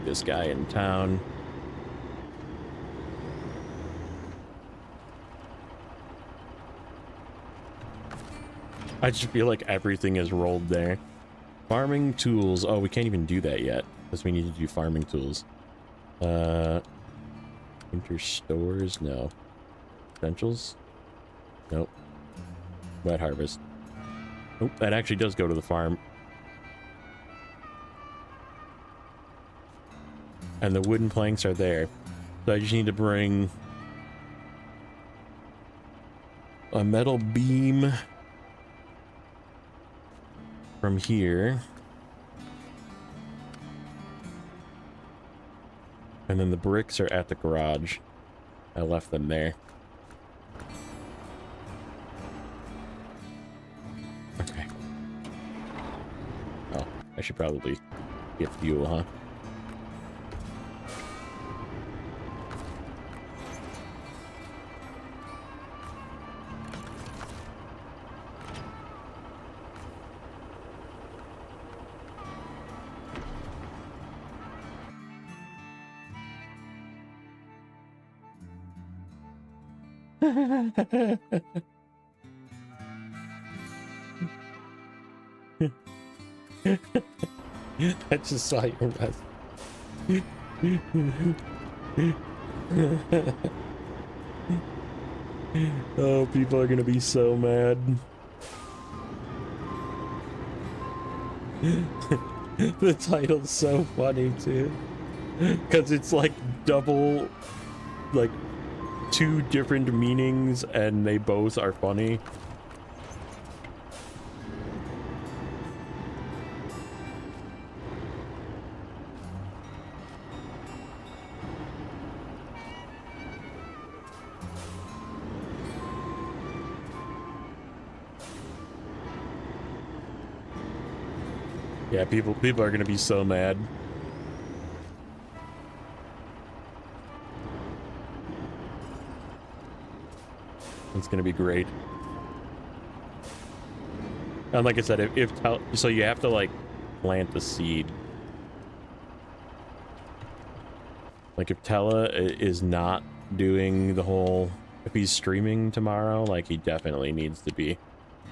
This guy in town. I just feel like everything is rolled there. Farming tools. Oh, we can't even do that yet because we need to do farming tools. Winter stores. No. Essentials. Nope. Wet harvest. Oh, that actually does go to the farm. And the wooden planks are there. So I just need to bring a metal beam from here. And then the bricks are at the garage. I left them there. Okay. Oh, I should probably get fuel, huh? I just saw your message. Oh, people are gonna be so mad. The title's so funny too, because it's like double, like two different meanings, and they both are funny. Yeah, people are gonna be so mad. It's gonna be great. And like I said, so you have to like plant the seed. Like if Tella is not doing the whole, if he's streaming tomorrow, like he definitely needs to be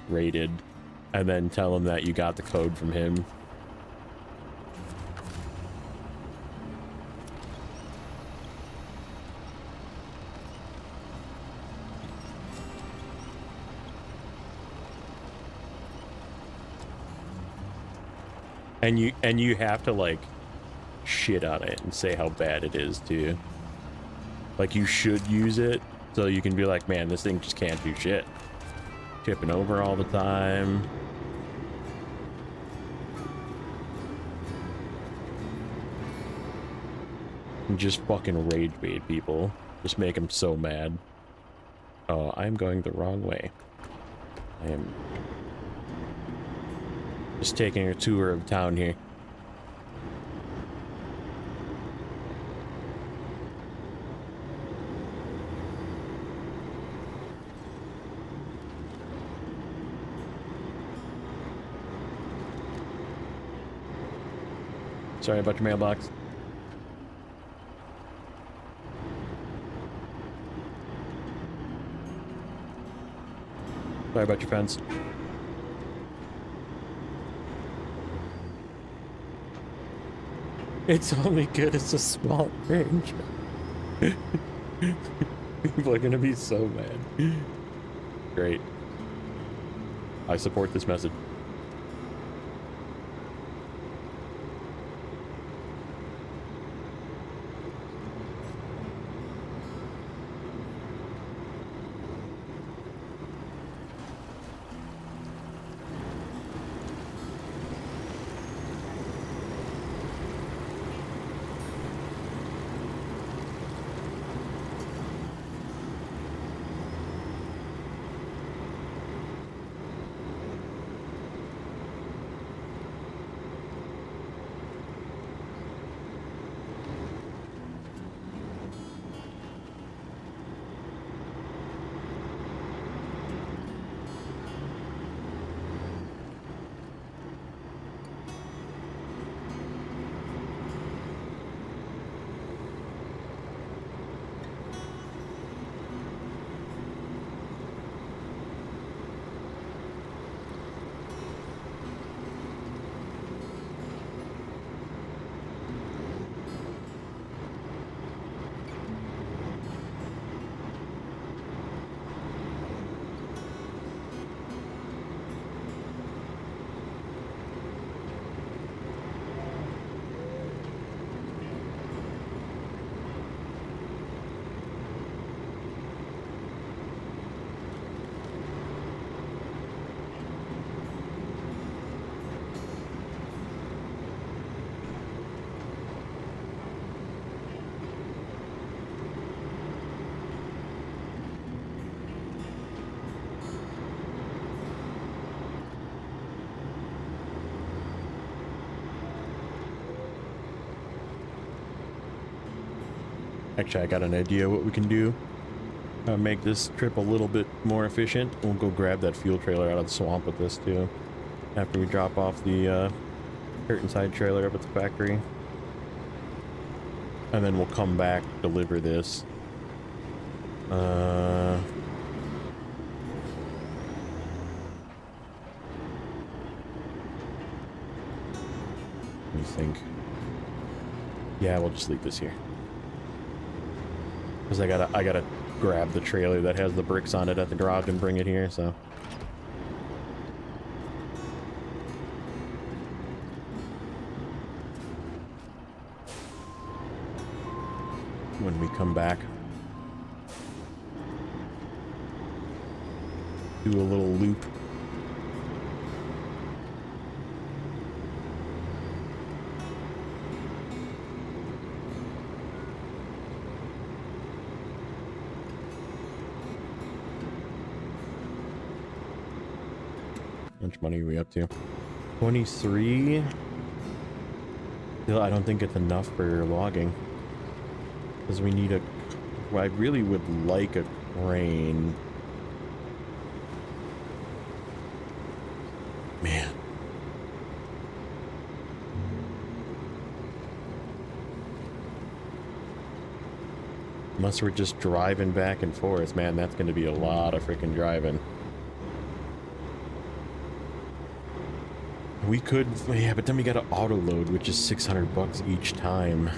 rated, and then tell him that you got the code from him. And you have to like shit on it and say how bad it is too. Like you should use it so you can be like, man, this thing just can't do shit. Tipping over all the time. And just fucking rage bait people. Just make them so mad. Oh, I'm going the wrong way. I am just taking a tour of town here. Sorry about your mailbox. Sorry about your fence. It's only good as a small range. People are gonna be so mad. Great. I support this message. Actually, I got an idea what we can do. Make this trip a little bit more efficient. We'll go grab that fuel trailer out of the swamp with this too. After we drop off the curtain side trailer up at the factory. And then we'll come back, deliver this. think. Yeah, we'll just leave this here. Because I gotta grab the trailer that has the bricks on it at the garage and bring it here, so. When we come back, do a little loop. How much money are we up to? 23. Still, I don't think it's enough for logging. Because we need a... Well, I really would like a crane. Man. Unless we're just driving back and forth, man, that's going to be a lot of freaking driving. We could... Yeah, but then we got to auto load, which is $600 each time.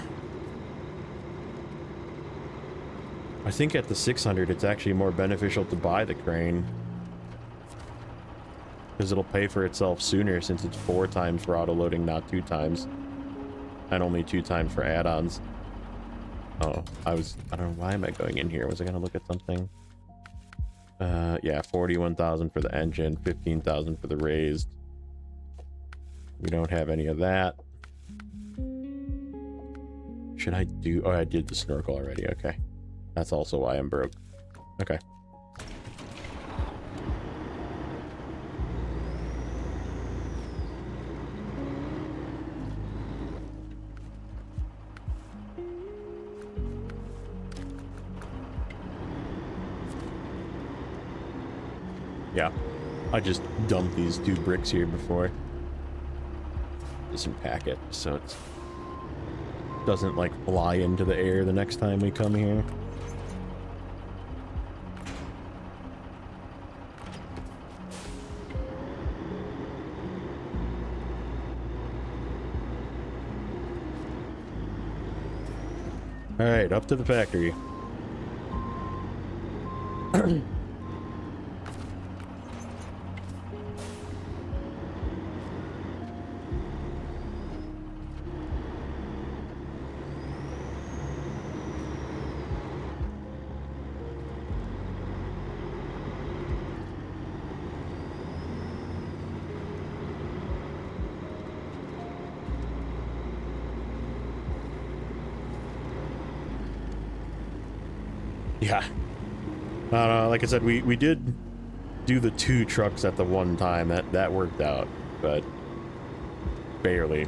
I think at the 600, it's actually more beneficial to buy the crane. Because it'll pay for itself sooner since it's 4 times for auto-loading, not 2 times. And only 2 times for add-ons. Oh, I don't know, why am I going in here? Was I going to look at something? Yeah, 41,000 for the engine, 15,000 for the raised. We don't have any of that. Should I do... Oh, I did the snorkel already, okay. That's also why I'm broke. Okay. Yeah. I just dumped these 2 bricks here before. Just unpack it so it doesn't like fly into the air the next time we come here. All right, up to the factory. Yeah. Like I said, we did do the 2 trucks at the one time. That worked out, but barely.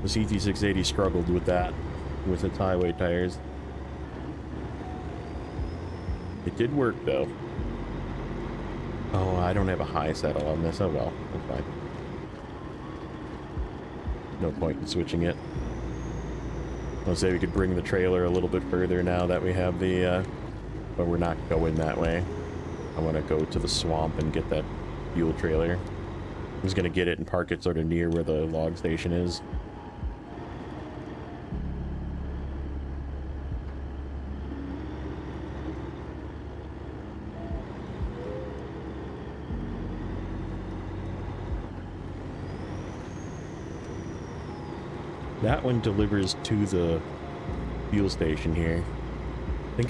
The CT680 struggled with that, with its highway tires. It did work, though. Oh, I don't have a high saddle on this. Oh well, that's fine. No point in switching it. I'll say we could bring the trailer a little bit further now that we have the, but we're not going that way. I want to go to the swamp and get that fuel trailer. I'm just going to get it and park it sort of near where the log station is. That one delivers to the fuel station here. I think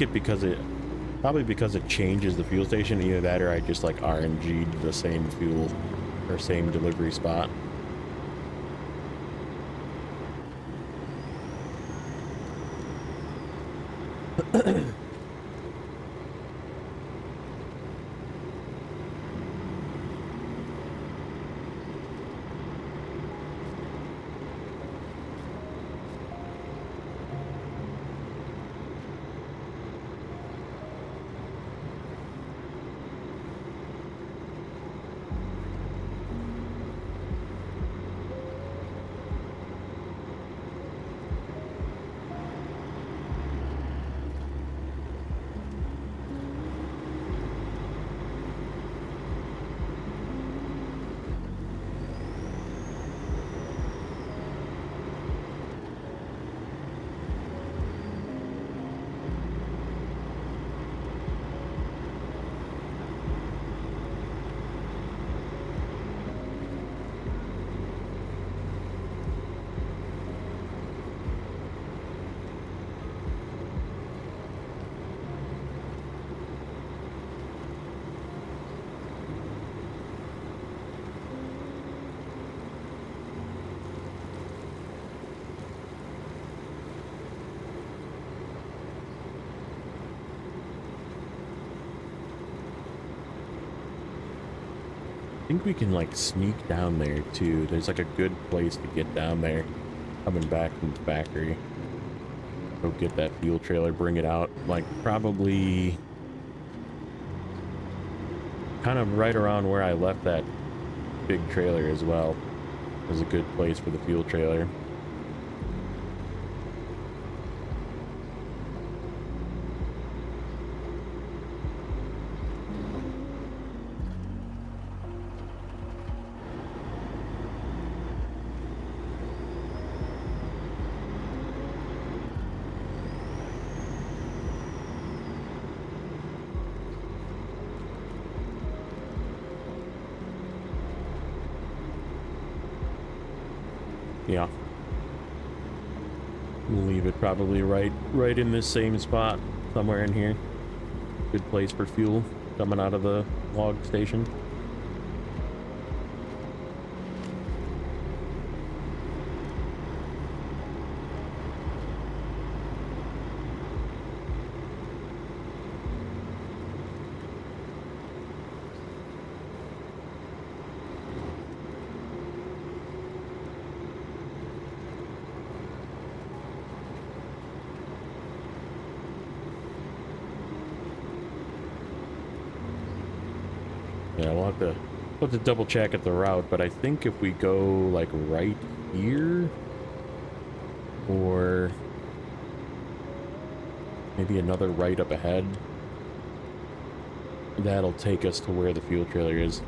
probably because it changes the fuel station, either that or I just like RNG'd the same fuel or same delivery spot. think we can like sneak down there too. There's like a good place to get down there. Coming back from the factory. Go get that fuel trailer, bring it out. Like probably kind of right around where I left that big trailer as well. There's a good place for the fuel trailer. Yeah. We'll leave it probably right in this same spot, somewhere in here. Good place for fuel coming out of the log station. Yeah, we'll have to double check at the route, but I think if we go like right here, or maybe another right up ahead, that'll take us to where the fuel trailer is.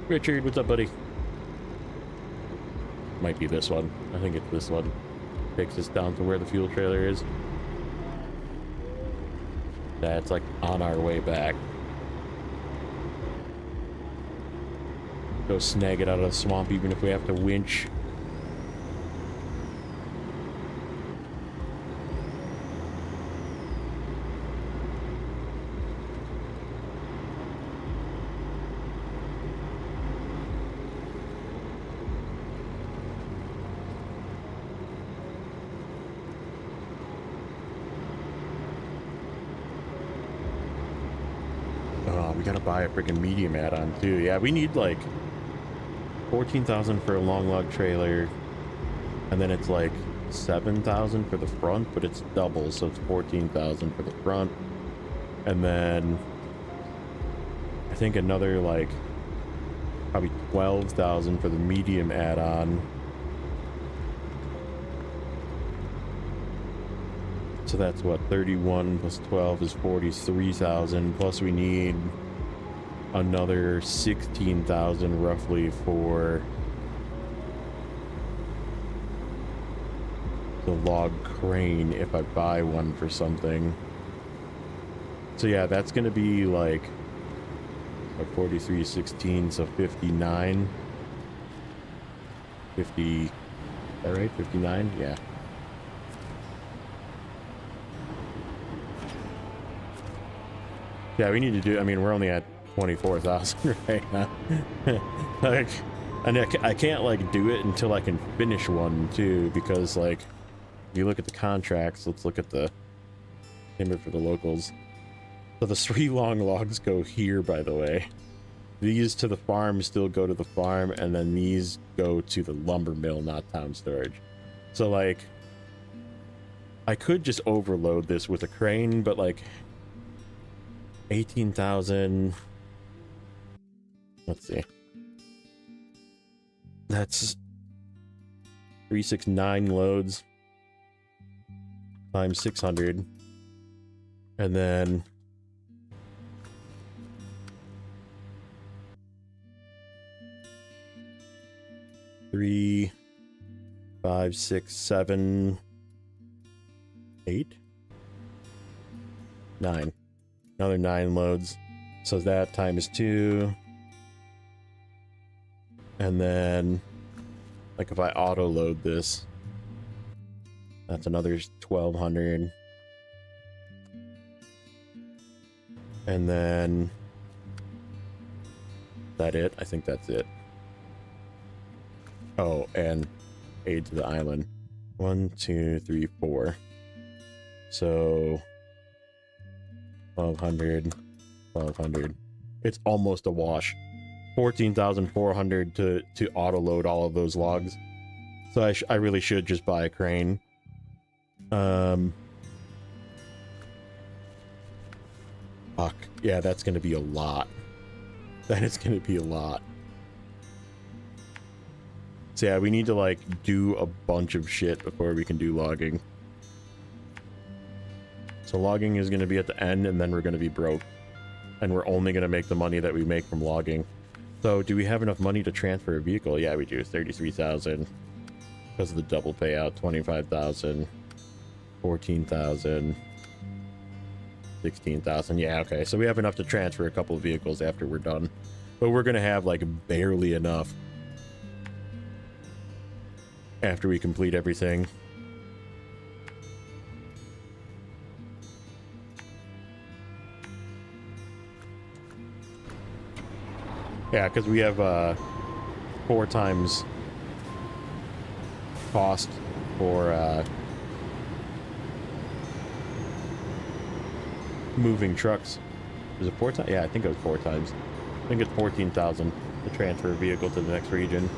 Richard, what's up, buddy? Might be this one. I think it's this one. Takes us down to where the fuel trailer is. That's like on our way back. Go snag it out of the swamp, even if we have to winch. Oh, we gotta buy a freaking medium add-on too. Yeah, we need like 14,000 for a long log trailer, and then it's like 7,000 for the front, but it's double, so it's 14,000 for the front, and then I think another like probably 12,000 for the medium add-on. So that's what, 31 plus 12 is 43,000, plus we need another 16,000 roughly for the log crane if I buy one for something. So yeah, that's gonna be like 43, 16, so 59. 50, is that right? 59? Yeah. Yeah, we need to do, I mean, we're only at 24,000 right now. Like, and I can't like do it until I can finish one too, because like if you look at the contracts, let's look at the payment for the locals. So the 3 long logs go here, by the way. These to the farm still go to the farm, and then these go to the lumber mill, not town storage. So like I could just overload this with a crane, but like 18,000. Let's see. That's 369 loads times 600. And then three, 5, 6, 7, 8, 9. Another 9 loads. So that times 2. And then, like if I auto load this, that's another 1,200. And then, is that it? I think that's it. Oh, and aid to the island. 1, 2, 3, 4. So 1,200, 1,200. It's almost a wash. 14,400 to auto load all of those logs. So I really should just buy a crane. Fuck. Yeah, that's gonna be a lot. That is gonna be a lot. So yeah, we need to like do a bunch of shit before we can do logging. So logging is gonna be at the end, and then we're gonna be broke. And we're only gonna make the money that we make from logging. So do we have enough money to transfer a vehicle? Yeah, we do. 33,000. Because of the double payout. 25,000. 14,000. 16,000. Yeah, okay. So we have enough to transfer a couple of vehicles after we're done. But we're gonna have like barely enough after we complete everything. Yeah, because we have 4 times cost for moving trucks. Is it 4 times? Yeah, I think it was 4 times. I think it's 14,000 to transfer a vehicle to the next region.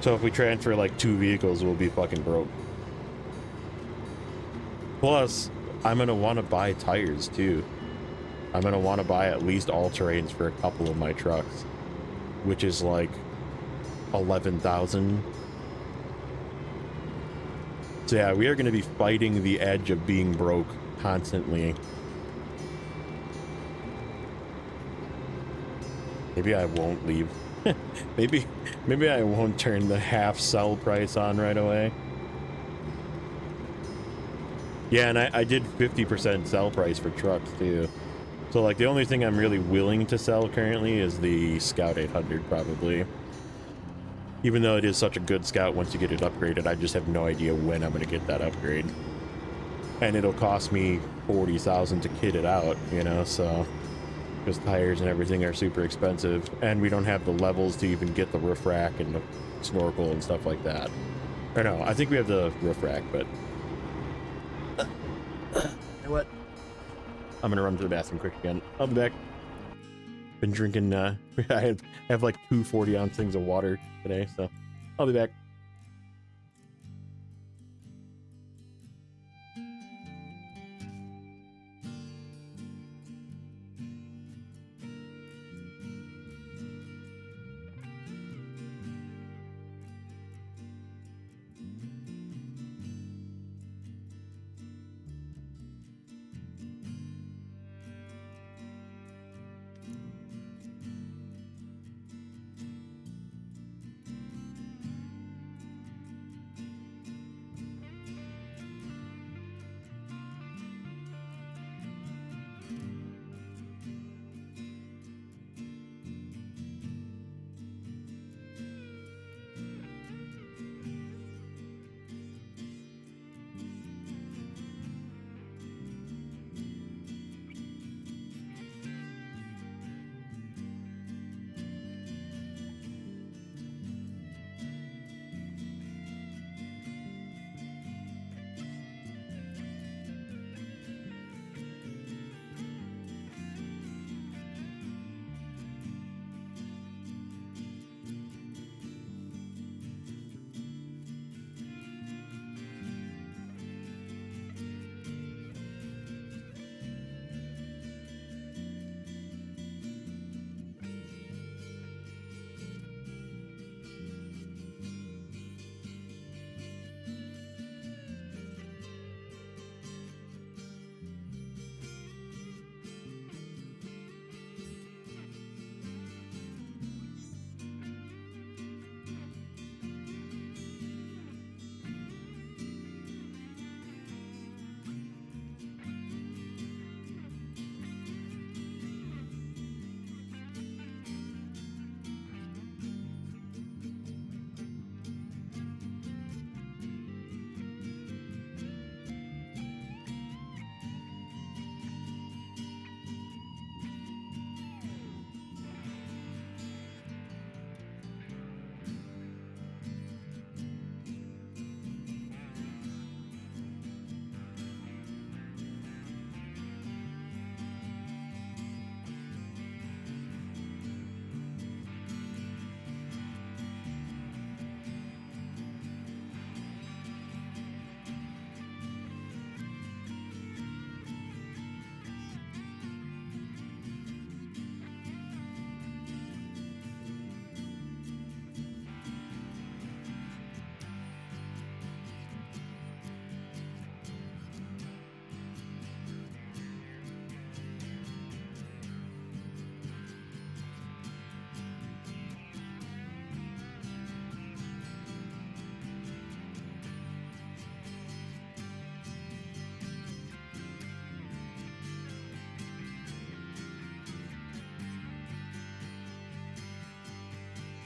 So if we transfer like 2 vehicles, we'll be fucking broke. Plus, I'm gonna want to buy tires too. I'm gonna want to buy at least all-terrains for a couple of my trucks, which is like 11,000. So yeah, we are gonna be fighting the edge of being broke constantly. Maybe I won't leave. maybe I won't turn the half sell price on right away. Yeah, and I did 50% sell price for trucks too. So like the only thing I'm really willing to sell currently is the Scout 800 probably. Even though it is such a good Scout once you get it upgraded, I just have no idea when I'm going to get that upgrade. And it'll cost me 40,000 to kit it out, you know, so because tires and everything are super expensive, and we don't have the levels to even get the roof rack and the snorkel and stuff like that. Or no, I think we have the roof rack, but you know what? I'm gonna run to the bathroom quick again. I'll be back. Been drinking, I have like 2 40-ounce things of water today, so I'll be back.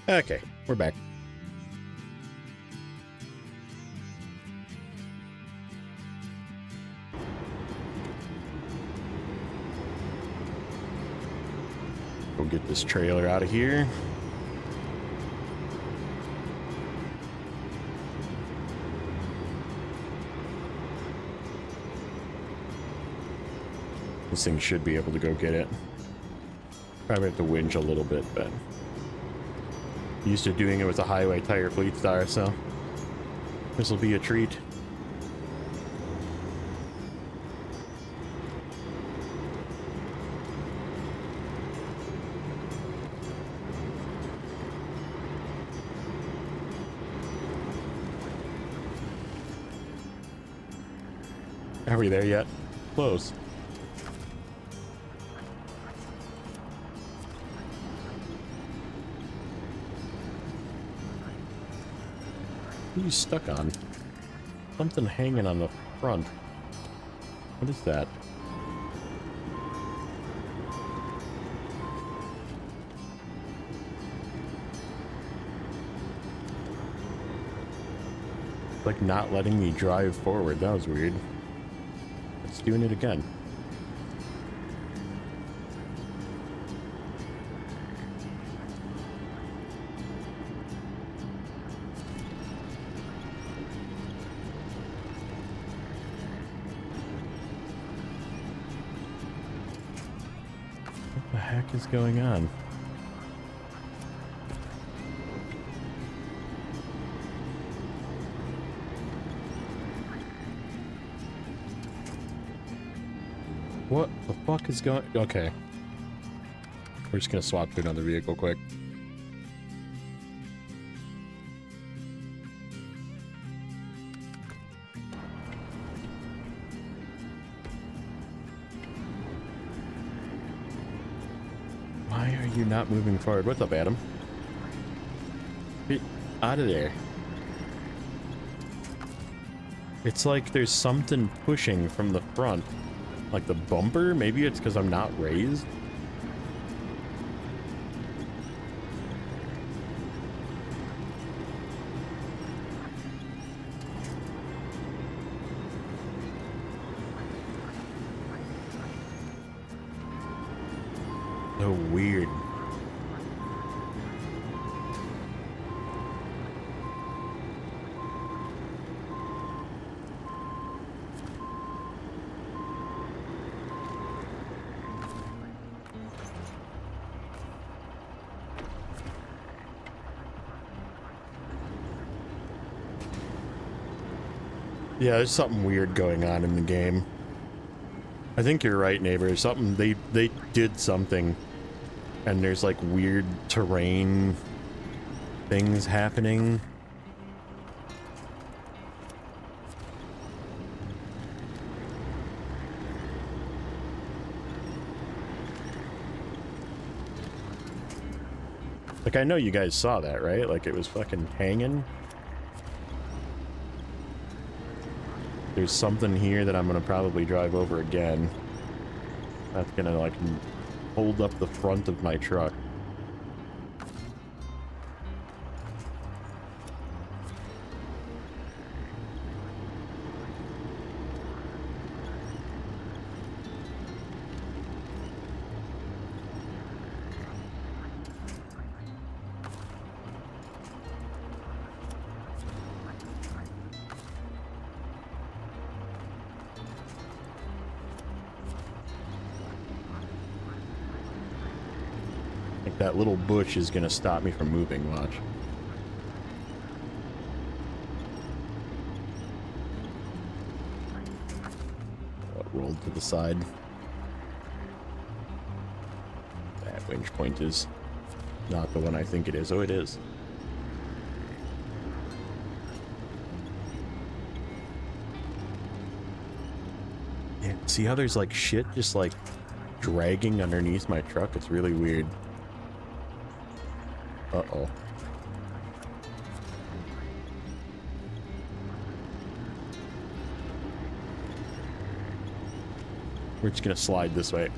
Okay, we're back. We'll get this trailer out of here. This thing should be able to go get it. Probably have to winch a little bit, but used to doing it with a highway tire fleet star, so this will be a treat. Are we there yet? Close. What are you stuck on? Something hanging on the front. What is that? Like not letting me drive forward. That was weird. It's doing it again. What the heck is going on? What the fuck is going... Okay. We're just gonna swap to another vehicle quick. Why are you not moving forward? What's up, Adam? Get out of there. It's like there's something pushing from the front. Like the bumper? Maybe it's because I'm not raised? So weird. Yeah, there's something weird going on in the game. I think you're right, neighbor. Something they did something, and there's like weird terrain things happening. Like, I know you guys saw that, right? Like, it was fucking hanging. There's something here that I'm gonna probably drive over again. That's gonna, like, hold up the front of my truck. That little bush is gonna stop me from moving, watch. Oh, it rolled to the side. That winch point is not the one I think it is. Oh, it is. Yeah, see how there's like shit just like dragging underneath my truck? It's really weird. Uh-oh. We're just gonna slide this way.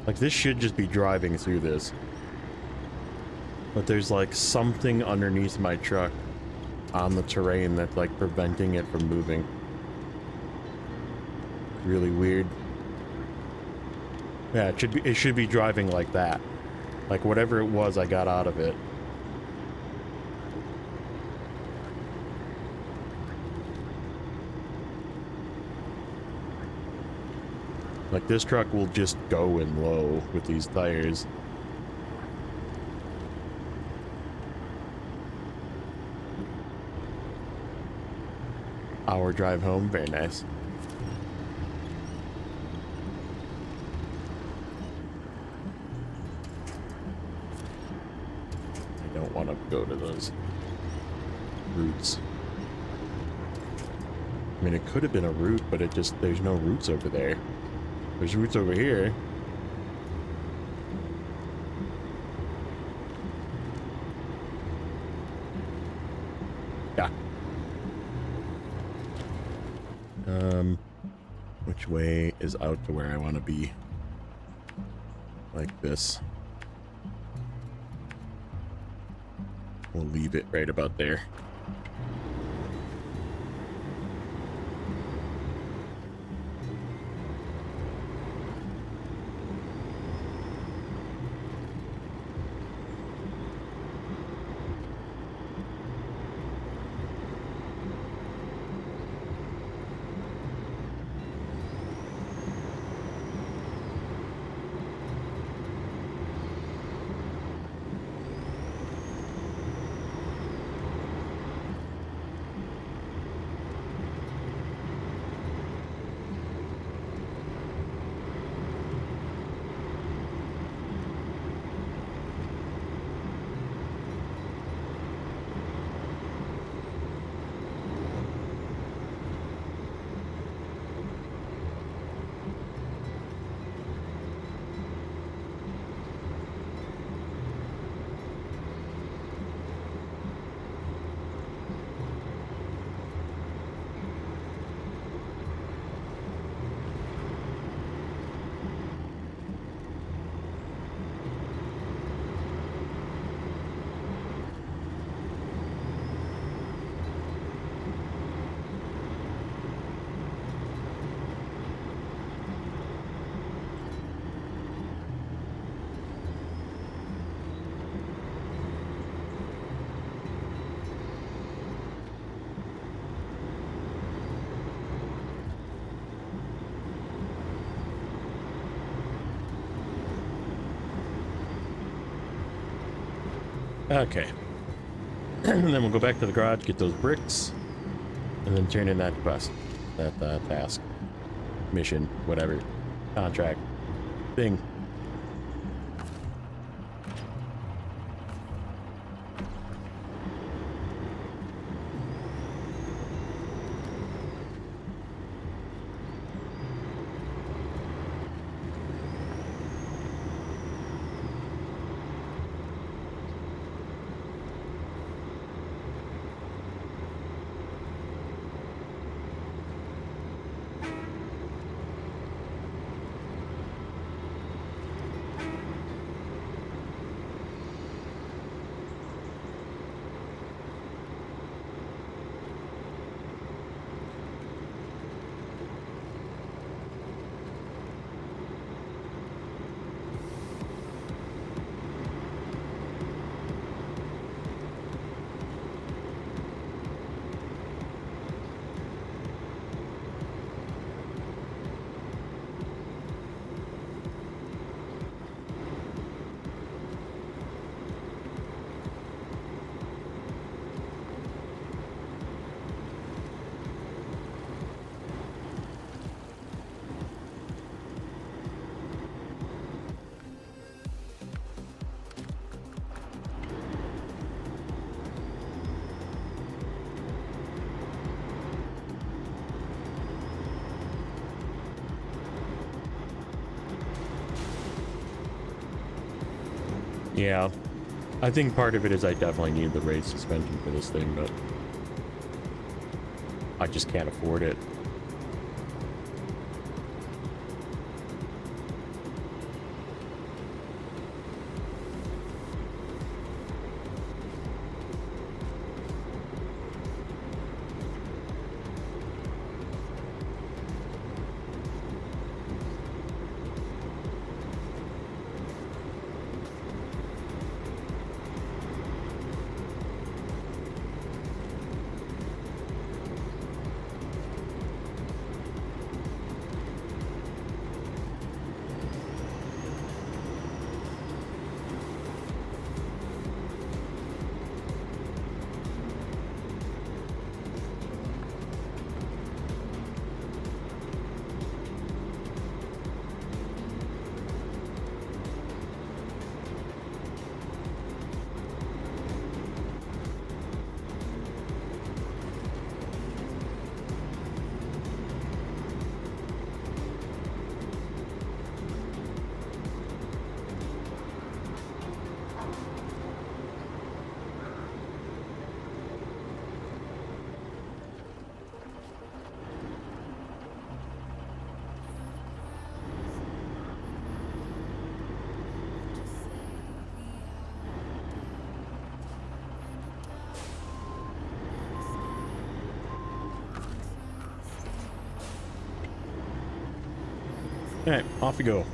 Like, this should just be driving through this. But there's, like, something underneath my truck on the terrain that's, like, preventing it from moving. Really weird. Yeah, it should be driving like that. Like, whatever it was, I got out of it. Like, this truck will just go in low with these tires. Hour drive home, very nice. I don't want to go to those routes. I mean, it could have been a route, but there's no routes over there. There's routes over here. Yeah. Which way is out to where I want to be? Like this. We'll leave it right about there. Okay. And then we'll go back to the garage, get those bricks, and then turn in that quest, that task, mission, whatever, contract, thing. Yeah, I think part of it is I definitely need the race suspension for this thing, but I just can't afford it. All right, off we go.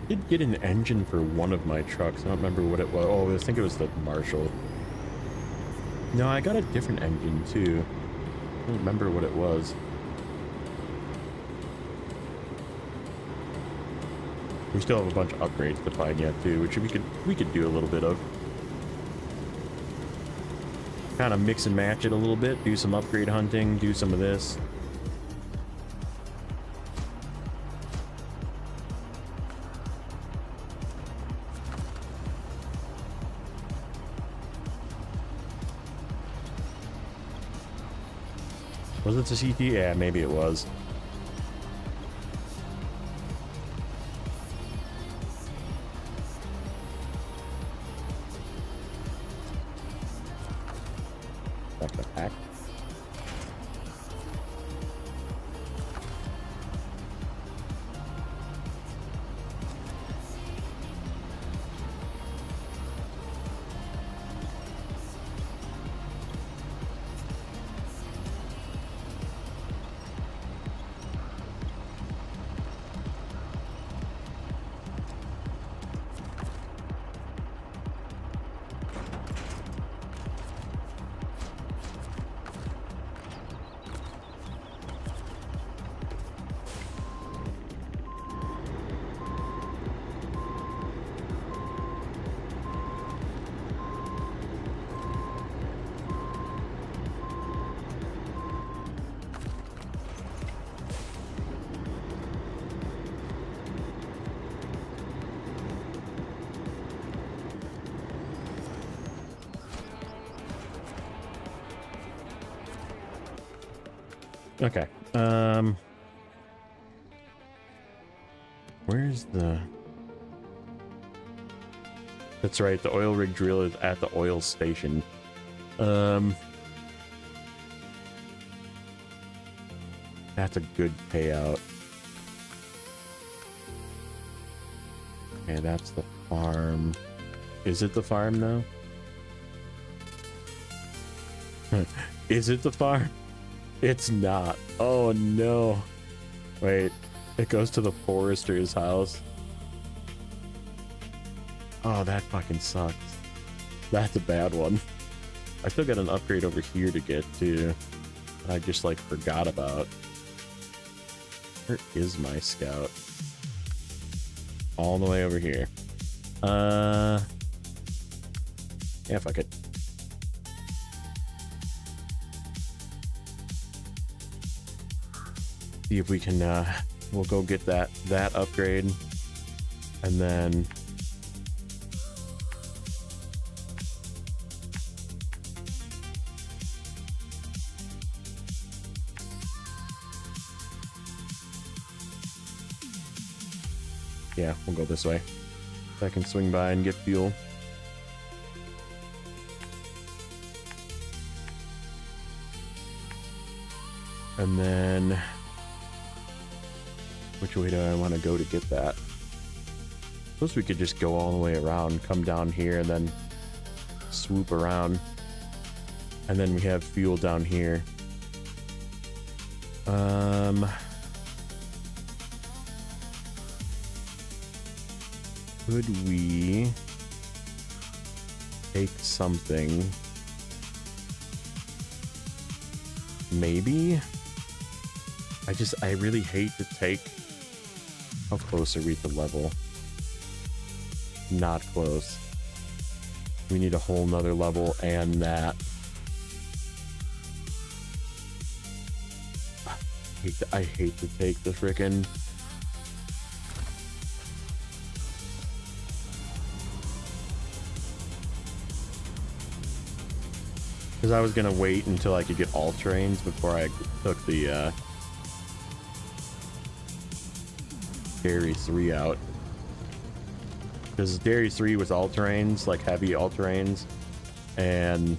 Did get an engine for one of my trucks. I don't remember what it was. Oh, I think it was the Marshall. No, I got a different engine too. I don't remember what it was. We still have a bunch of upgrades to find yet too, which we could do a little bit of. Kind of mix and match it a little bit, do some upgrade hunting, do some of this. Was it the CT? Yeah, maybe it was. Back to pack. Okay. Where's the... That's right, the oil rig drill is at the oil station. That's a good payout. Okay, that's the farm. Is it the farm now? Is it the farm? It's not. Oh no. Wait, it goes to the forester's house. Oh, that fucking sucks. That's a bad one. I still got an upgrade over here to get to. That I just like forgot about. Where is my scout? All the way over here. Yeah, fuck it. See if we can we'll go get that upgrade, and then yeah, we'll go this way so I can swing by and get fuel. And then which way do I want to go to get that? Suppose we could just go all the way around, come down here, and then swoop around. And then we have fuel down here. Could we take something? Maybe? I really hate to take... How close are we to level? Not close. We need a whole nother level and that. I hate to take the frickin'. Because I was gonna wait until I could get all terrains before I took the Dairy 3 out. Because Dairy 3 was all terrains, like heavy all terrains, and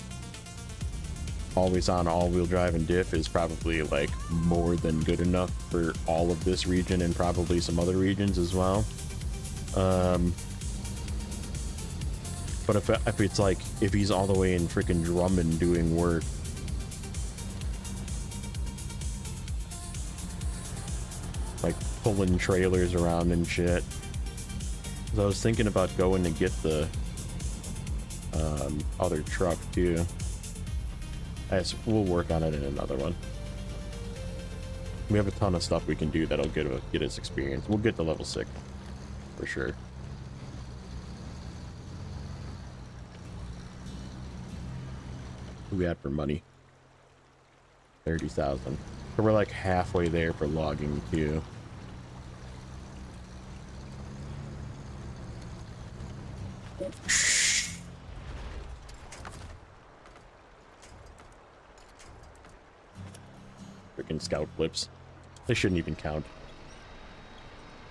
always on all-wheel drive and diff is probably like more than good enough for all of this region and probably some other regions as well. But if it's like, if he's all the way in freaking Drummond doing work, like pulling trailers around and shit. So I was thinking about going to get the other truck too. We'll work on it in another one. We have a ton of stuff we can do that'll get us experience. We'll get to level 6 for sure. What we had for money? 30,000. So we're like halfway there for logging too. Freaking scout flips. They shouldn't even count.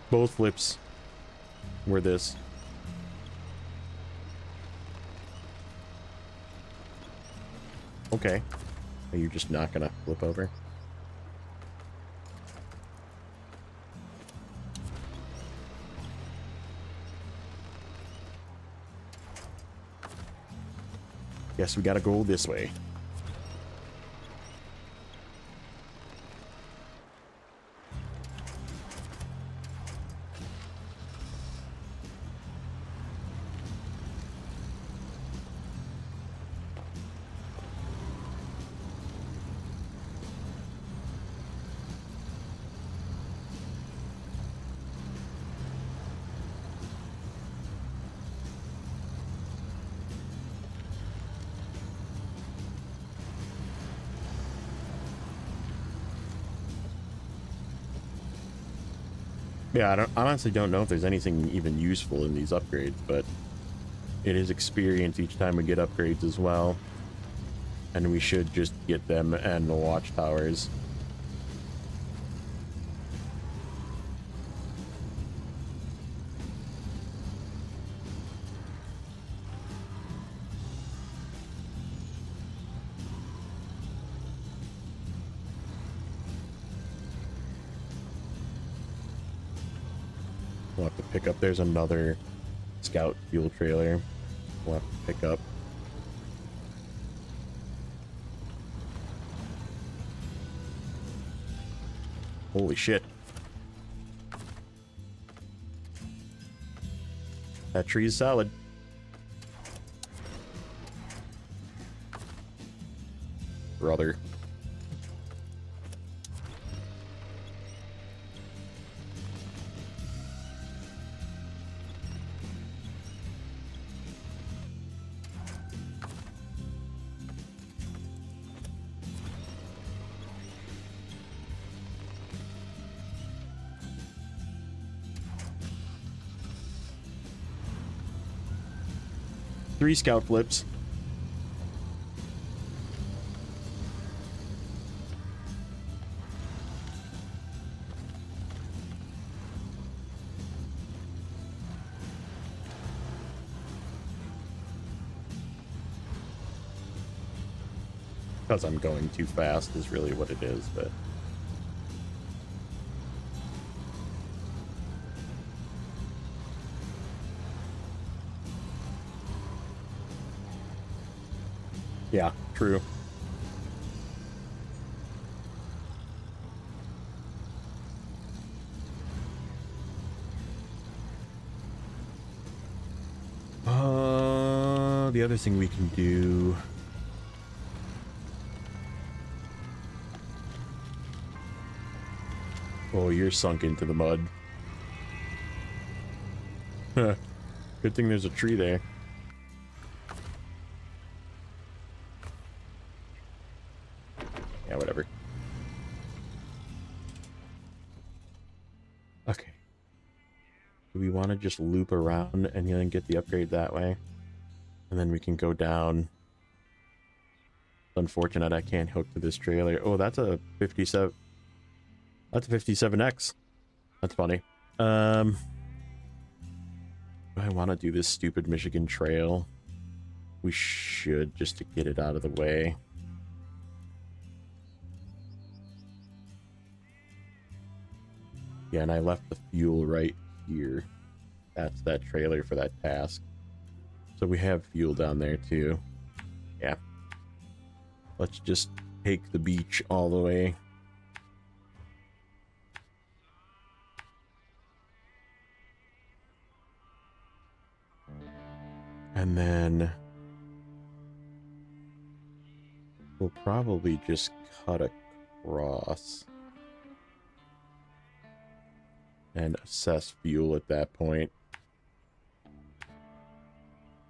Both flips were this. Okay. Are you just not gonna flip over? Guess we gotta go this way. Yeah, I honestly don't know if there's anything even useful in these upgrades, but it is experience each time we get upgrades as well. And we should just get them and the watchtowers. We'll have to pick up. There's another scout fuel trailer we'll have to pick up. Holy shit. That tree is solid. Brother. Three scout flips. Because I'm going too fast is really what it is, but... Yeah, true. The other thing we can do... Oh, you're sunk into the mud. Good thing there's a tree there. Yeah, whatever. Okay. Do we want to just loop around and then get the upgrade that way? And then we can go down. It's unfortunate I can't hook to this trailer. Oh, that's a 57. That's a 57X. That's funny. Do I want to do this stupid Michigan Trail? We should, just to get it out of the way. Yeah, and I left the fuel right here. That's that trailer for that task. So we have fuel down there too. Yeah. Let's just take the beach all the way. And then we'll probably just cut across and assess fuel at that point.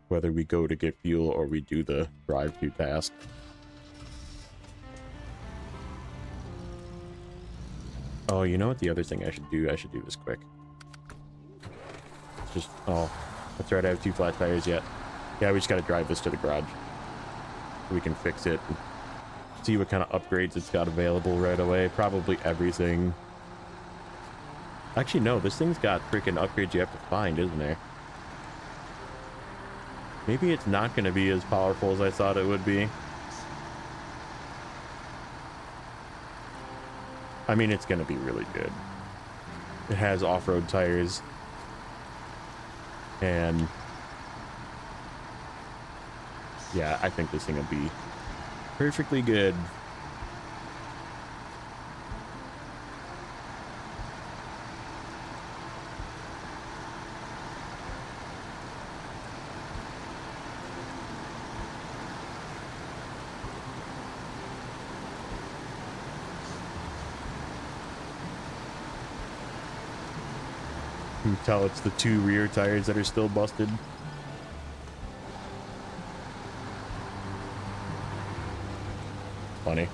Whether we go to get fuel or we do the drive-through task. Oh, you know what the other thing I should do? I should do this quick. Just, oh, that's right, I have 2 flat tires yet. Yeah, we just gotta drive this to the garage. We can fix it and see what kind of upgrades it's got available right away. Probably everything. Actually, no, this thing's got freaking upgrades you have to find, isn't there? Maybe it's not going to be as powerful as I thought it would be. I mean, it's going to be really good. It has off-road tires. And yeah, I think this thing will be perfectly good. You can tell it's the 2 rear tires that are still busted. Funny.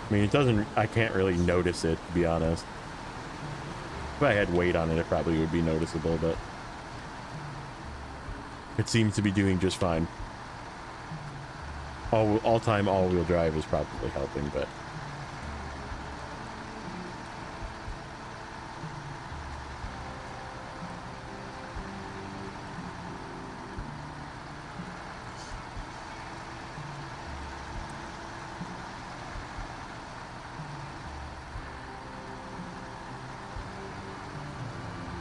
I mean, it doesn't, I can't really notice it, to be honest. If I had weight on it, it probably would be noticeable, but it seems to be doing just fine. All-time all-wheel drive is probably helping, but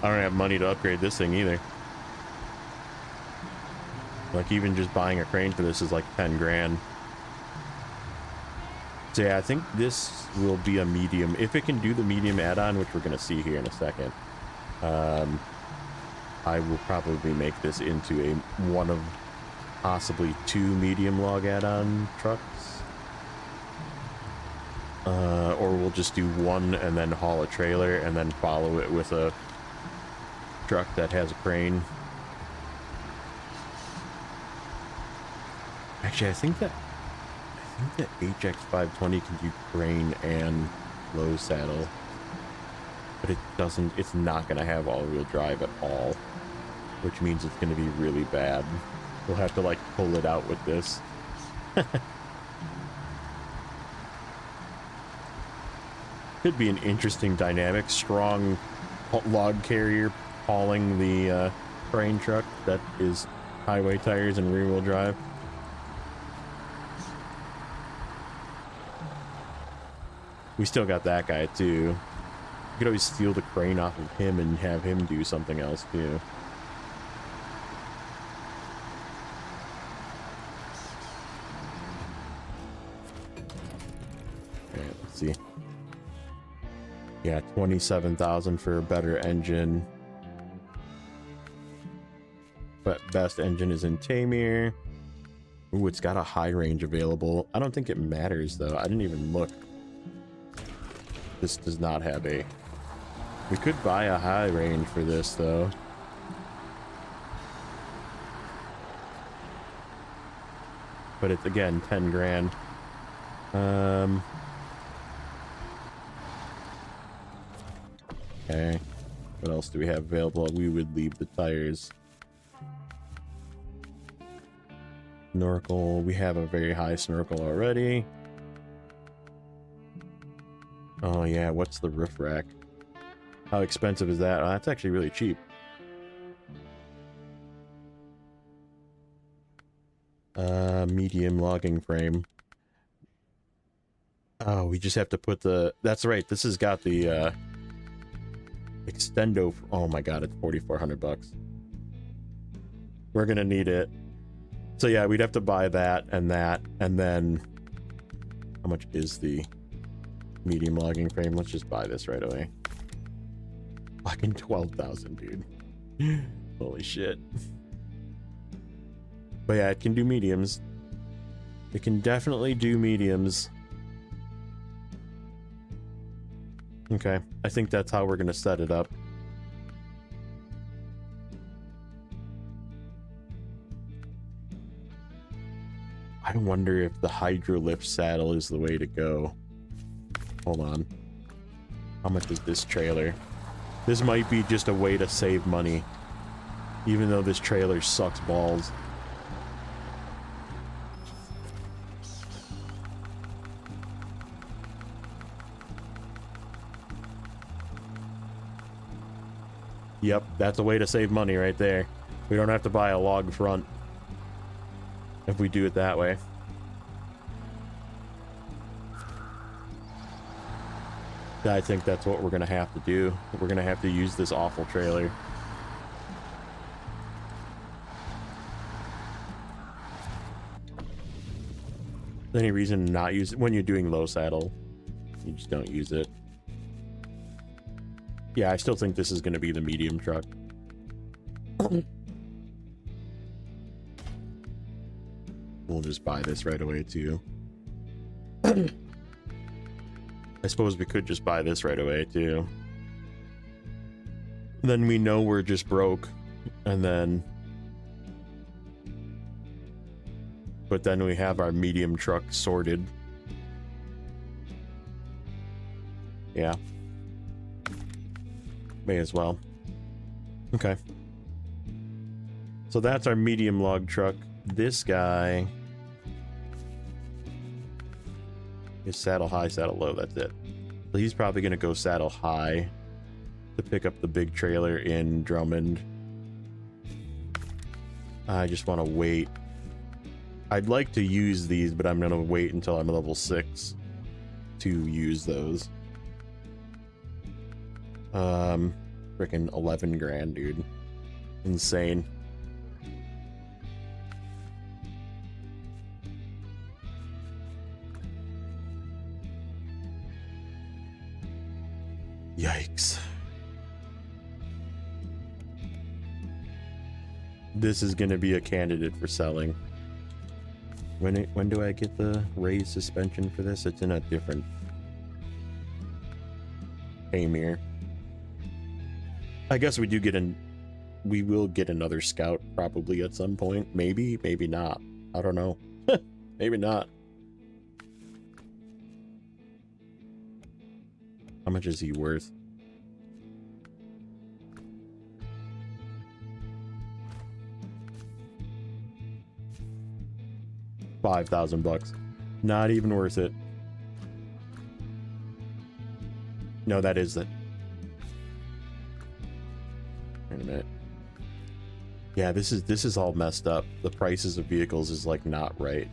I don't have money to upgrade this thing either. Like, even just buying a crane for this is like 10 grand. So yeah, I think this will be a medium. If it can do the medium add-on, which we're going to see here in a second, I will probably make this into one of possibly 2 medium log add-on trucks. Or we'll just do one and then haul a trailer and then follow it with a truck that has a crane. Actually, I think that HX520 can do crane and low saddle, but it doesn't, it's not going to have all-wheel drive at all, which means it's going to be really bad. We'll have to like pull it out with this. Could be an interesting dynamic. Strong log carrier hauling the crane truck that is highway tires and rear-wheel drive. We still got that guy too. You could always steal the crane off of him and have him do something else too. Alright, let's see. Yeah, 27,000 for a better engine. But best engine is in Tamir. Ooh, it's got a high range available. I don't think it matters though. I didn't even look. This does not have a... We could buy a high range for this though. But it's again 10 grand. Okay. What else do we have available? We would leave the tires. Snorkel. We have a very high snorkel already. Oh yeah, what's the roof rack? How expensive is that? Oh, that's actually really cheap. Medium logging frame. Oh, we just have to put the... That's right, this has got the extendo... Oh my god, it's 4,400 bucks. We're gonna need it. So yeah, we'd have to buy that, and then... How much is the medium logging frame? Let's just buy this right away. Fucking 12,000, dude. Holy shit. But yeah, it can do mediums. It can definitely do mediums. Okay, I think that's how we're gonna set it up. I wonder if the Hydrolift saddle is the way to go. Hold on. How much is this trailer? This might be just a way to save money. Even though this trailer sucks balls. Yep, that's a way to save money right there. We don't have to buy a log front if we do it that way. I think that's what we're gonna have to do. We're gonna have to use this awful trailer. Any reason to not use it? When you're doing low saddle, you just don't use it. Yeah, I still think this is going to be the medium truck. We'll just buy this right away too. I suppose we could just buy this right away too. Then we know we're just broke, and then... But then we have our medium truck sorted. Yeah. May as well. Okay. So that's our medium log truck. This guy is saddle high, saddle low. That's it. So he's probably going to go saddle high to pick up the big trailer in Drummond. I just want to wait. I'd like to use these, but I'm going to wait until I'm level 6 to use those. Freaking 11 grand, dude. Insane. Yikes. This is gonna be a candidate for selling. When do I get the raised suspension for this? It's in a different Amir. I guess we will get another scout probably at some point. Maybe, maybe not. I don't know. Maybe not. How much is he worth? $5,000. Not even worth it. No, that is it. Wait a minute. Yeah, this is all messed up. The prices of vehicles is like not right.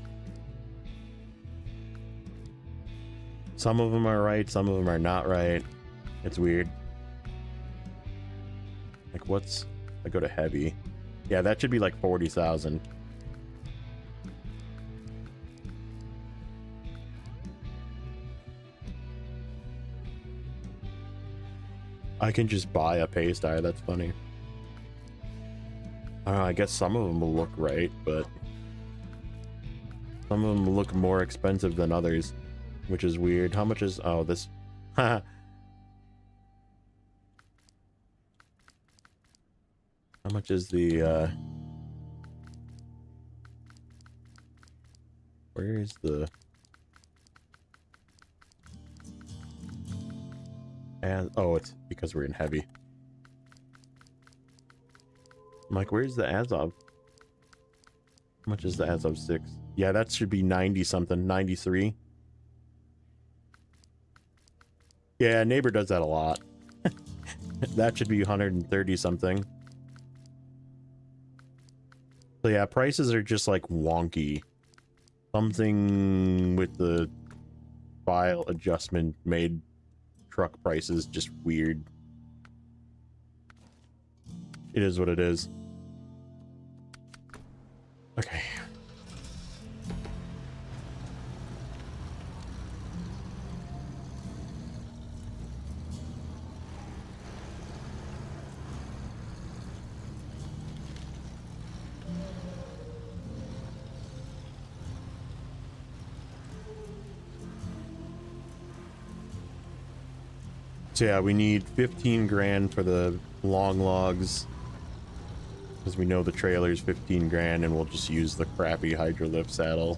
Some of them are right, some of them are not right. It's weird. Like what's... I go to heavy. Yeah, that should be like 40,000. I can just buy a Paystar, that's funny. I don't know, I guess some of them will look right, but some of them look more expensive than others, which is weird. How much is... Oh, this... How much is the... Where is the... And oh, it's because we're in heavy. I'm like, where's the Azov? How much is the Azov 6? Yeah, that should be 90 something, 93. Yeah, neighbor does that a lot. That should be 130 something. So yeah, prices are just like wonky. Something with the file adjustment made truck prices just weird. It is what it is. Okay. So yeah, we need 15 grand for the long logs, because we know the trailer's 15 grand, and we'll just use the crappy hydrolift saddle.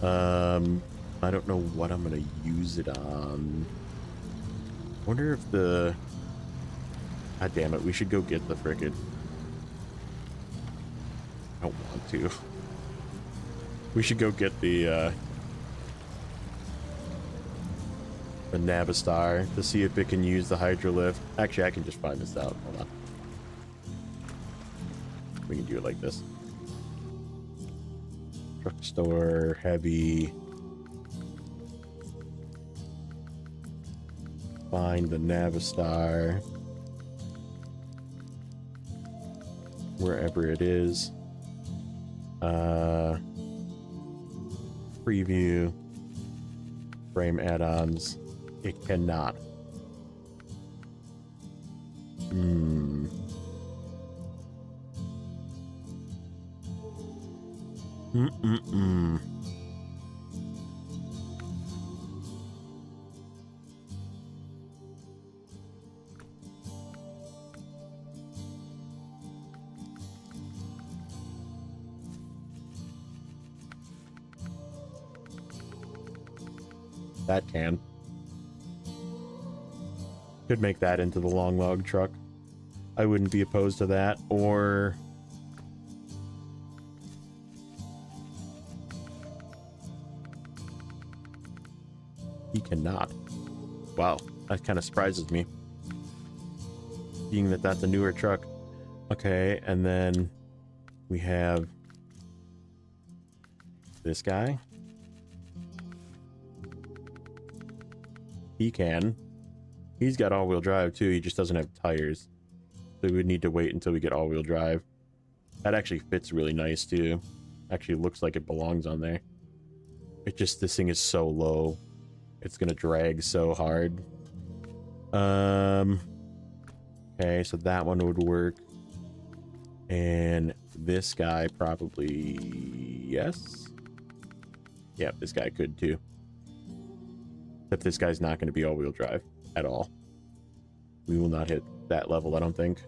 I don't know what I'm gonna use it on. Wonder if the... God damn it, we should go get the frickin'... I don't want to. We should go get the Navistar to see if it can use the hydrolift. Actually, I can just find this out. Hold on. We can do it like this. Truck store, heavy. Find the Navistar. Wherever it is. Preview. Frame add-ons. It cannot. That can. Could make that into the long log truck. I wouldn't be opposed to that. Or he cannot. Wow, that kind of surprises me, being that that's a newer truck. Okay, and then we have this guy. He can. He's got all-wheel drive too, he just doesn't have tires. So we would need to wait until we get all-wheel drive. That actually fits really nice too. Actually looks like it belongs on there. It just, this thing is so low. It's gonna drag so hard. Okay, so that one would work. And this guy probably, yes. Yeah, this guy could too. Except this guy's not going to be all-wheel drive at all. We will not hit that level, I don't think.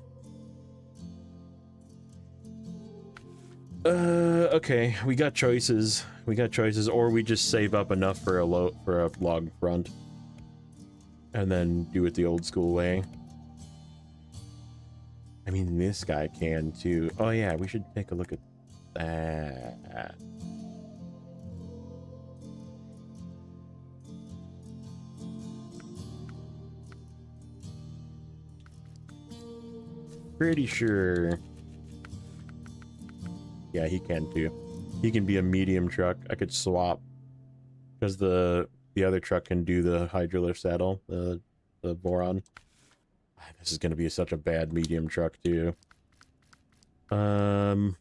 Okay, we got choices. We got choices, or we just save up enough for a log front, and then do it the old school way. I mean, this guy can too. Oh yeah, we should take a look at that. Pretty sure. Yeah, he can too. He can be a medium truck. I could swap, because the other truck can do the hydrolift saddle, the Boron. This is going to be such a bad medium truck too. I don't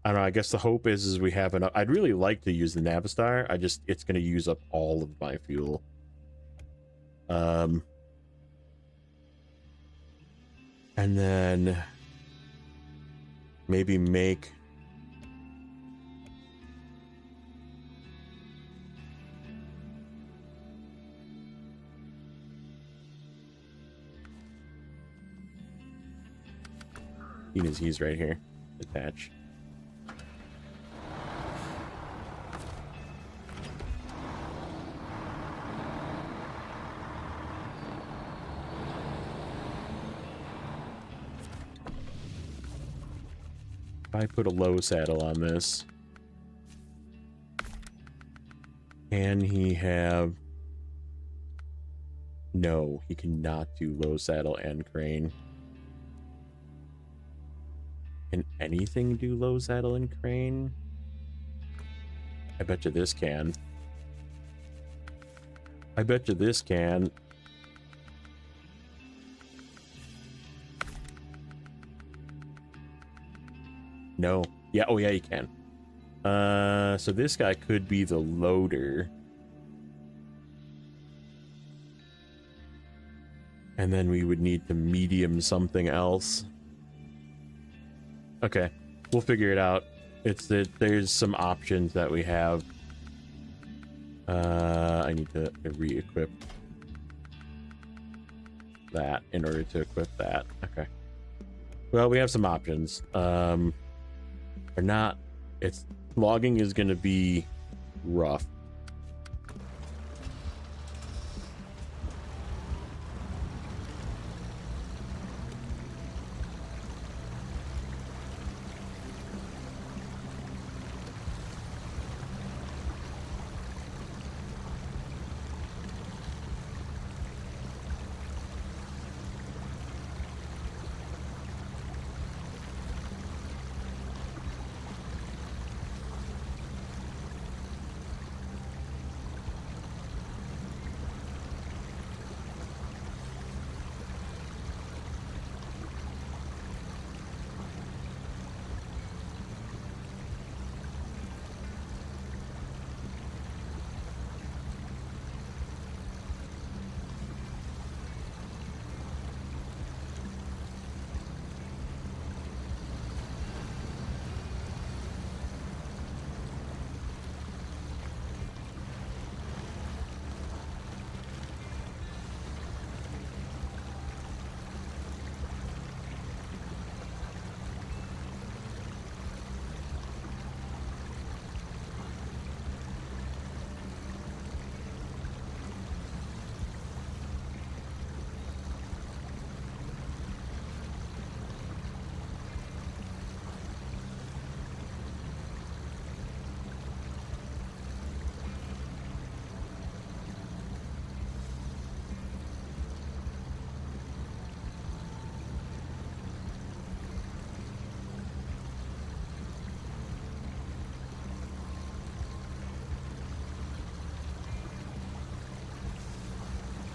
know. I guess the hope is we have enough. I'd really like to use the Navistar. It's going to use up all of my fuel. And then maybe make he's right here. Attach. If I put a low saddle on this, can he have... No, he cannot do low saddle and crane. Can anything do low saddle and crane? I bet you this can. I bet you this can. No. Yeah, oh yeah, you can. So this guy could be the loader. And then we would need to medium something else. Okay, we'll figure it out. It's that there's some options that we have. I need to re-equip that in order to equip that. Okay. Well, we have some options. Or not. It's logging is going to be rough.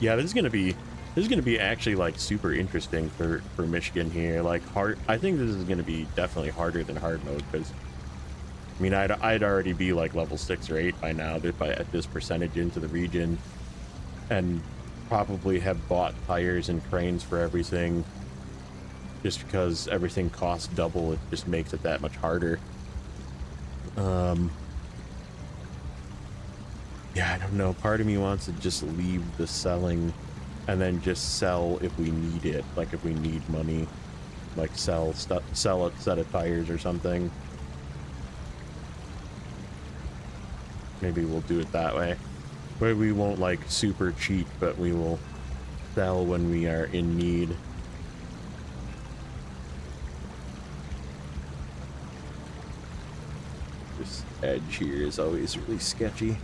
Yeah, this is gonna be actually like super interesting for Michigan here. Like hard, I think this is gonna be definitely harder than hard mode because, I mean, I'd already be like level 6 or 8 by now at this percentage into the region, and probably have bought tires and cranes for everything. Just because everything costs double, it just makes it that much harder. Yeah, I don't know. Part of me wants to just leave the selling and then just sell if we need it. Like if we need money, like sell a set of tires or something. Maybe we'll do it that way. Where we won't like super cheat, but we will sell when we are in need. This edge here is always really sketchy.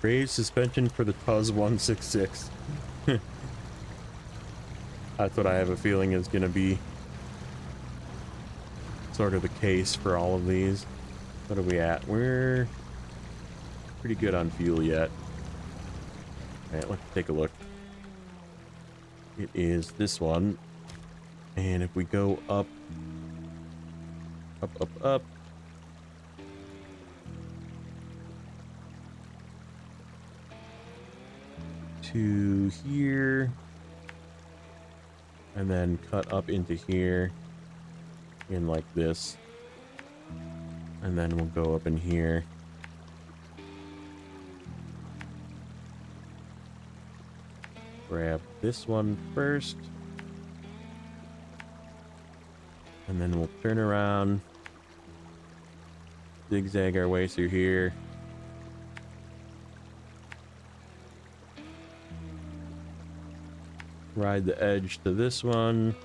Raise suspension for the Tuz 166. That's what I have a feeling is going to be sort of the case for all of these. What are we at? We're pretty good on fuel yet. Alright, let's take a look. It is this one. And if we go up Up, up, up. To here. And then cut up into here. In like this. And then we'll go up in here. Grab this one first. And then we'll turn around. Zigzag our way through here. Ride the edge to this one.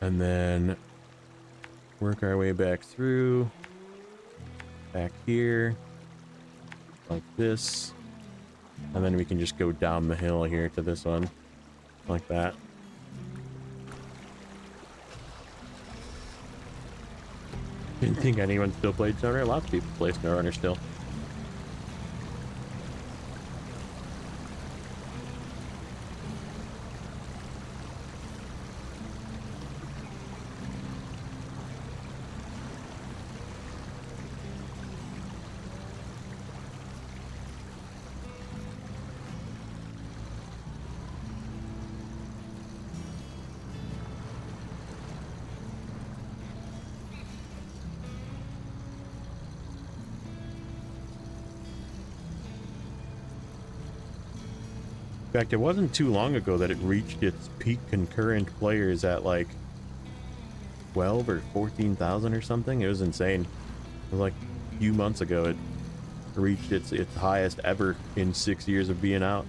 And then work our way back through. Back here. Like this. And then we can just go down the hill here to this one. Like that. Didn't think anyone still played Snowrunner. Lots of people play Snowrunner still. In fact, it wasn't too long ago that it reached its peak concurrent players at like 12 or 14,000 or something. It was insane. It was like a few months ago it reached its highest ever in 6 years of being out.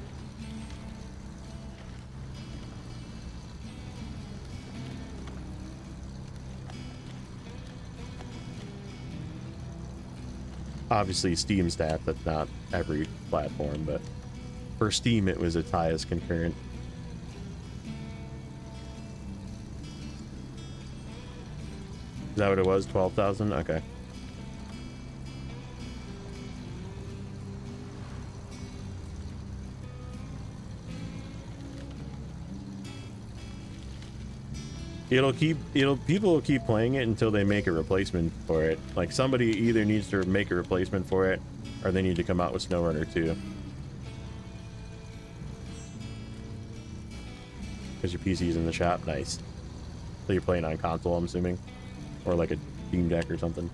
Obviously Steam stats, that's not every platform, but for Steam, it was its highest concurrent. Is that what it was? 12,000? Okay. People will keep playing it until they make a replacement for it. Like somebody either needs to make a replacement for it, or they need to come out with Snowrunner 2. Because your PC's in the shop. Nice. So you're playing on console, I'm assuming? Or like a Steam Deck or something.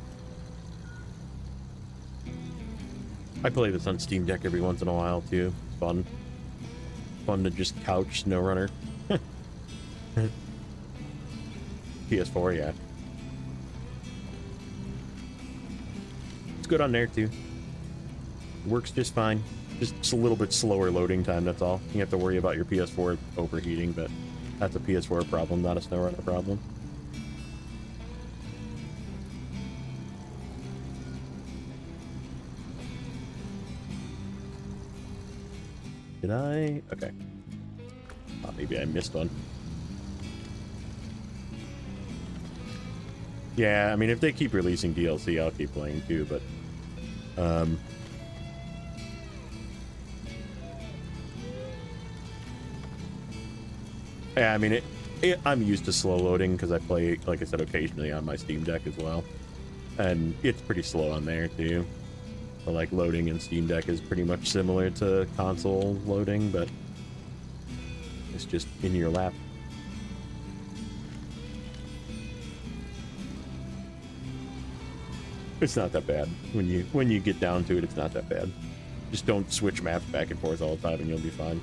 I play this on Steam Deck every once in a while, too. It's fun. Fun to just couch Snowrunner. PS4, yeah. It's good on there, too. Works just fine. Just a little bit slower loading time, that's all. You have to worry about your PS4 overheating, but that's a PS4 problem, not a Snowrunner problem. Did I? Okay. Thought maybe I missed one. Yeah, I mean, if they keep releasing DLC, I'll keep playing too, but... yeah, I mean, I'm used to slow loading because I play, like I said, occasionally on my Steam Deck as well. And it's pretty slow on there, too. So, like, loading in Steam Deck is pretty much similar to console loading, but it's just in your lap. It's not that bad. When you get down to it, it's not that bad. Just don't switch maps back and forth all the time and you'll be fine.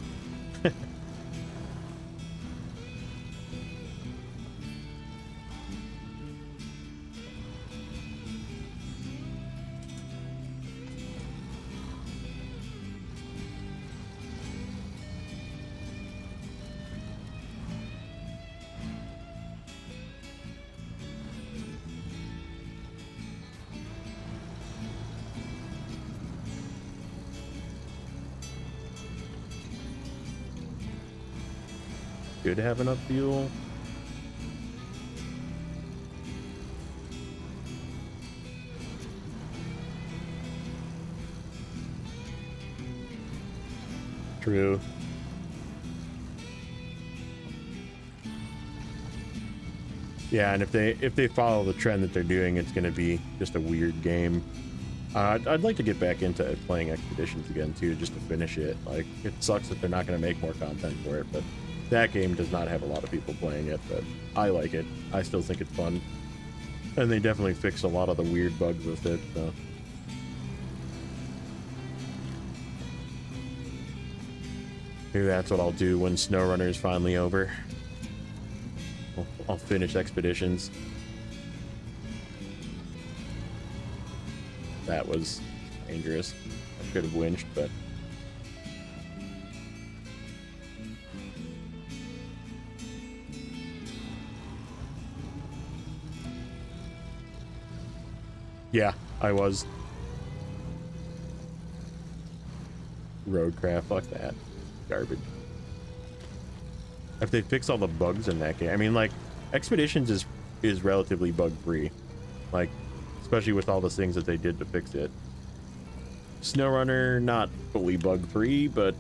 Should have enough fuel. True. Yeah, and if they follow the trend that they're doing, it's going to be just a weird game. I'd like to get back into playing Expeditions again too, just to finish it. Like, it sucks that they're not going to make more content for it, but that game does not have a lot of people playing it, but I like it. I still think it's fun. And they definitely fixed a lot of the weird bugs with it, so. Maybe that's what I'll do when Snowrunner is finally over. I'll finish Expeditions. That was dangerous. I could have winched, but... Yeah, I was. Roadcraft, fuck that. Garbage. If they fix all the bugs in that game, I mean, like, Expeditions is relatively bug-free. Like, especially with all the things that they did to fix it. Snowrunner, not fully bug-free, but,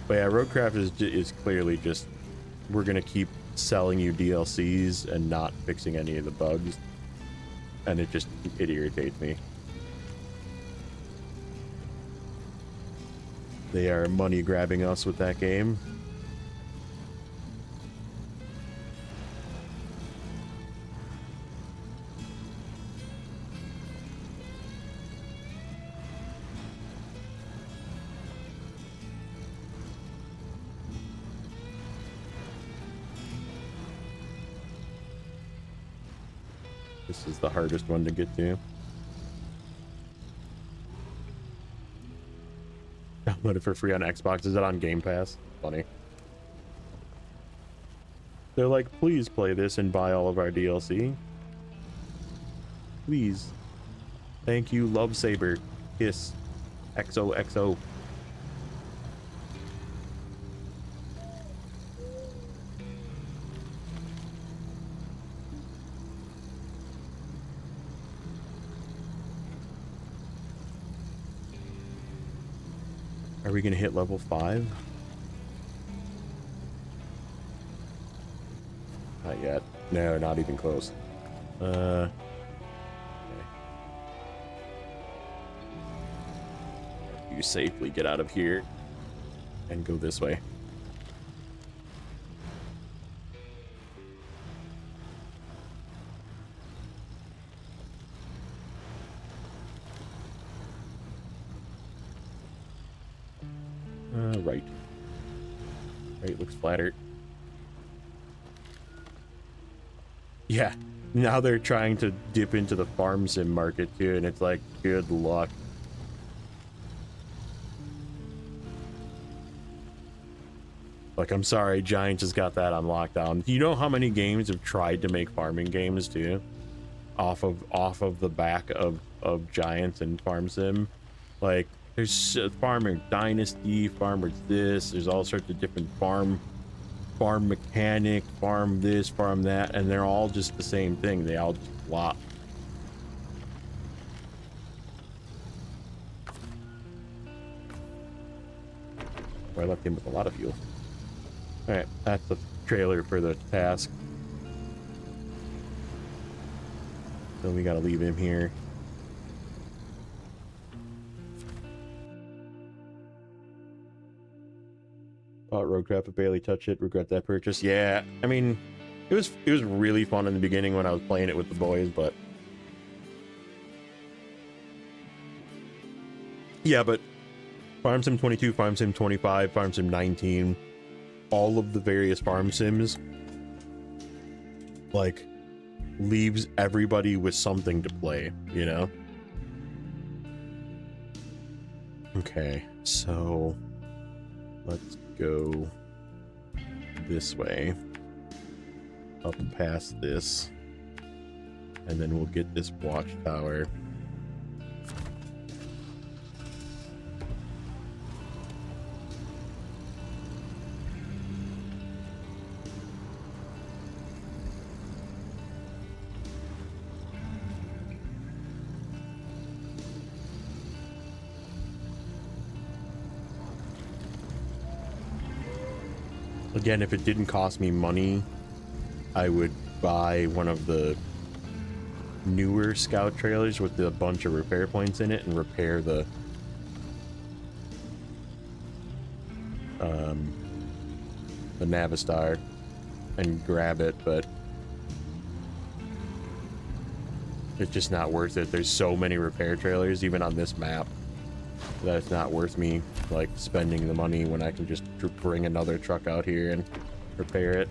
But yeah, Roadcraft is clearly just, we're gonna keep selling you DLCs and not fixing any of the bugs, and it irritates me. They are money grabbing us with that game. This is the hardest one to get to. Download it for free on Xbox. Is it on Game Pass? Funny. They're like, please play this and buy all of our DLC. Please. Thank you, Love Saber. Kiss. XOXO. Are we gonna hit level 5? Not yet. No, not even close. Okay. You safely get out of here and go this way. Right. Right, looks flatter. Yeah, now they're trying to dip into the farm sim market too, and it's like, good luck. Like, I'm sorry, Giants has got that on lockdown. You know how many games have tried to make farming games too? Off of the back of Giants and farm sim? Like, there's Farmer Dynasty, Farmer this, there's all sorts of different farm mechanic, farm this, farm that, and they're all just the same thing. They all just flop. I left him with a lot of fuel. Alright, that's the trailer for the task. So we gotta leave him here. Bought Roadcraft, but barely touched it. Regret that purchase. Yeah, I mean, it was really fun in the beginning when I was playing it with the boys, but yeah, but Farm Sim 22, Farm Sim 25, Farm Sim 19, all of the various farm sims, like, leaves everybody with something to play, you know? Okay, so let's go this way, up past this, and then we'll get this watchtower. Again, if it didn't cost me money, I would buy one of the newer scout trailers with a bunch of repair points in it and repair the Navistar and grab it, but it's just not worth it. There's so many repair trailers even on this map that it's not worth me like spending the money when I can just bring another truck out here and repair it.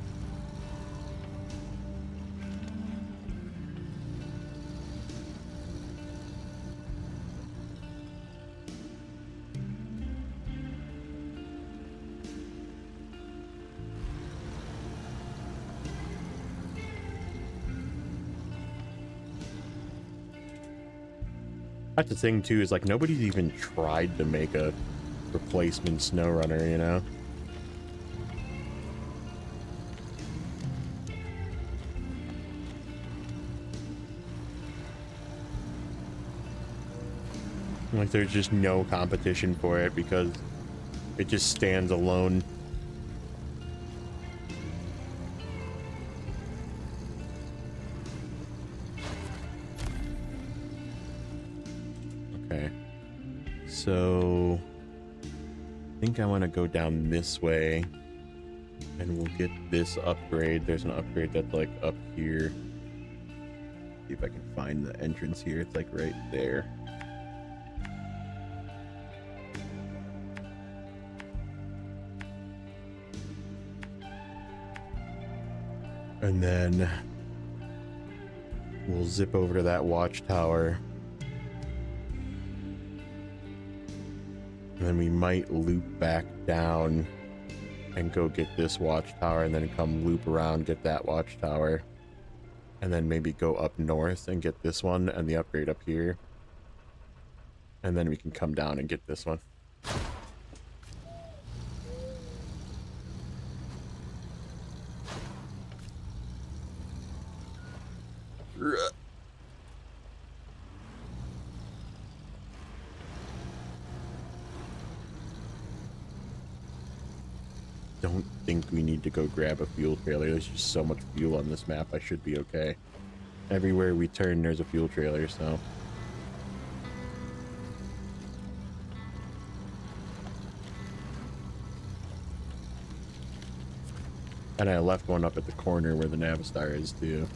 That's the thing too, is like nobody's even tried to make a replacement Snowrunner, you know? Like there's just no competition for it because it just stands alone. Okay, so I think I want to go down this way and we'll get this upgrade. There's an upgrade that's like up here. See if I can find the entrance here. It's like right there. And then we'll zip over to that watchtower. And then we might loop back down and go get this watchtower and then come loop around, get that watchtower. And then maybe go up north and get this one and the upgrade up here. And then we can come down and get this one. Don't think we need to go grab a fuel trailer. There's just so much fuel on this map. I should be okay. Everywhere we turn, there's a fuel trailer, so. And I left one up at the corner where the Navistar is too,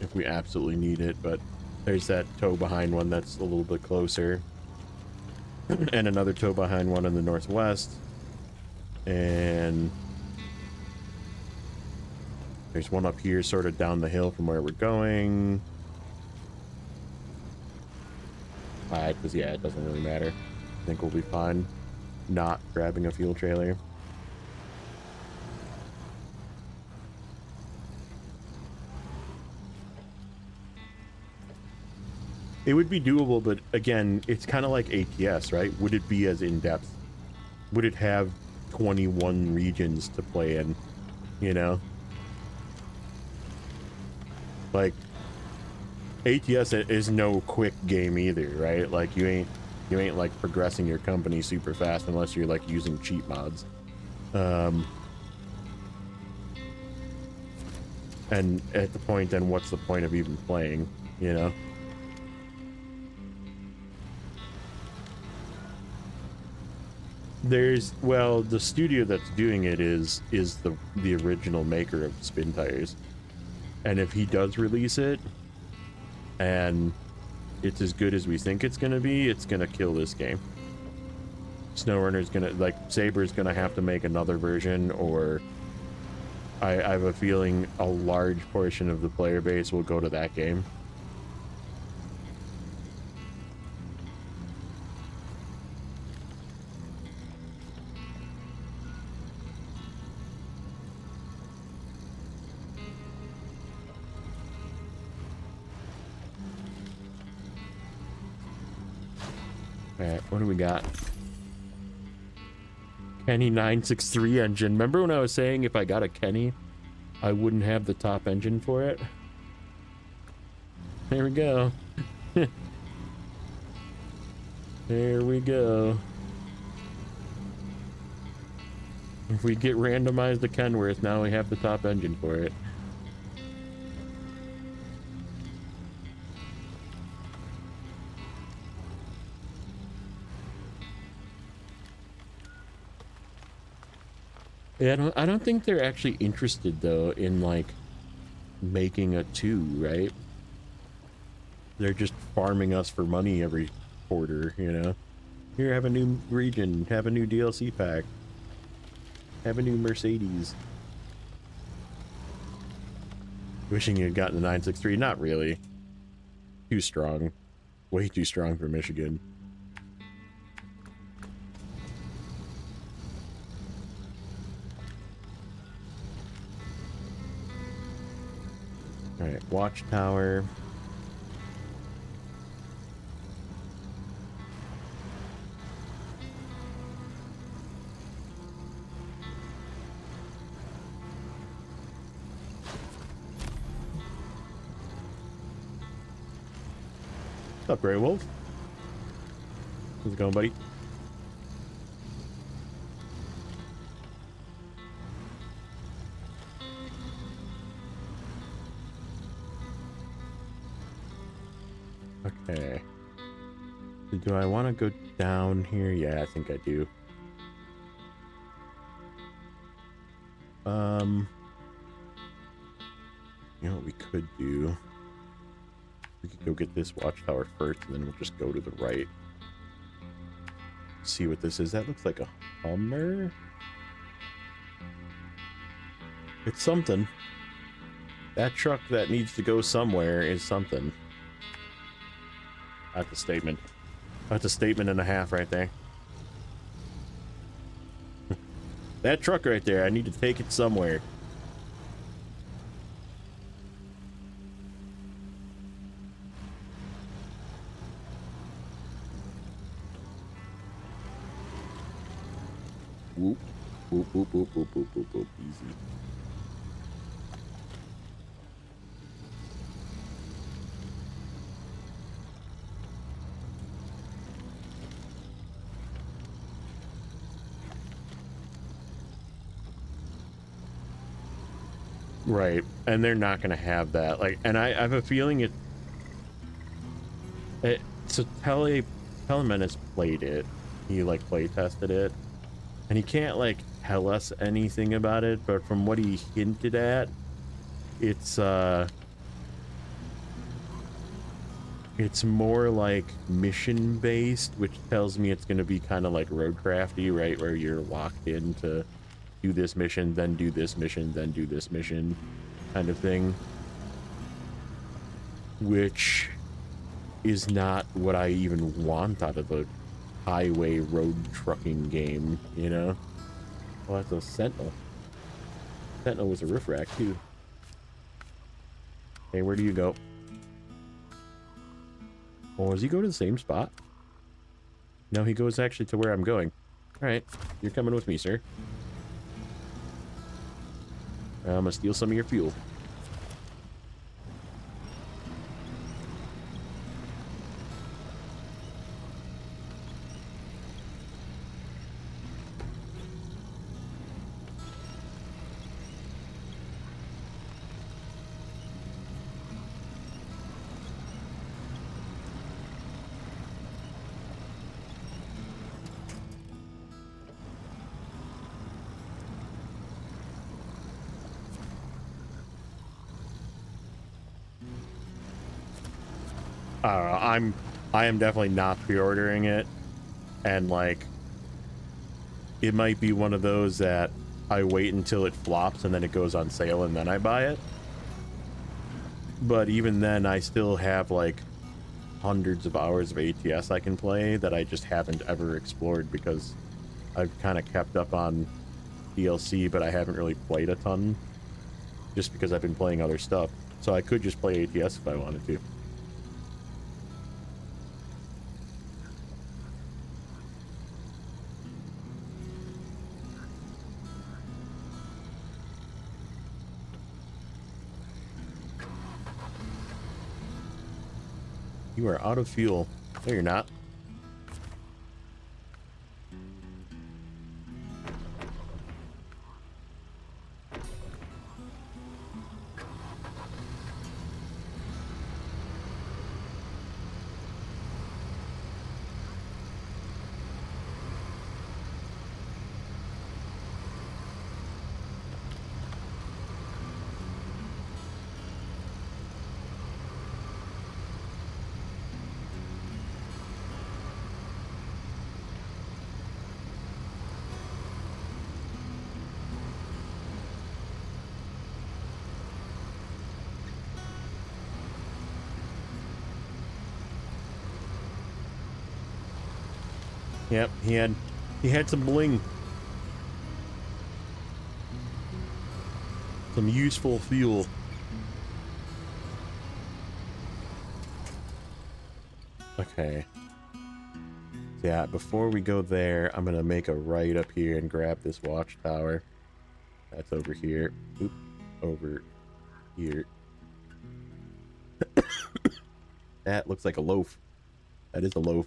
if we absolutely need it, but there's that tow behind one that's a little bit closer. And another tow behind one in the northwest. And there's one up here sort of down the hill from where we're going. Alright, because yeah, it doesn't really matter. I think we'll be fine not grabbing a fuel trailer. It would be doable, but again, it's kind of like ATS, right? Would it be as in-depth? Would it have 21 regions to play in, you know? Like, ATS is no quick game either, right? Like, you ain't like progressing your company super fast unless you're like using cheat mods. And at the point, then what's the point of even playing, you know? Well, the studio that's doing it is the original maker of spin tires, and if he does release it and it's as good as we think it's gonna be, it's gonna kill this game. Snowrunner's gonna, like, Saber's gonna have to make another version, or I have a feeling a large portion of the player base will go to that game. Alright, what do we got? Kenny 963 engine. Remember when I was saying if I got a Kenny, I wouldn't have the top engine for it? There we go. There we go. If we get randomized to Kenworth, now we have the top engine for it. Yeah, I don't think they're actually interested though in like making a 2, right? They're just farming us for money every quarter, you know? Here, have a new region, have a new DLC pack, have a new Mercedes. Wishing you had gotten the 963, not really. Too strong. Way too strong for Michigan. Alright, Watchtower. What's up, Grey Wolf? How's it going, buddy? Okay. Do I want to go down here? Yeah, I think I do. You know what we could do? We could go get this watchtower first, and then we'll just go to the right. See what this is. That looks like a Hummer. It's something. That truck that needs to go somewhere is something. That's a statement. That's a statement and a half right there. That truck right there, I need to take it somewhere. Whoop, whoop, whoop, whoop, whoop, whoop, whoop, whoop. Easy. Right, and they're not going to have that. Like, and I have a feeling so Teleman has played it. He like play tested it, and he can't like tell us anything about it. But from what he hinted at, it's more like mission based, which tells me it's going to be kind of like roadcrafty, right? Where you're locked in to do this mission, then do this mission, then do this mission, kind of thing. Which is not what I even want out of a highway road trucking game, you know? Oh, that's a Sentinel. Sentinel was a roof rack, too. Hey, where do you go? Oh, does he go to the same spot? No, he goes actually to where I'm going. Alright, you're coming with me, sir. I'm gonna steal some of your fuel. I am definitely not pre-ordering it, and like it might be one of those that I wait until it flops and then it goes on sale and then I buy it. But even then, I still have like hundreds of hours of ATS I can play that I just haven't ever explored because I've kind of kept up on DLC, but I haven't really played a ton just because I've been playing other stuff. So I could just play ATS if I wanted to. You are out of fuel. No, you're not. Yep, he had some bling. Some useful fuel. Okay. Yeah, before we go there, I'm gonna make a right up here and grab this watchtower. That's over here. Oop, over here. That looks like a loaf. That is a loaf.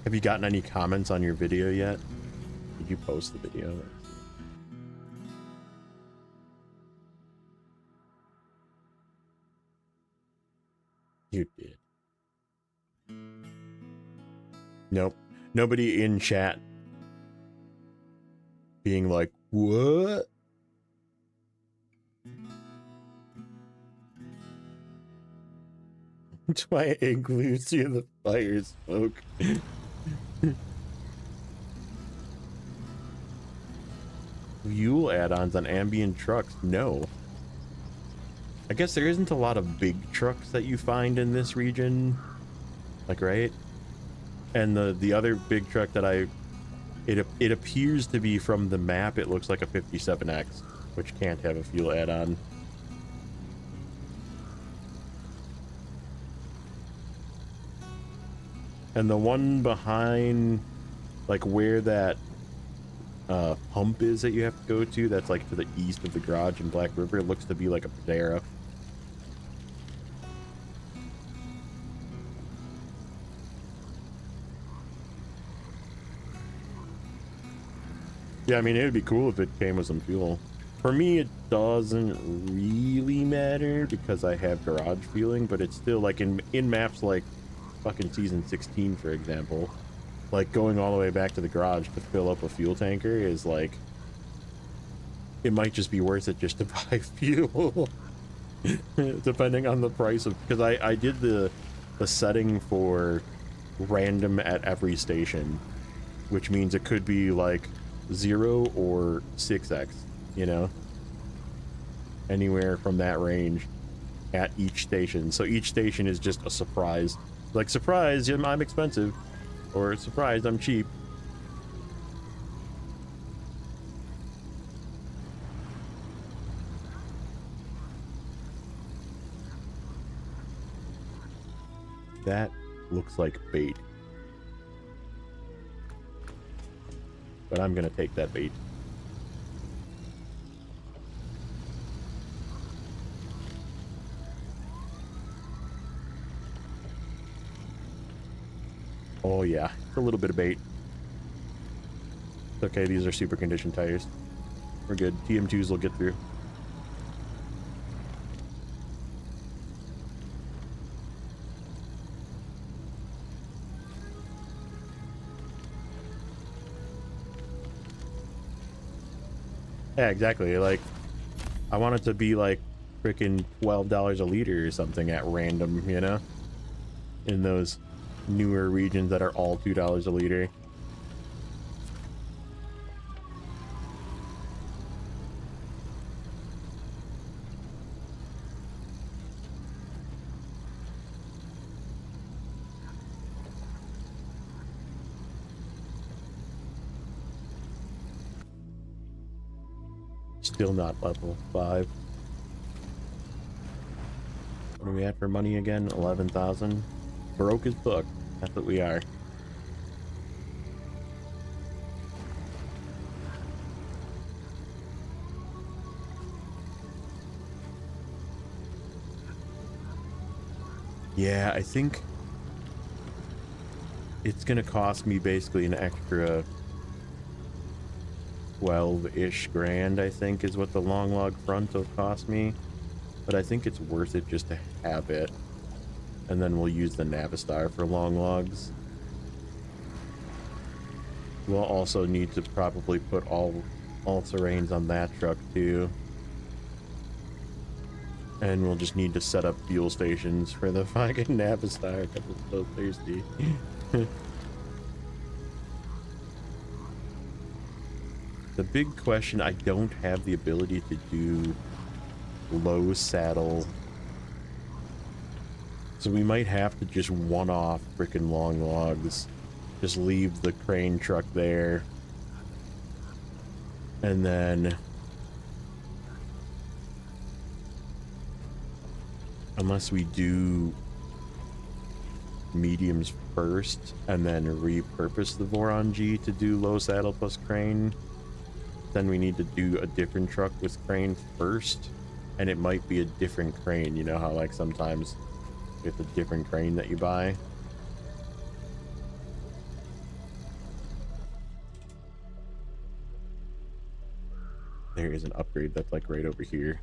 Have you gotten any comments on your video yet? Did you post the video? You did. Nope. Nobody in chat being like, what? That's why it glues you the fire smoke. Fuel add-ons on ambient trucks? No. I guess there isn't a lot of big trucks that you find in this region. Like, right? And the other big truck that it appears to be from the map, it looks like a 57X, which can't have a fuel add-on. And the one behind, like where that pump is that you have to go to, that's like to the east of the garage in Black River, it looks to be like a Padera. Yeah, I mean, it would be cool if it came with some fuel. For me, it doesn't really matter because I have garage fueling, but it's still like in maps like fucking season 16, for example, like going all the way back to the garage to fill up a fuel tanker is like, it might just be worth it just to buy fuel. Depending on the price of, because I did the setting for random at every station, which means it could be like 0 or 6x, you know, anywhere from that range at each station. So each station is just a surprise, like, surprise, I'm expensive, or surprise, I'm cheap. That looks like bait, but I'm gonna take that bait. Oh yeah, it's a little bit of bait. It's okay, these are super conditioned tires. We're good. TM2s will get through. Yeah, exactly. Like, I want it to be like freaking $12 a liter or something at random, you know? In those newer regions that are all $2 a liter. Still not level 5. What are we at for money again? 11,000. Broke as fuck. That's what we are. Yeah, I think it's gonna cost me basically an extra 12-ish grand, I think, is what the long log front will cost me. But I think it's worth it just to have it. And then we'll use the Navistar for long logs. We'll also need to probably put all terrains on that truck too. And we'll just need to set up fuel stations for the fucking Navistar because it's so thirsty. The big question, I don't have the ability to do low saddle. So we might have to just one-off freaking long logs. Just leave the crane truck there. And then... unless we do mediums first and then repurpose the Voron G to do low saddle plus crane, then we need to do a different truck with crane first, and it might be a different crane. You know how like sometimes it's a different crane that you buy. There is an upgrade that's like right over here.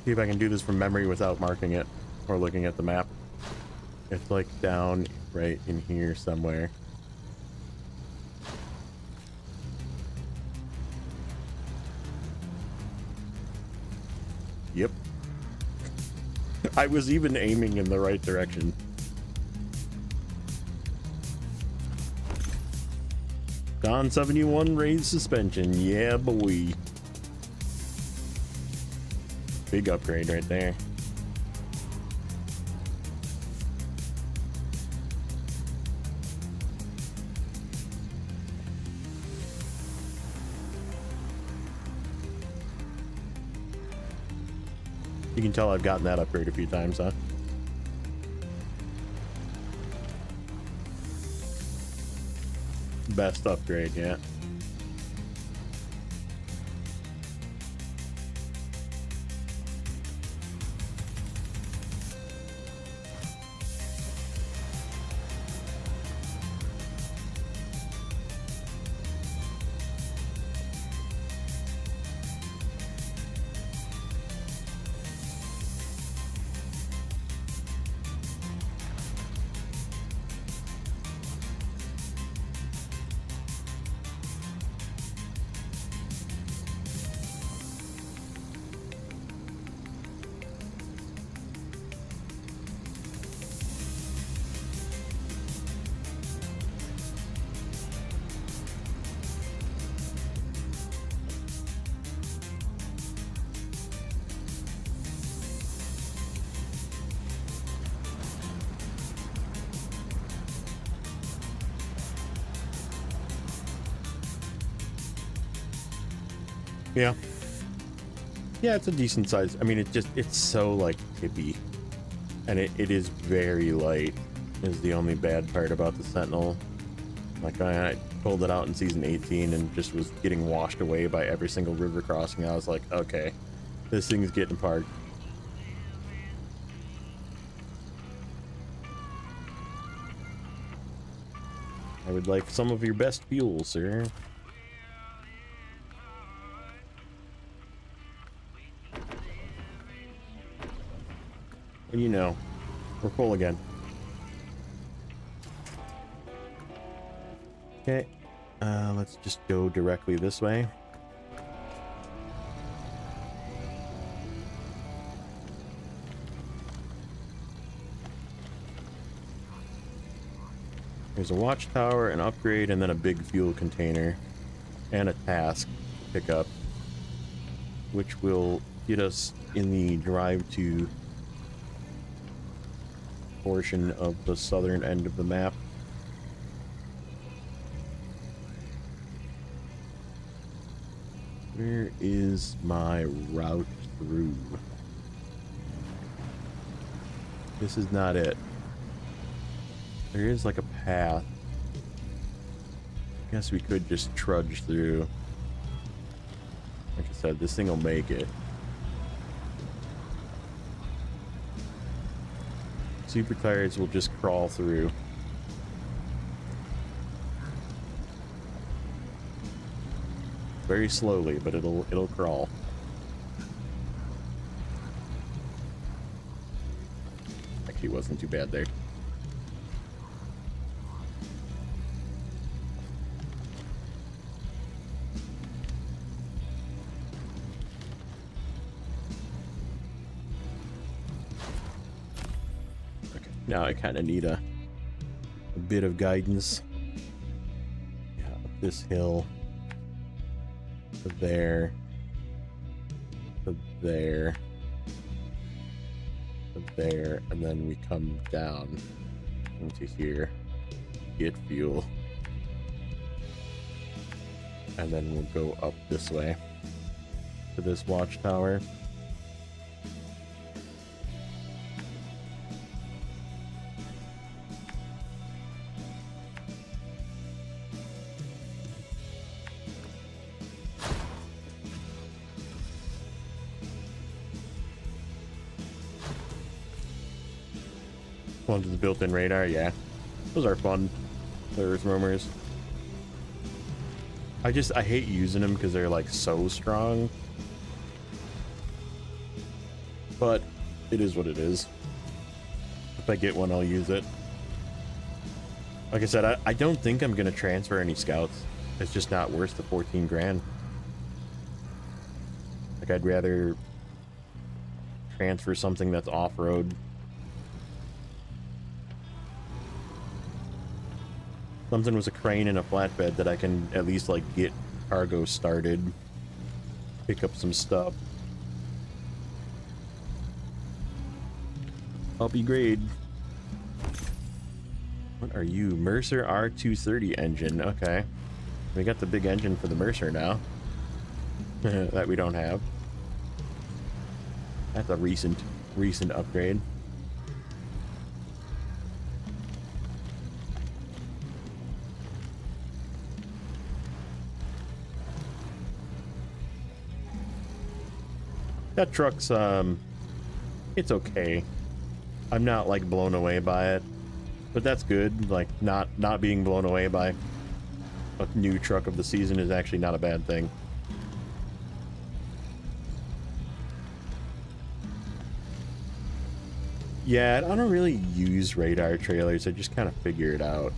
See if I can do this from memory without marking it or looking at the map. It's like down right in here somewhere. Yep. I was even aiming in the right direction. Don 71 raised suspension. Yeah, boy. Big upgrade right there. You can tell I've gotten that upgrade a few times, huh? Best upgrade, yeah. Yeah. Yeah, it's a decent size. I mean, it's so like tippy. And it is very light is the only bad part about the Sentinel. Like I pulled it out in season 18 and just was getting washed away by every single river crossing. I was like, okay, this thing's getting parked. I would like some of your best fuel, sir. You know, we're full again. Okay, let's just go directly this way. There's a watchtower, an upgrade, and then a big fuel container. And a task to pick up. Which will get us in the drive to portion of the southern end of the map. Where is my route through? This is not it. There is like a path. I guess we could just trudge through. Like I said, this thing will make it. Super tires will just crawl through. Very slowly, but it'll crawl. Actually, wasn't too bad there. Okay, now I kind of need a bit of guidance. Yeah, up this hill. To there, to there, to there, and then we come down into here, get fuel, and then we'll go up this way to this watchtower. Ones with the built-in radar, yeah. Those are fun. The Earth Roamers. I hate using them because they're like so strong. But it is what it is. If I get one, I'll use it. Like I said, I don't think I'm going to transfer any scouts. It's just not worth the 14 grand. Like, I'd rather transfer something that's off-road. Something with a crane and a flatbed that I can at least like get cargo started, pick up some stuff. Upgrade. What are you? Mercer R230 engine. Okay. We got the big engine for the Mercer now. That we don't have. That's a recent upgrade. That truck's, it's okay. I'm not, like, blown away by it. But that's good. Like, not being blown away by a new truck of the season is actually not a bad thing. Yeah, I don't really use radar trailers. I just kind of figure it out.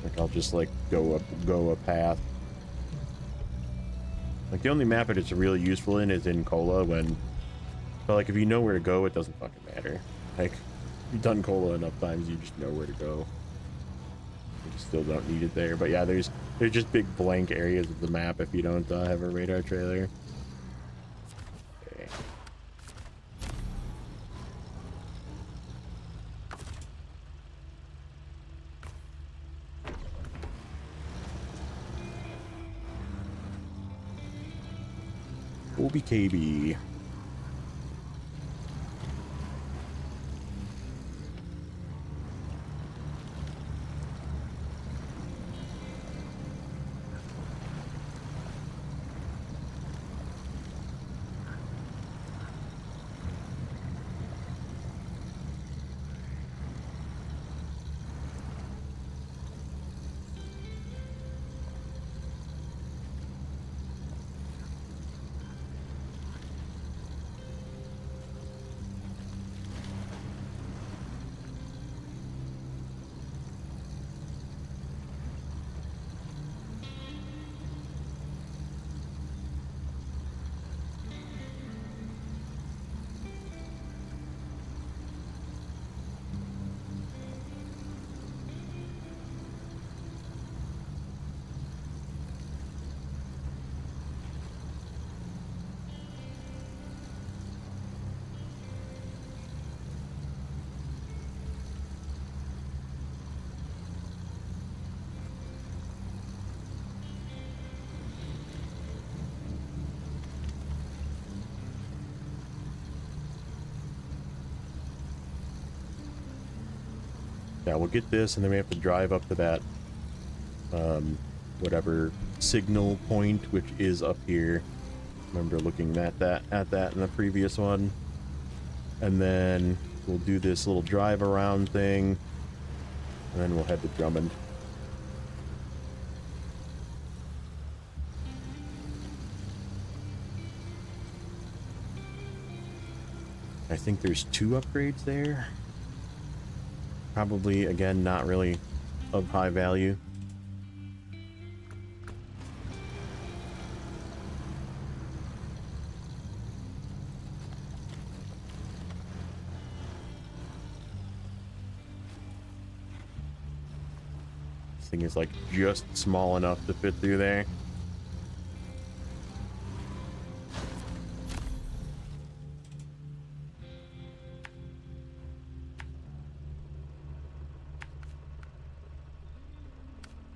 Like, I'll just, like, go a path. Like, the only map that it's really useful in is in Cola when... But, like, if you know where to go, it doesn't fucking matter. Like, you've done Cola enough times, you just know where to go. You still don't need it there. But, yeah, there's just big blank areas of the map if you don't have a radar trailer. Okay. OBKB. Yeah, we'll get this, and then we have to drive up to that, whatever signal point, which is up here. Remember looking at that in the previous one. And then we'll do this little drive around thing, and then we'll head to Drummond. I think there's 2 upgrades there. Probably, again, not really of high value. This thing is like just small enough to fit through there.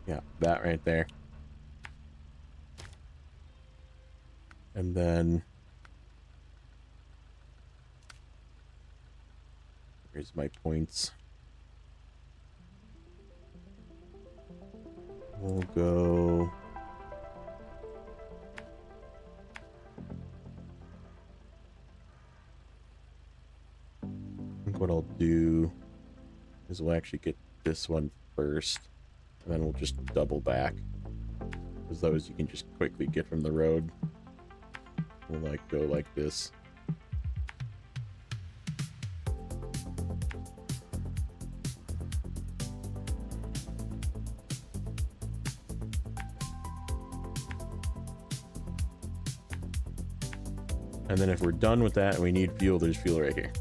Yeah, that right there. And then here's my points. We'll go I think what I'll do is we'll actually get this one first, and then we'll just double back, because those you can just quickly get from the road. We'll like go like this. And then if we're done with that and we need fuel, there's fuel right here.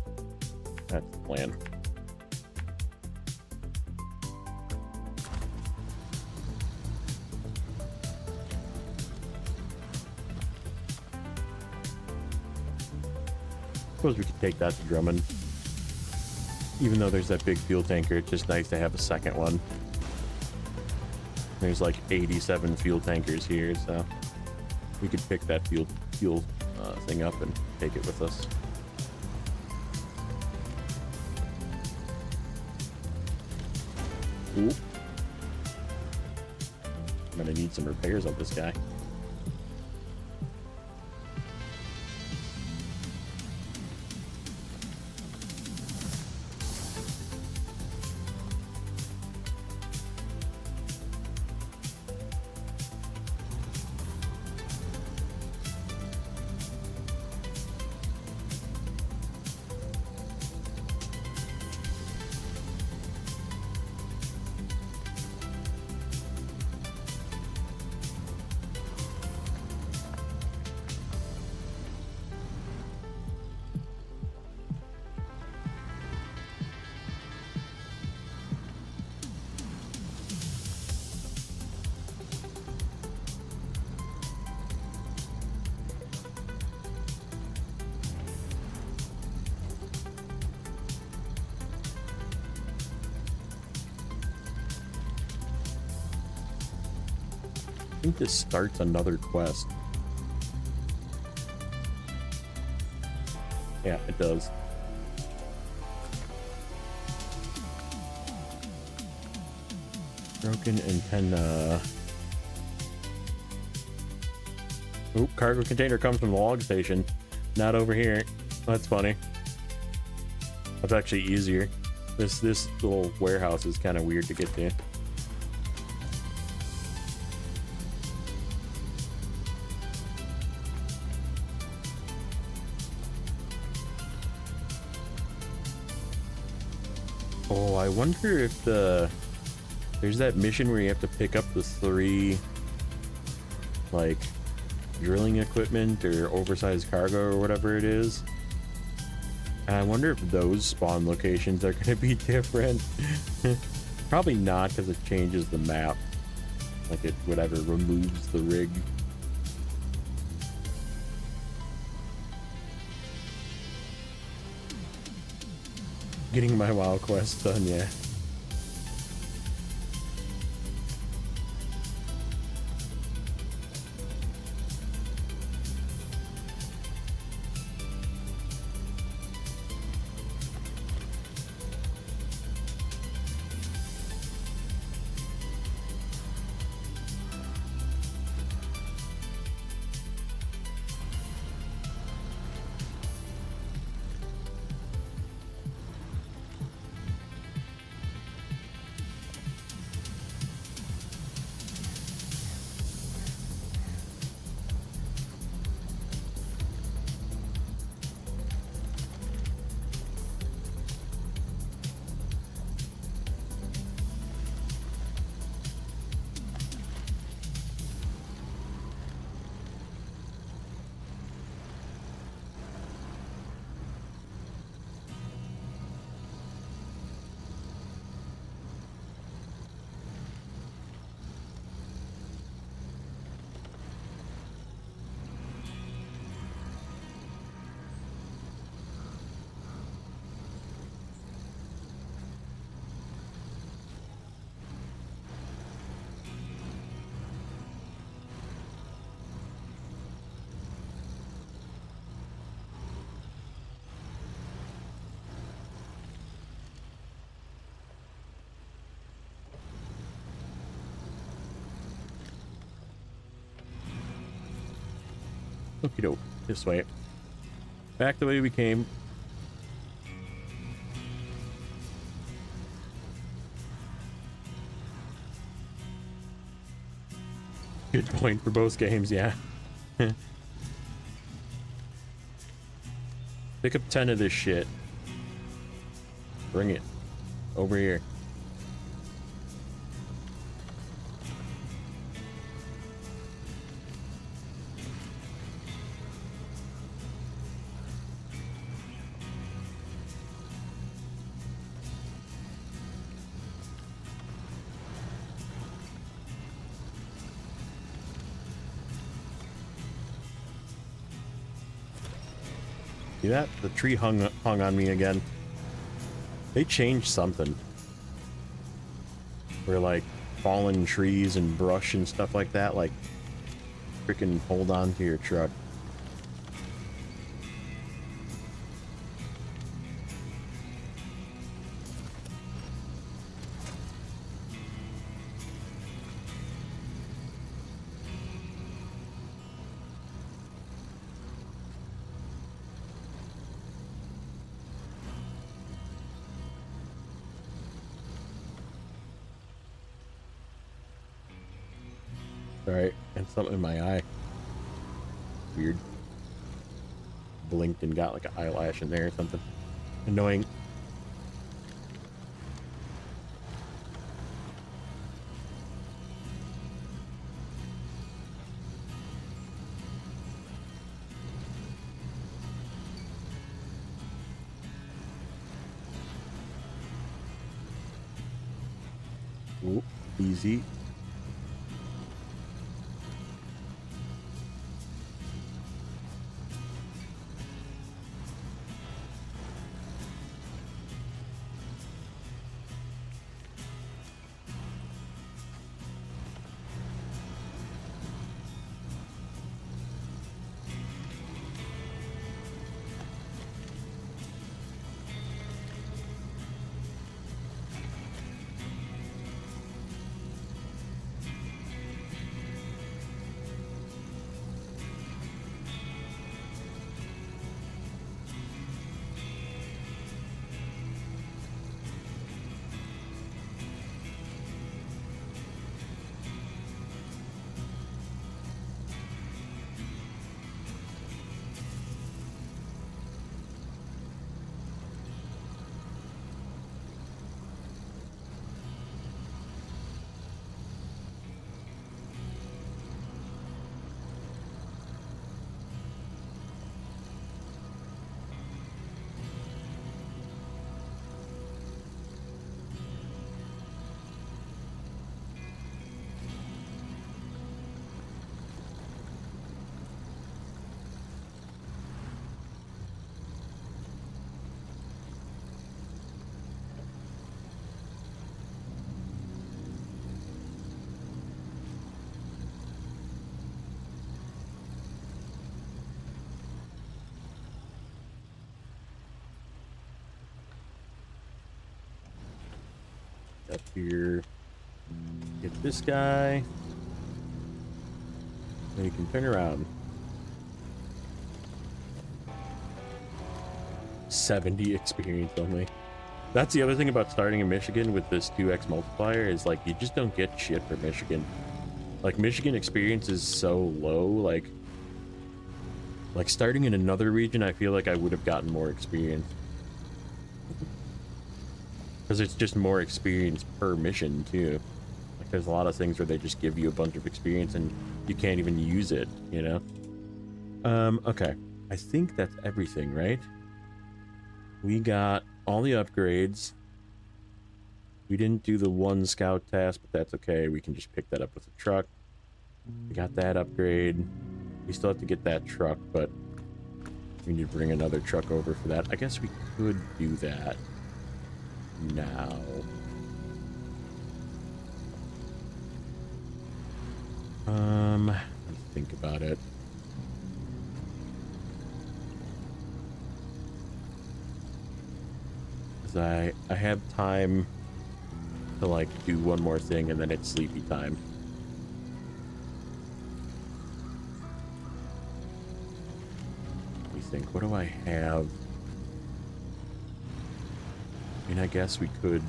That's the plan. Suppose we could take that to Drummond. Even though there's that big fuel tanker, it's just nice to have a second one. There's like 87 fuel tankers here, so we could pick that fuel thing up and take it with us. Ooh. I'm gonna need some repairs on this guy. I think this starts another quest. Yeah, it does. Broken antenna. Oop, cargo container comes from the log station. Not over here. That's funny. That's actually easier. This little warehouse is kind of weird to get to. Oh, I wonder if there's that mission where you have to pick up the 3 like drilling equipment or oversized cargo or whatever it is. And I wonder if those spawn locations are going to be different. Probably not, because it changes the map. Like it whatever removes the rig. Getting my WoW quest done, yeah. Okie doke. This way. Back the way we came. Good point for both games, yeah. Pick up 10 of this shit. Bring it. Over here. See that? The tree hung on me again. They changed something. Where like fallen trees and brush and stuff like that, like freaking hold on to your truck. Alright, and something in my eye. Weird. Blinked and got like an eyelash in there or something. Annoying. Ooh, easy. Up here. Get this guy. And you can turn around. 70 experience only. That's the other thing about starting in Michigan with this 2x multiplier is like you just don't get shit for Michigan. Like Michigan experience is so low, like starting in another region I feel like I would have gotten more experience. Because it's just more experience per mission too. Like there's a lot of things where they just give you a bunch of experience and you can't even use it, you know? Okay. I think that's everything, right? We got all the upgrades. We didn't do the one scout task, but that's okay. We can just pick that up with the truck. We got that upgrade. We still have to get that truck, but we need to bring another truck over for that. I guess we could do that now. Let's think about it. I have time to like do one more thing and then it's sleepy time. think. What do I have? I mean, I guess we could...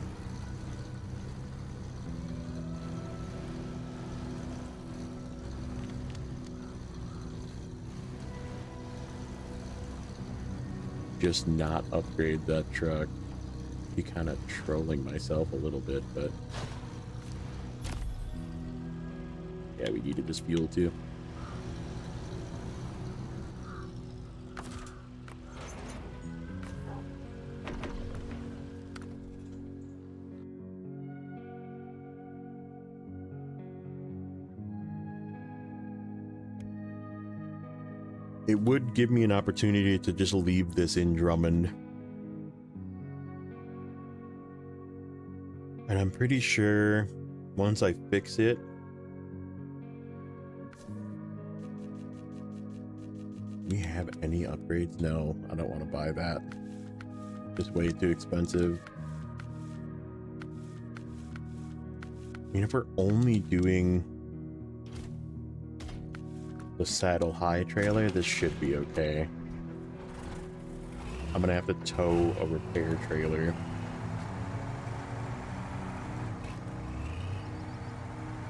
just not upgrade that truck. Be kind of trolling myself a little bit, but... yeah, we needed this fuel too. It would give me an opportunity to just leave this in Drummond. And I'm pretty sure once I fix it, do we have any upgrades? No, I don't want to buy that. It's way too expensive. I mean, if we're only doing the saddle high trailer, this should be okay. I'm gonna have to tow a repair trailer.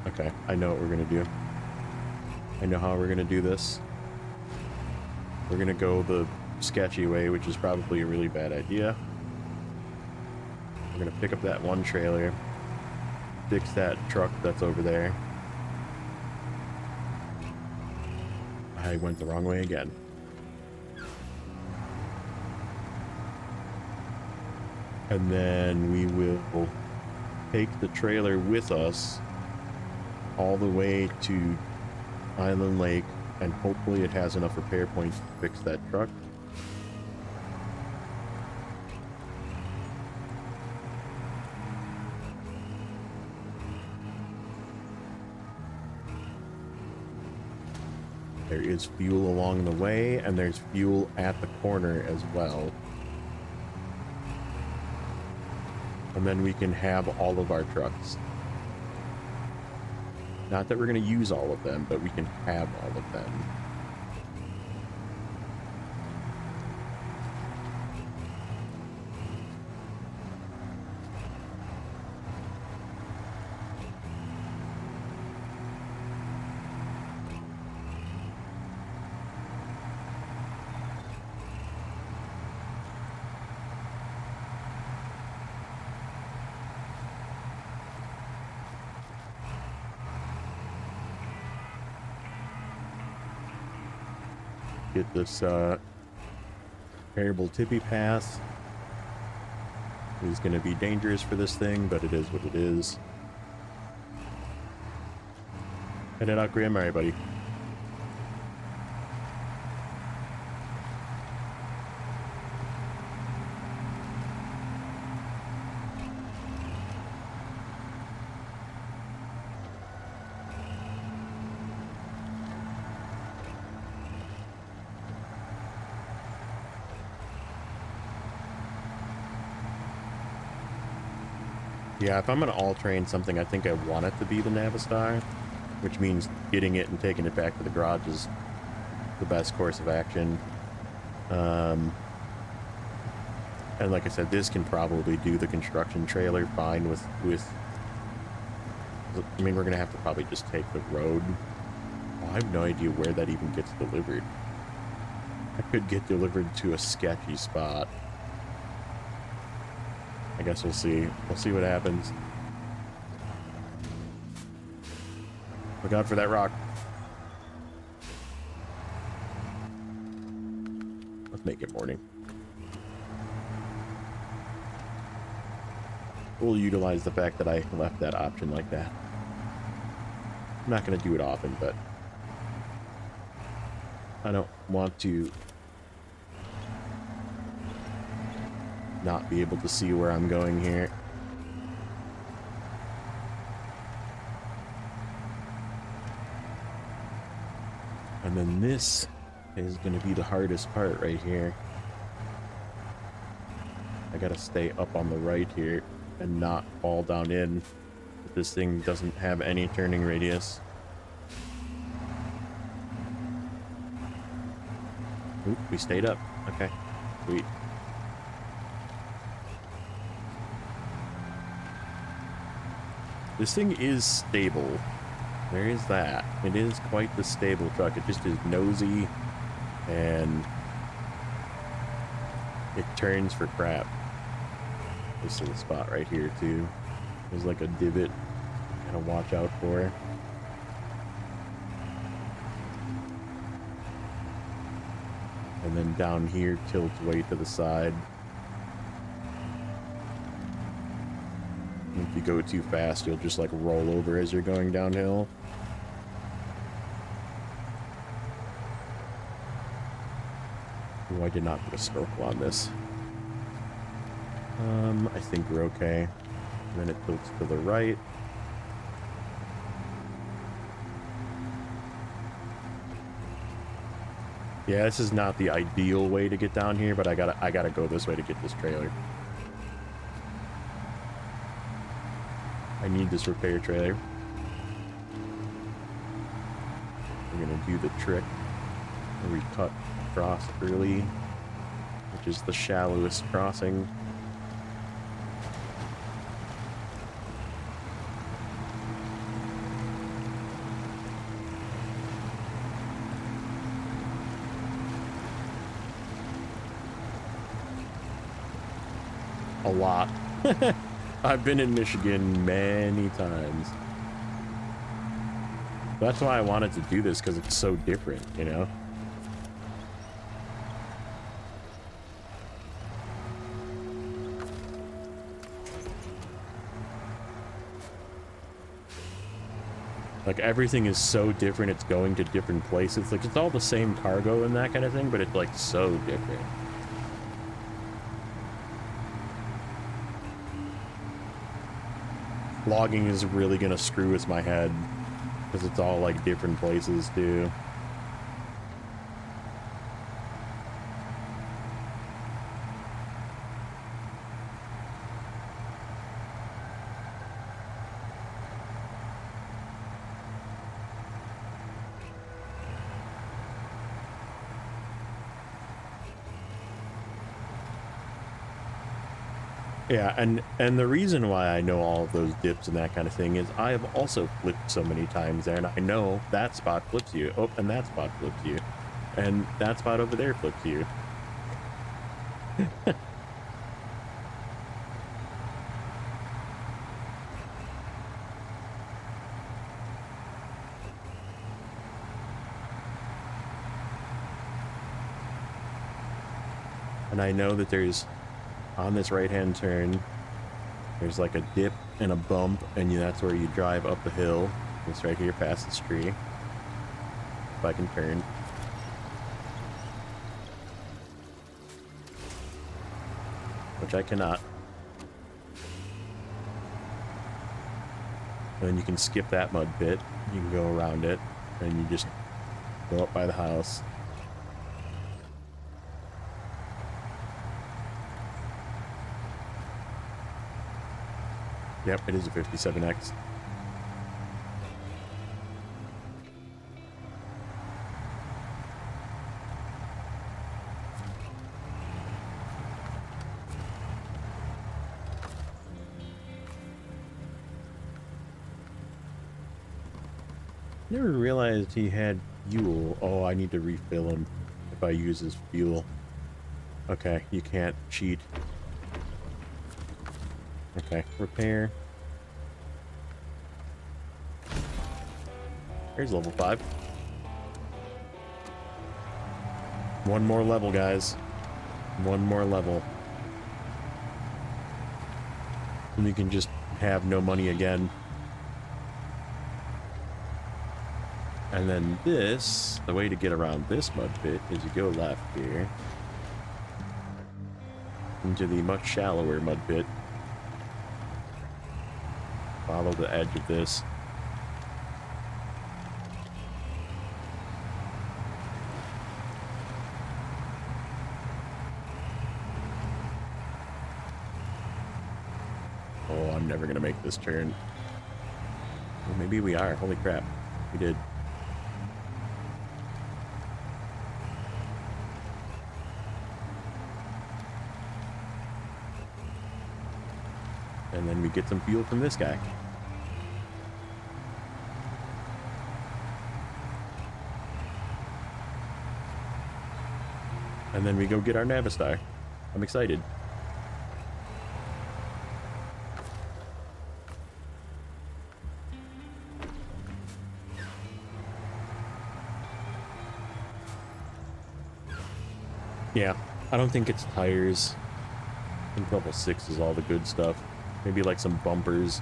Okay, I know what we're gonna do. I know how we're gonna do this. We're gonna go the sketchy way, which is probably a really bad idea. We're gonna pick up that one trailer, fix that truck that's over there. I went the wrong way again. And then we will take the trailer with us all the way to Island Lake, and hopefully it has enough repair points to fix that truck. There is fuel along the way, and there's fuel at the corner as well. And then we can have all of our trucks. Not that we're going to use all of them, but we can have all of them. Get this variable tippy pass. It is going to be dangerous for this thing, but it is what it is. Head it out, Graham. All right, buddy. Yeah, if I'm going to all-train something, I think I want it to be the Navistar, which means getting it and taking it back to the garage is the best course of action. And like I said, this can probably do the construction trailer fine with I mean, we're going to have to probably just take the road. Oh, I have no idea where that even gets delivered. I could get delivered to a sketchy spot. I guess we'll see. We'll see what happens. Look out for that rock. Let's make it morning. We'll utilize the fact that I left that option like that. I'm not going to do it often, but I don't want to not be able to see where I'm going here. And then this is going to be the hardest part right here. I gotta stay up on the right here and not fall down in. This thing doesn't have any turning radius. Oop, we stayed up. Okay, sweet. This thing is stable. There is that. It is quite the stable truck. It just is nosy, and it turns for crap. This little spot right here, too. There's like a divot. Gotta watch out for. And then down here, tilts way to the side. If you go too fast, you'll just like roll over as you're going downhill. Oh, I did not put a snorkel on this. I think we're okay. And then it tilts to the right. Yeah, this is not the ideal way to get down here, but I gotta go this way to get this trailer. I need this repair trailer. We're gonna do the trick where we cut across early, which is the shallowest crossing. A lot. I've been in Michigan many times. That's why I wanted to do this, because it's so different, you know? Like, everything is so different, it's going to different places. Like, it's all the same cargo and that kind of thing, but it's, like, so different. Logging is really gonna screw with my head, because it's all like different places too. Yeah, and the reason why I know all of those dips and that kind of thing is I have also flipped so many times there, and I know that spot flips you. Oh, and that spot flips you. And that spot over there flips you. And I know that there's, on this right-hand turn, there's like a dip and a bump, and that's where you drive up the hill. It's right here past this tree. If I can turn. Which I cannot. And then you can skip that mud pit. You can go around it, and you just go up by the house. Yep, it is a 57X. Never realized he had fuel. Oh, I need to refill him if I use his fuel. Okay, you can't cheat. Okay, repair. Here's level 5. One more level, guys. One more level. And you can just have no money again. And then this, the way to get around this mud pit is you go left here into the much shallower mud pit. Follow the edge of this. Oh, I'm never gonna make this turn. Well, maybe we are. Holy crap. We did. And then we get some fuel from this guy. And then we go get our Navistar. I'm excited. Yeah, I don't think it's tires. I think level 6 is all the good stuff. Maybe like some bumpers.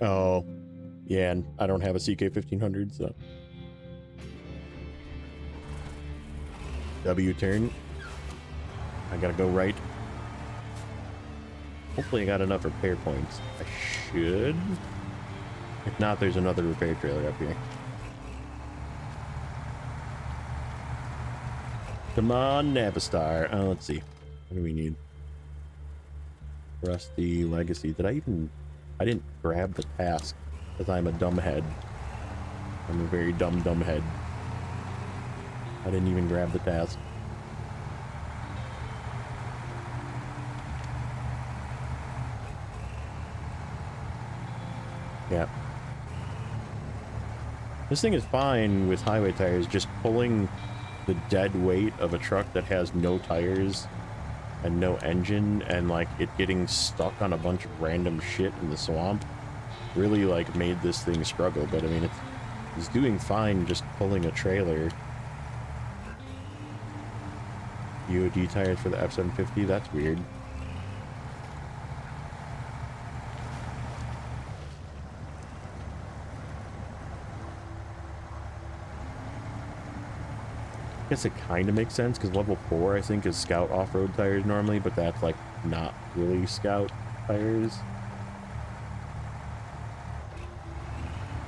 Oh, yeah, and I don't have a CK1500, so. W turn. I gotta go right. Hopefully I got enough repair points. I should. If not, there's another repair trailer up here. Come on, Navistar. Oh, let's see. What do we need? Rusty Legacy. Did I even... I didn't grab the task because I'm a dumb head. I'm a very dumb head. I didn't even grab the task. Yeah. This thing is fine with highway tires, just pulling the dead weight of a truck that has no tires and no engine and like it getting stuck on a bunch of random shit in the swamp really like made this thing struggle. But I mean, it's doing fine just pulling a trailer. UOD tires for the F-750, that's weird. I guess it kind of makes sense because level 4 I think is Scout off-road tires normally, but that's like not really Scout tires.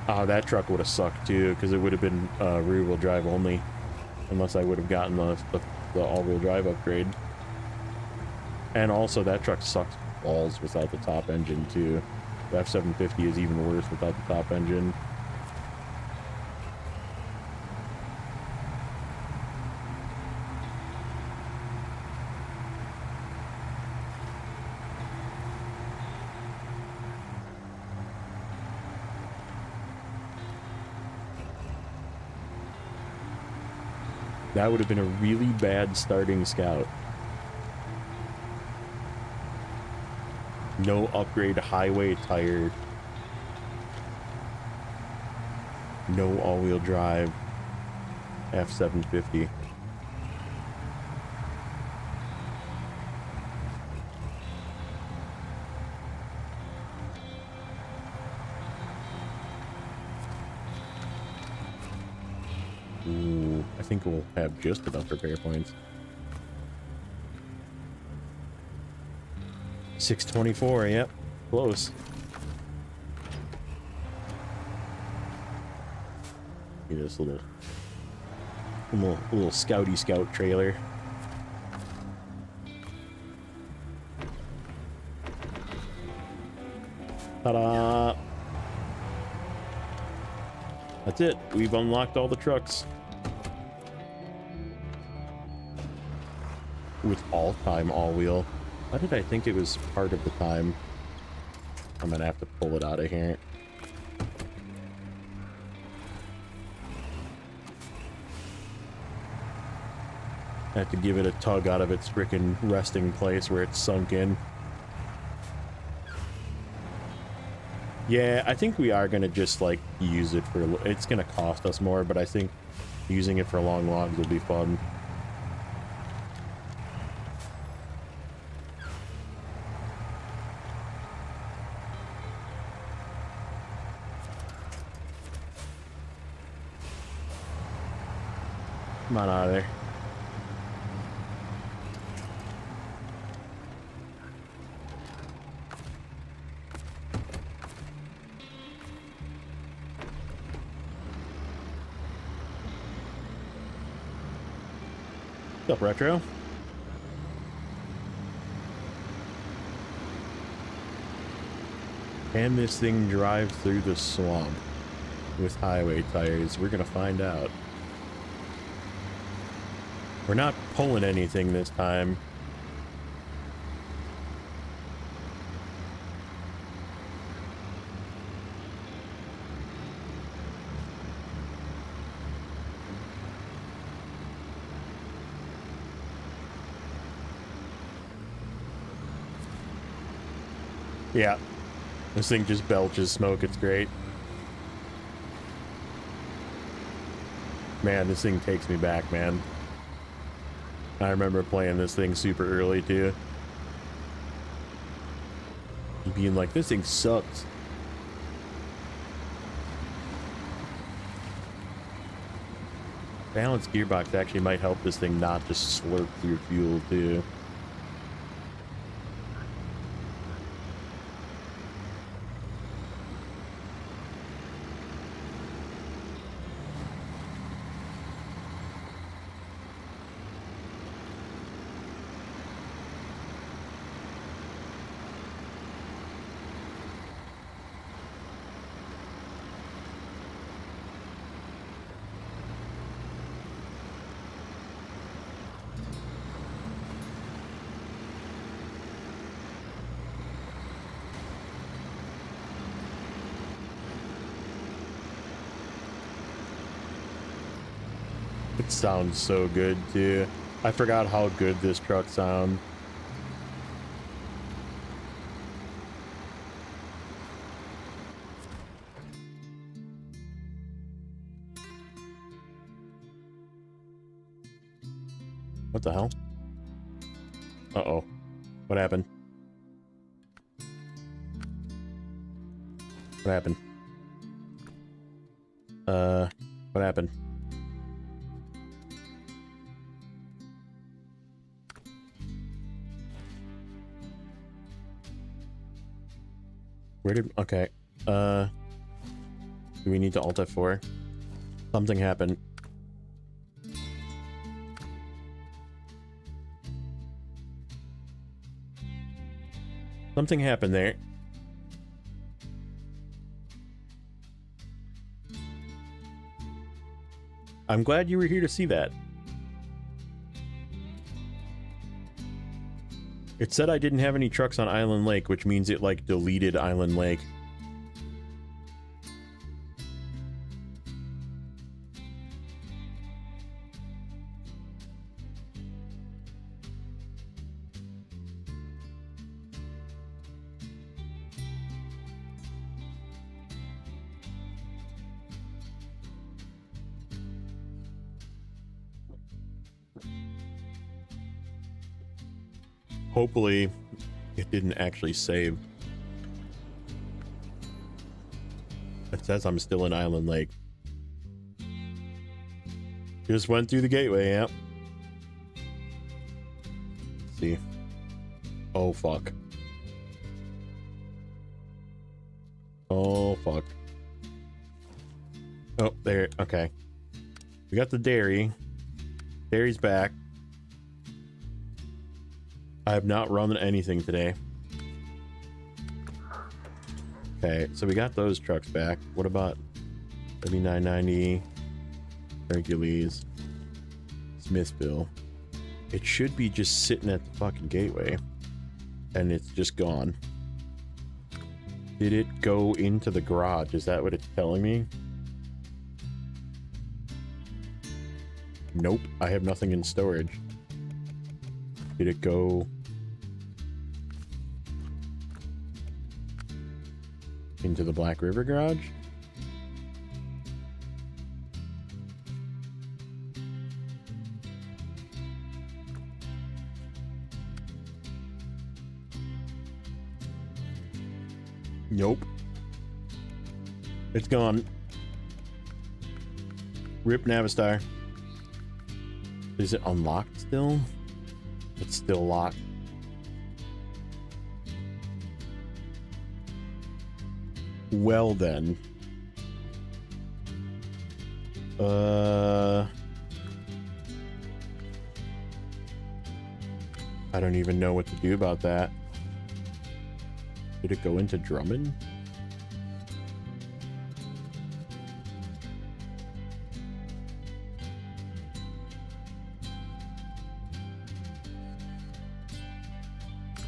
Oh, that truck would have sucked too because it would have been rear-wheel drive only, unless I would have gotten the all-wheel drive upgrade. And also that truck sucks balls without the top engine too. The F-750 is even worse without the top engine. That would have been a really bad starting Scout. No upgrade highway tire. No all-wheel drive F-750. Ooh, I think we'll have just enough repair points. 624, yep, close. Get this little scouty scout trailer. Ta-da! That's it. We've unlocked all the trucks. With all-time all-wheel. Why did I think it was part of the time? I'm gonna have to pull it out of here. I have to give it a tug out of its frickin' resting place where it's sunk in. Yeah, I think we are gonna just like use it for, it's gonna cost us more, but I think using it for long logs will be fun. Come on out of there. What's up, Retro? Can this thing drive through the swamp with highway tires? We're gonna find out. We're not pulling anything this time. Yeah, this thing just belches smoke. It's great. Man, this thing takes me back, man. I remember playing this thing super early, too. Being like, this thing sucks. Balanced gearbox actually might help this thing not just slurp through fuel, too. It sounds so good, too. I forgot how good this truck sounds. What the hell? Uh-oh. What happened? What happened? What happened? Where did... Okay. Do we need to Alt F4? Something happened. Something happened there. I'm glad you were here to see that. It said I didn't have any trucks on Island Lake, which means it, like, deleted Island Lake. Hopefully, it didn't actually save. It says I'm still in Island Lake. Just went through the gateway, yep. Let's see. Oh, fuck. Oh, fuck. Oh, there. Okay. We got the dairy. Dairy's back. I have not run anything today. Okay, so we got those trucks back. What about W990, Hercules, Smithville? It should be just sitting at the fucking gateway. And it's just gone. Did it go into the garage? Is that what it's telling me? Nope, I have nothing in storage. Did it go into the Black River garage? Nope. It's gone. Rip Navistar. Is it unlocked still? It's still locked. Well then. I don't even know what to do about that. Did it go into Drummond?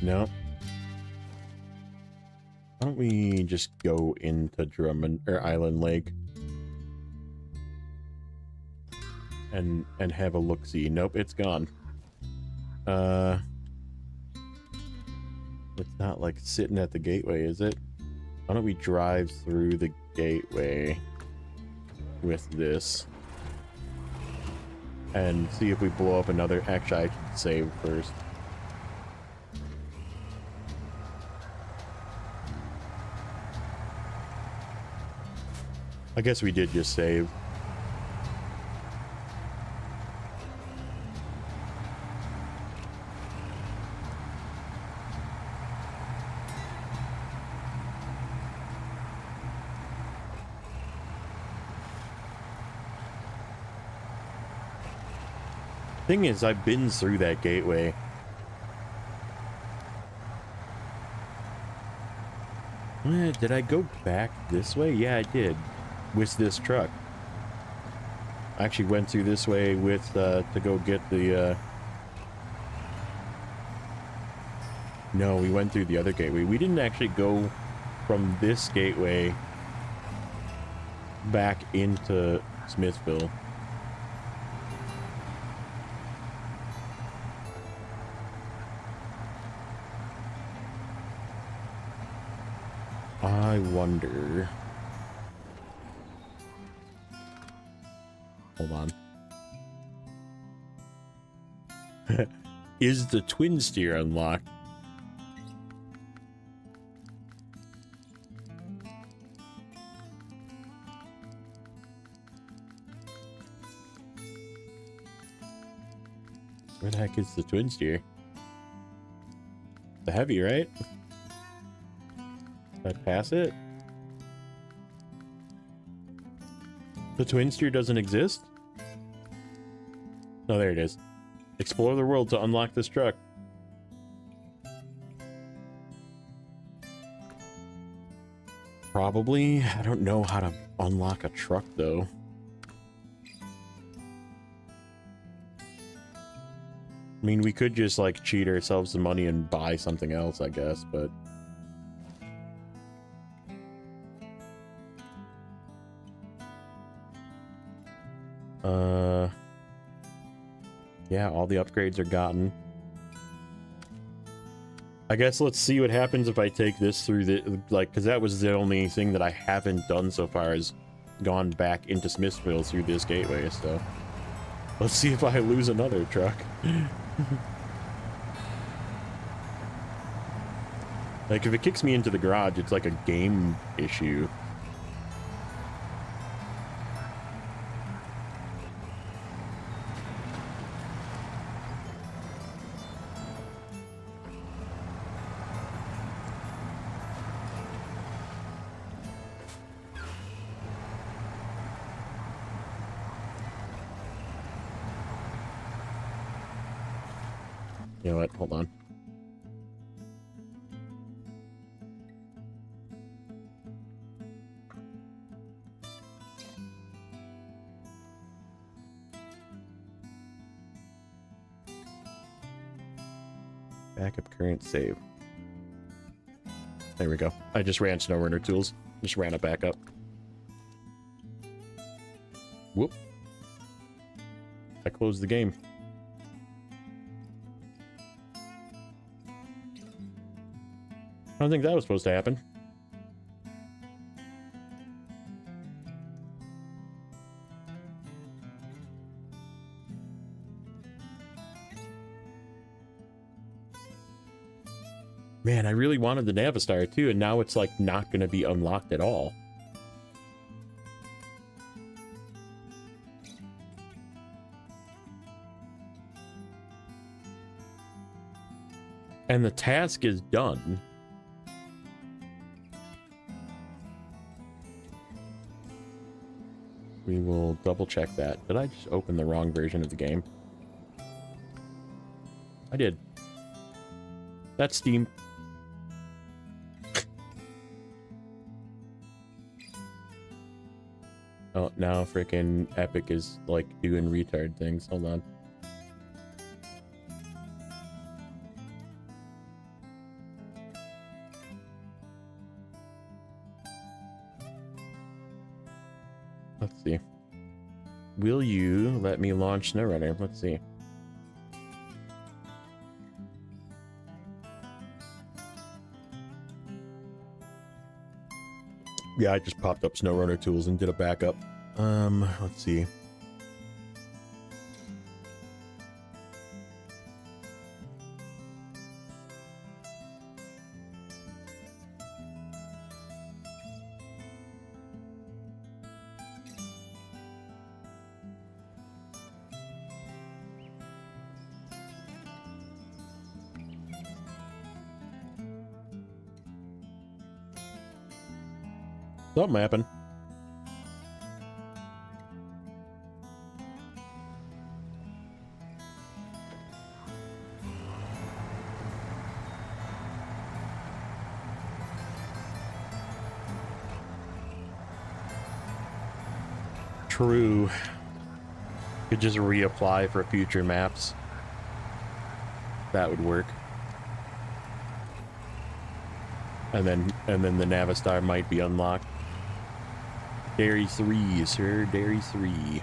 No. Why don't we just go into Drummond or Island Lake and have a look-see? Nope, it's gone. It's not like sitting at the gateway, is it? Why don't we drive through the gateway with this and see if we blow up another. Actually, I should save first. I guess we did just save. Thing is, I've been through that gateway. Did I go back this way? Yeah, I did. With this truck. I actually went through this way with, to go get the, No, we went through the other gateway. We didn't actually go from this gateway back into Smithville. I wonder... Hold on. Is the twin steer unlocked? Where the heck is the twin steer? The heavy, right? Did I pass it? The twin steer doesn't exist? Oh, there it is. Explore the world to unlock this truck. Probably. I don't know how to unlock a truck, though. I mean, we could just, like, cheat ourselves some money and buy something else, I guess, but... Yeah, all the upgrades are gotten. I guess let's see what happens if I take this through the, like, because that was the only thing that I haven't done so far is gone back into Smithville through this gateway, so let's see if I lose another truck. Like, if it kicks me into the garage, it's like a game issue. You know what? Hold on. Backup current save. There we go. I just ran Snowrunner tools. Just ran it back up. Whoop. I closed the game. I don't think that was supposed to happen. Man, I really wanted the Navistar too, and now it's like not going to be unlocked at all. And the task is done. We will double check that. Did I just open the wrong version of the game? I did. That's Steam. Oh, now frickin' Epic is like doing retard things. Hold on. will you let me launch Snowrunner? Let's see. Yeah, I just popped up Snowrunner tools and did a backup. Let's see. Something happened. True. Could just reapply for future maps. That would work. And then the Navistar might be unlocked. Dairy 3, sir. Dairy 3.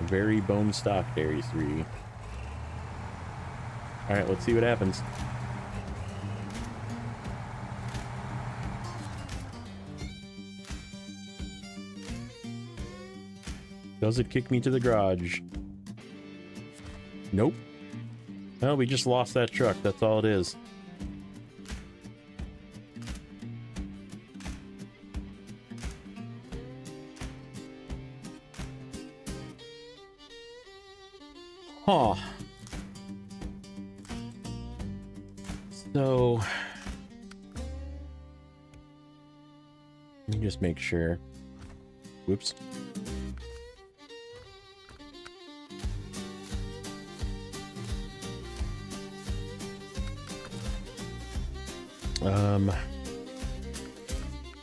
Very bone stock Dairy 3. Alright, let's see what happens. Does it kick me to the garage? Nope. Well, we just lost that truck. That's all it is. Huh. So, let me just make sure. Whoops.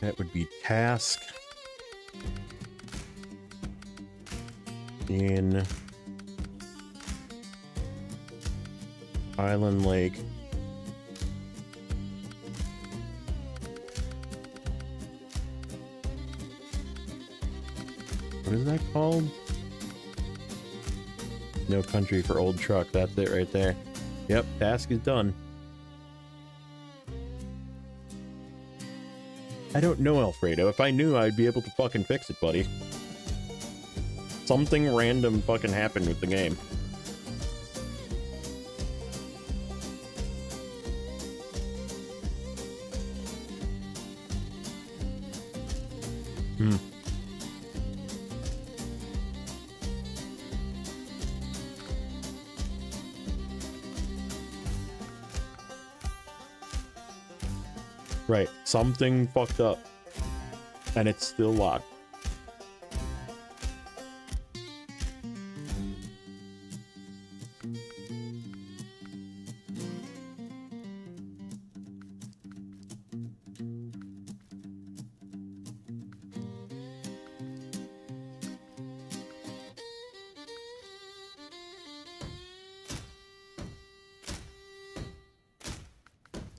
That would be task in Island Lake. What is that called? No country for old truck. That's it right there. Yep, task is done. I don't know, Alfredo. If I knew, I'd be able to fucking fix it, buddy. Something random fucking happened with the game. Right, something fucked up, and it's still locked.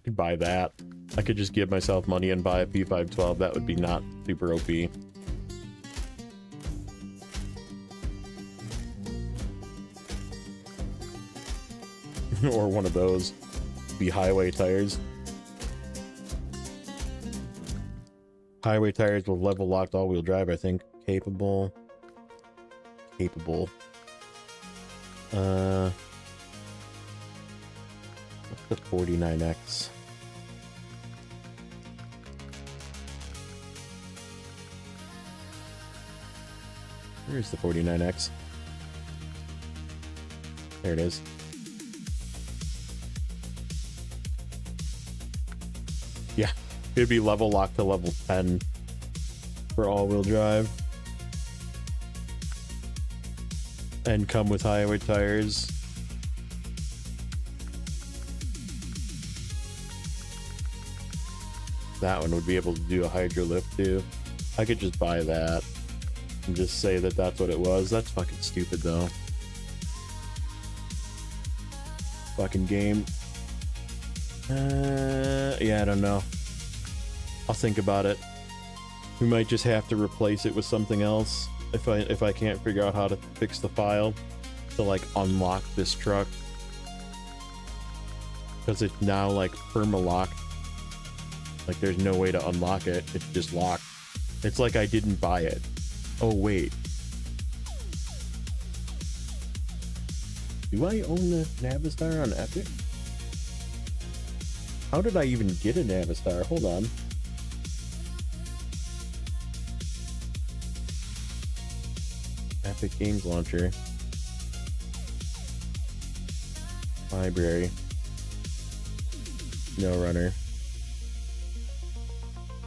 Could buy that. I could just give myself money and buy a P512. That would be not super OP. Or one of those. Be highway tires. Highway tires with level locked all-wheel drive, I think. Capable. What's the 49X? Where's the 49X? There it is. Yeah, it'd be level locked to level 10 for all-wheel drive. And come with highway tires. That one would be able to do a hydro lift too. I could just buy that. And just say that that's what it was. That's fucking stupid though. Fucking game. Yeah, I don't know. I'll think about it. We might just have to replace it with something else if I can't figure out how to fix the file to like unlock this truck, because it's now like perma-locked. Like there's no way to unlock it. It's just locked. It's like I didn't buy it. Oh wait. Do I own the Navistar on Epic? How did I even get a Navistar? Hold on. Epic Games Launcher. Library. Snowrunner.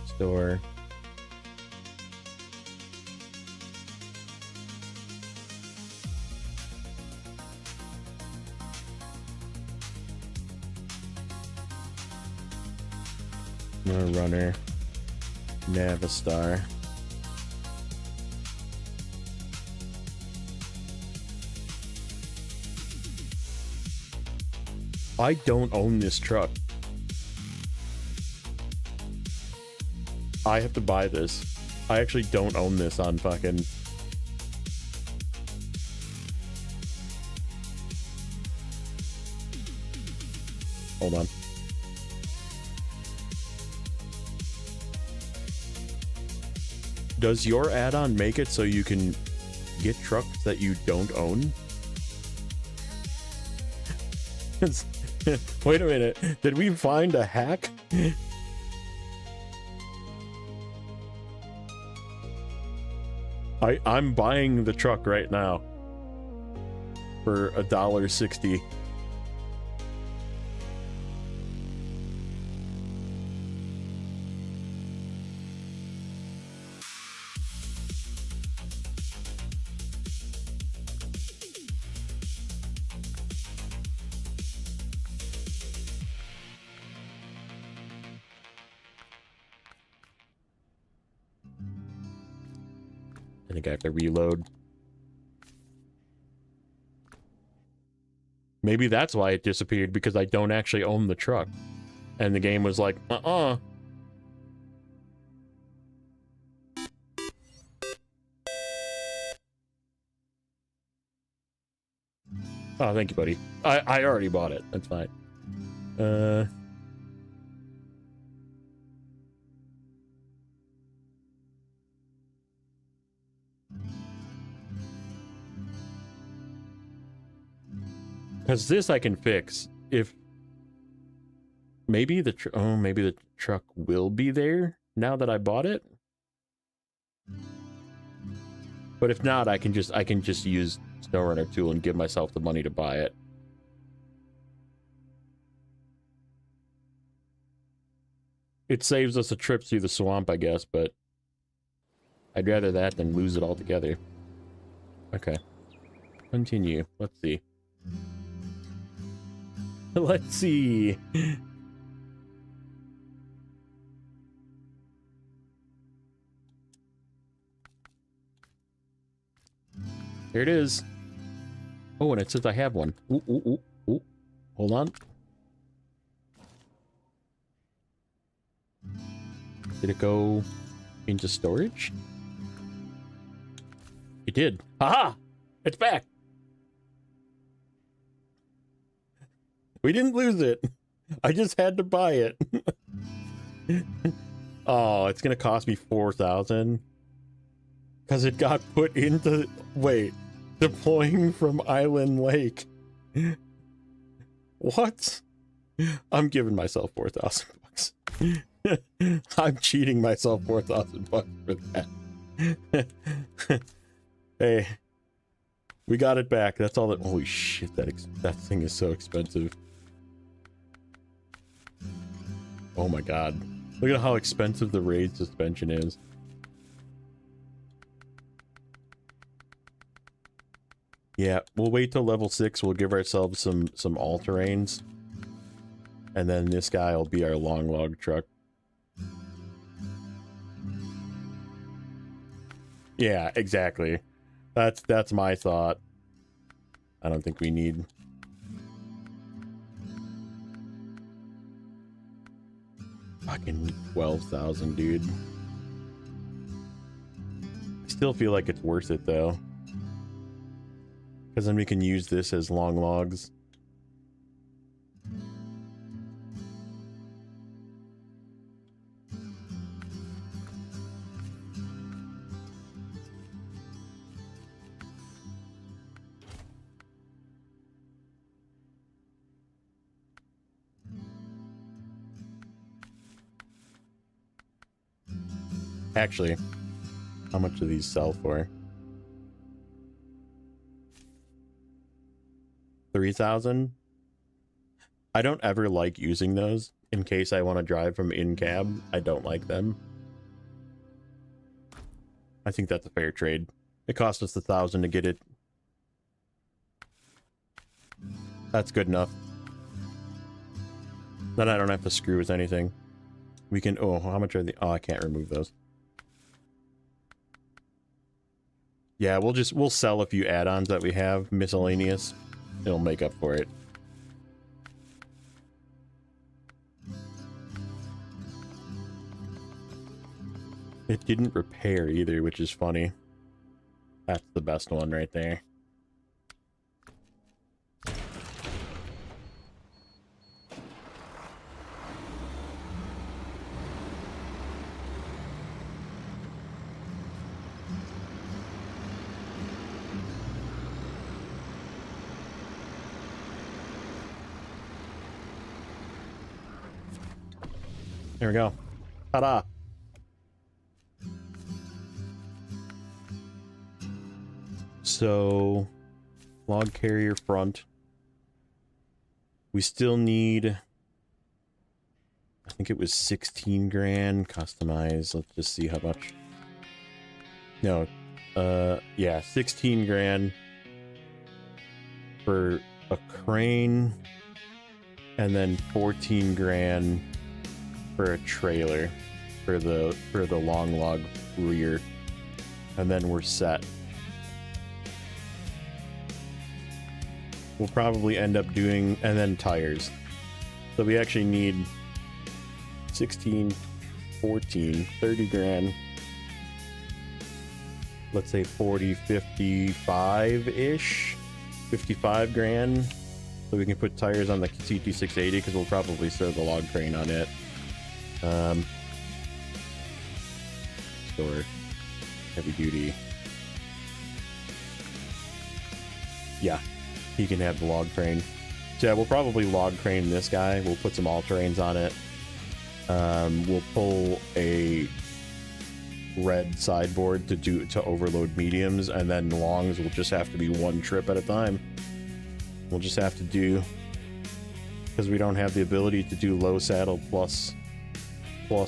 Store. Runner, Navistar. I don't own this truck. I have to buy this. I actually don't own this on fucking... Hold on. Does your add-on make it so you can get trucks that you don't own? Wait a minute. Did we find a hack? I'm buying the truck right now for $1.60. I think I have to reload. Maybe that's why it disappeared, because I don't actually own the truck. And the game was like, uh-uh. Oh, thank you, buddy. I already bought it. That's fine. Because this I can fix if maybe the truck will be there now that I bought it. But if not, I can just use Snowrunner tool and give myself the money to buy it. It saves us a trip through the swamp, I guess, but I'd rather that than lose it altogether. Okay. Continue. Let's see. Let's see. Here it is. Oh, and it says I have one. Ooh, ooh, ooh, ooh. Hold on. Did it go into storage? It did. Haha! It's back! We didn't lose it. I just had to buy it. Oh, it's gonna cost me $4,000 because it got put into... Wait, deploying from Island Lake. What? I'm giving myself $4,000. I'm cheating myself $4,000 for that. Hey, we got it back. That's all that... Holy shit, that thing is so expensive. Oh my god. Look at how expensive the raid suspension is. Yeah, we'll wait till level 6. We'll give ourselves some all-terrains. And then this guy will be our long log truck. Yeah, exactly. That's my thought. I don't think we need... Fucking 12,000, dude. I still feel like it's worth it though. Because then we can use this as long logs. Actually, how much do these sell for? 3,000? I don't ever like using those in case I want to drive from in-cab. I don't like them. I think that's a fair trade. It cost us 1,000 to get it. That's good enough. Then I don't have to screw with anything. We can, oh, how much are the, oh, I can't remove those. Yeah, we'll sell a few add-ons that we have, miscellaneous. It'll make up for it. It didn't repair either, which is funny. That's the best one right there. There we go. Ta-da! So, log carrier front. We still need, I think it was 16 grand customize. Let's just see how much. No, yeah, 16 grand for a crane, and then 14 grand for a trailer for the long log rear, and then we're set. We'll probably end up doing, and then tires. So we actually need 16, 14, 30 grand. Let's say 40, 55-ish, 55 grand. So we can put tires on the CT680 because we'll probably throw the log crane on it. Store heavy duty. Yeah, he can have the log crane. So yeah, we'll probably log crane this guy. We'll put some all-terrains on it. We'll pull a red sideboard to overload mediums, and then longs will just have to be one trip at a time. We'll just have to do, because we don't have the ability to do low saddle plus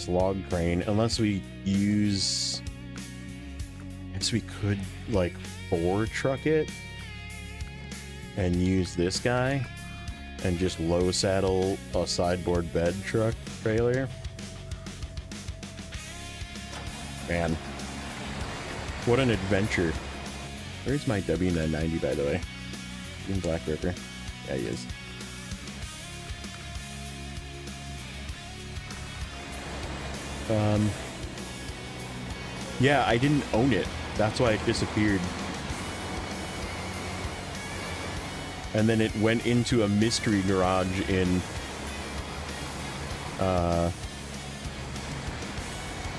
log crane unless we use, I guess we could like 4 truck it and use this guy and just low saddle a sideboard bed truck trailer. Man, what an adventure. Where's my W990, by the way? In Black River. Yeah, he is. Yeah, I didn't own it. That's why it disappeared. And then it went into a mystery garage in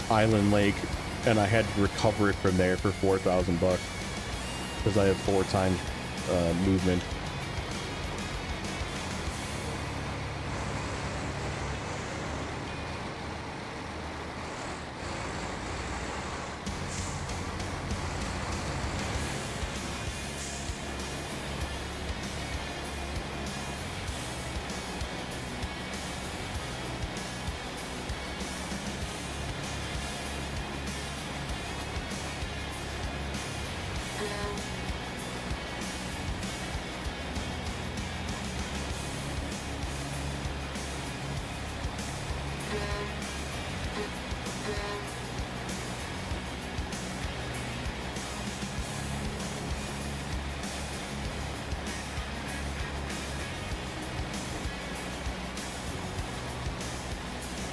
Island Lake, and I had to recover it from there for $4,000 because I have 4 times movement.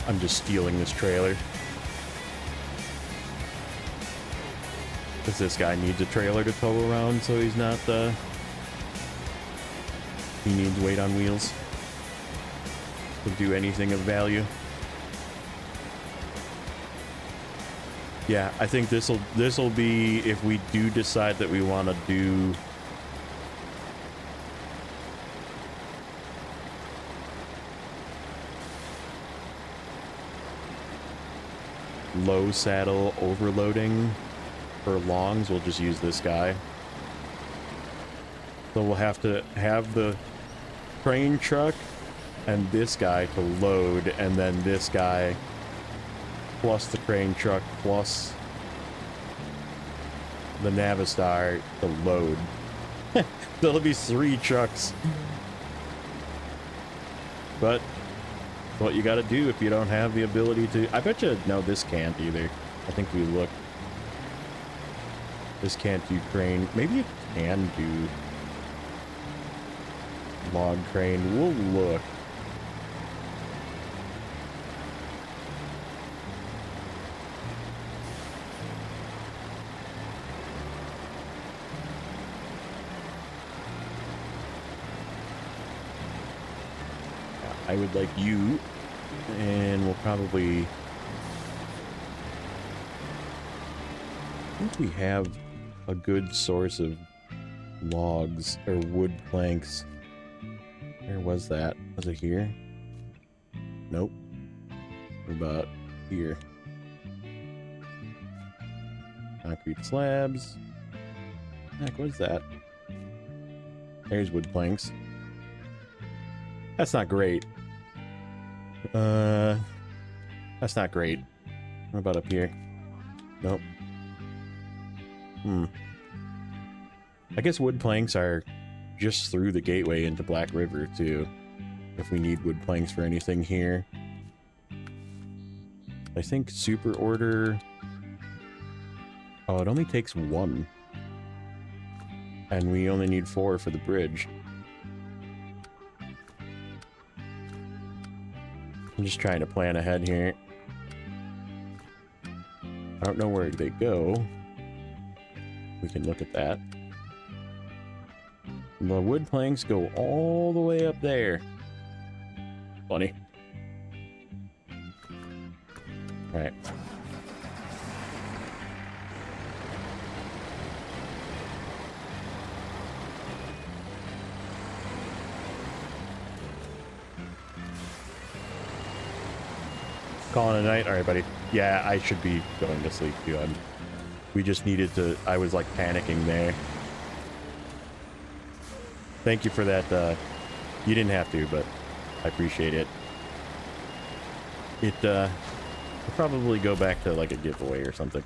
I'm just stealing this trailer. Because this guy needs a trailer to tow around, so he's not, he needs weight on wheels to do anything of value. Yeah, I think this'll be, if we do decide that we want to do low saddle overloading for longs, we'll just use this guy. So we'll have to have the crane truck and this guy to load, and then this guy plus the crane truck plus the Navistar to load. There'll be 3 trucks. But what you gotta do if you don't have the ability to... I bet you... No, this can't either. I think we looked. This can't do crane. Maybe it can do log crane. We'll look. I would like you, and we'll probably... I think we have a good source of logs or wood planks. Where was that? Was it here? Nope. What about here? Concrete slabs. Heck, what is that? There's wood planks. That's not great. That's not great. What about up here? Nope. I guess wood planks are just through the gateway into Black River, too. If we need wood planks for anything here. I think super order... Oh, it only takes 1. And we only need 4 for the bridge. I'm just trying to plan ahead here. I don't know where they go. We can look at that. The wood planks go all the way up there. Funny. Alright. Calling it a night? Alright, buddy. Yeah, I should be going to sleep too. We just needed to... I was like panicking there. Thank you for that. You didn't have to, but I appreciate it. I'll probably go back to like a giveaway or something.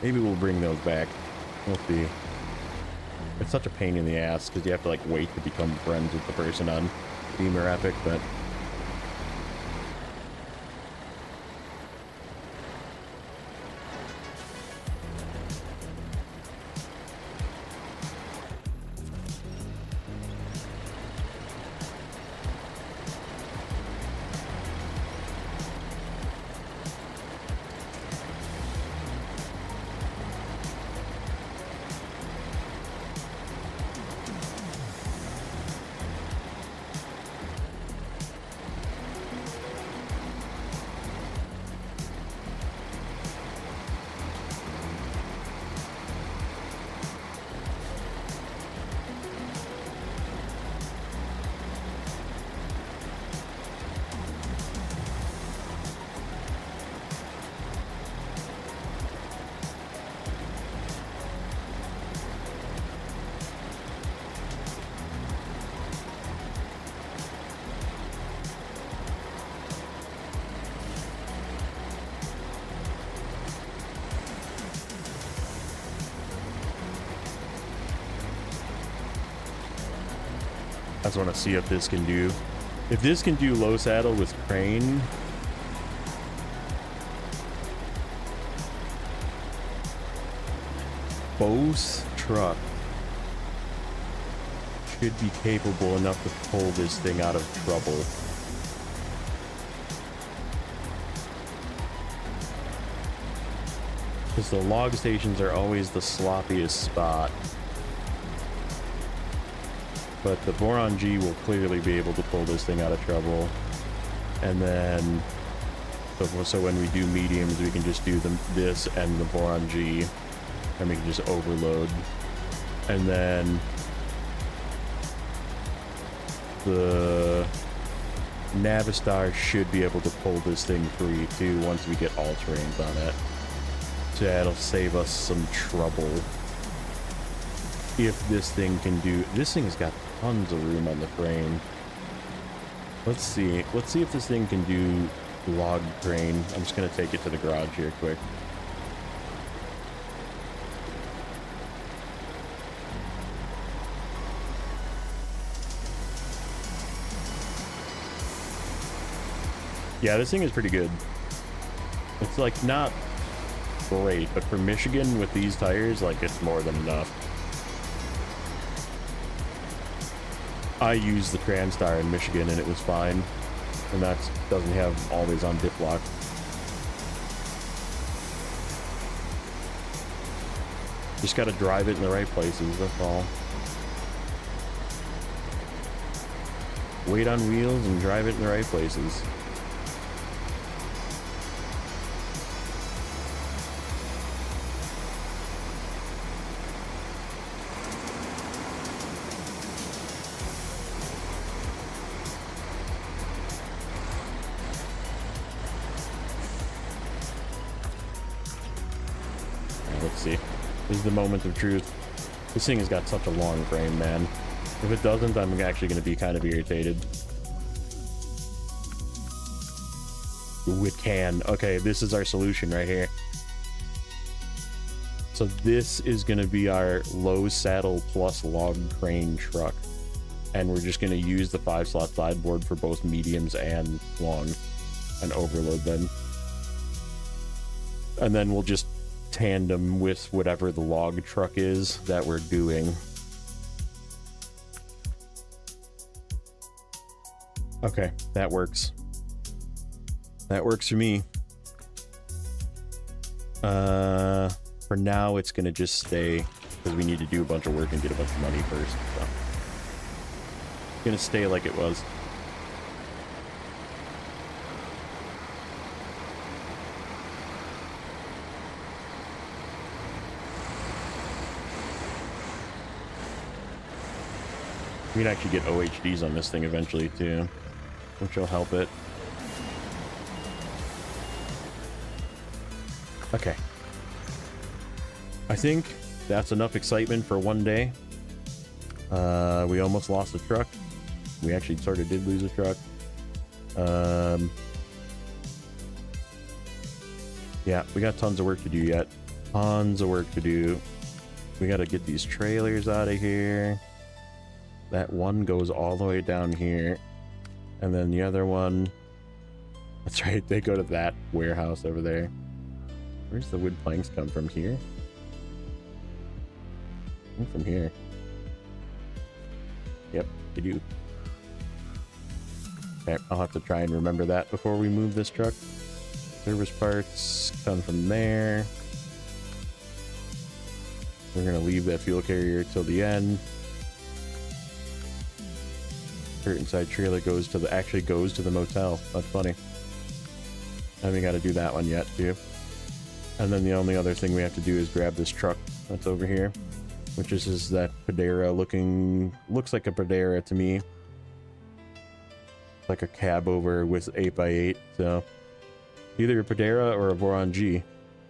Maybe we'll bring those back. We'll see. It's such a pain in the ass because you have to like wait to become friends with the person on Beamer Epic, but... I just want to see if this can do... If this can do low saddle with crane... Both truck. should be capable enough to pull this thing out of trouble. Because the log stations are always the sloppiest spot. But the Boron G will clearly be able to pull this thing out of trouble. And then, so when we do mediums, we can just do this and the Boron G, and we can just overload. And then the Navistar should be able to pull this thing free too once we get all terrains on it. So that'll save us some trouble. If this thing can do, this thing has got tons of room on the frame. Let's see if this thing can do log crane. I'm just gonna take it to the garage here quick. Yeah, this thing is pretty good. It's like not great, but for Michigan with these tires, like it's more than enough. I used the Transtar in Michigan and it was fine, and that doesn't have always on dip lock. Just got to drive it in the right places, that's all. Weight on wheels and drive it in the right places. See, this is the moment of truth. This thing has got such a long frame, man. If it doesn't, I'm actually going to be kind of irritated. Ooh, it can. Okay, this is our solution right here. So this is going to be our low saddle plus log crane truck. And we're just going to use the 5-slot sideboard for both mediums and long and overload them. And then we'll just tandem with whatever the log truck is that we're doing. Okay, that works. That works for me. For now, it's gonna just stay because we need to do a bunch of work and get a bunch of money first. So. It's gonna stay like it was. We can actually get OHDs on this thing eventually too, which will help it. Okay. I think that's enough excitement for one day. We almost lost a truck. We actually sort of did lose a truck. Yeah, we got tons of work to do yet. Tons of work to do. We got to get these trailers out of here. That one goes all the way down here. And then the other one... That's right, they go to that warehouse over there. Where's the wood planks come from? Here? From here. Yep, they do. Okay, I'll have to try and remember that before we move this truck. Service parts come from there. We're going to leave that fuel carrier till the end. Dirt inside trailer goes to the actually goes to the motel. That's funny. I haven't got to do that one yet too. And then the only other thing we have to do is grab this truck that's over here, which is that Padera looking, looks like a Padera to me. Like a cab over with 8x8. So either a Padera or a Voron G,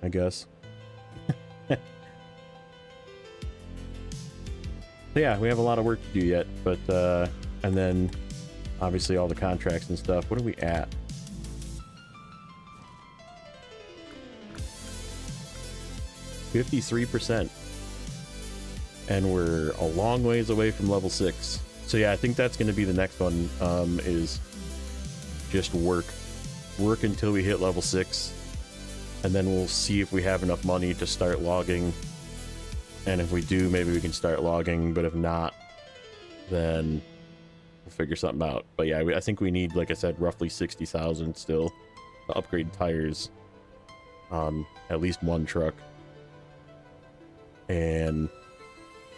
I guess. So yeah, we have a lot of work to do yet, but and then obviously all the contracts and stuff. What are we at? %53%. And we're a long ways away from level 6. So yeah, I think that's going to be the next one, is just work until we hit level 6. And then we'll see if we have enough money to start logging. And if we do, maybe we can start logging, but if not, then we'll figure something out. But yeah, I think we need, like I said, roughly 60,000 still to upgrade tires on at least one truck and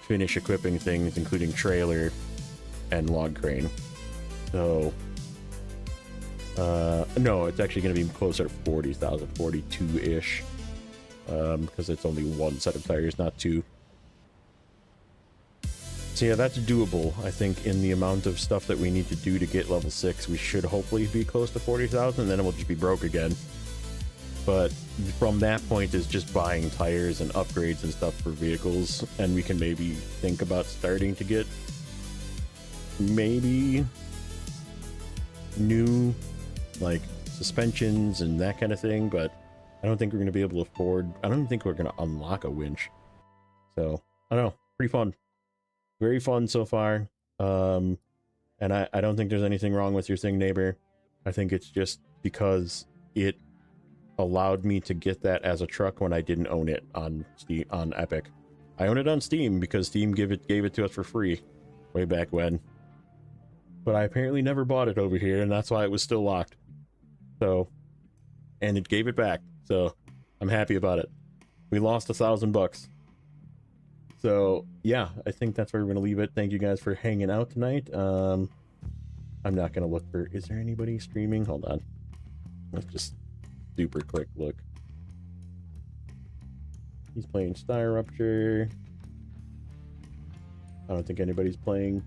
finish equipping things, including trailer and log crane. So no, it's actually going to be closer to 40,000, 42-ish, because it's only one set of tires, not two. So yeah, that's doable. I think in the amount of stuff that we need to do to get level 6, we should hopefully be close to 40,000, and then it will just be broke again. But from that point is just buying tires and upgrades and stuff for vehicles, and we can maybe think about starting to get maybe new like suspensions and that kind of thing, but I don't think we're going to be able to afford, I don't think we're going to unlock a winch. So I don't know, pretty fun, very fun so far. And I don't think there's anything wrong with your thing, neighbor. I think it's just because it allowed me to get that as a truck when I didn't own it on Steam, on Epic. I own it on Steam because Steam gave it to us for free way back when, but I apparently never bought it over here, and that's why it was still locked. So, and it gave it back, so I'm happy about it. We lost $1,000. So yeah, I think that's where we're gonna leave it. Thank you guys for hanging out tonight. I'm not gonna look for, is there anybody streaming? Hold on, let's just super quick look. He's playing Star Rupture. I don't think anybody's playing.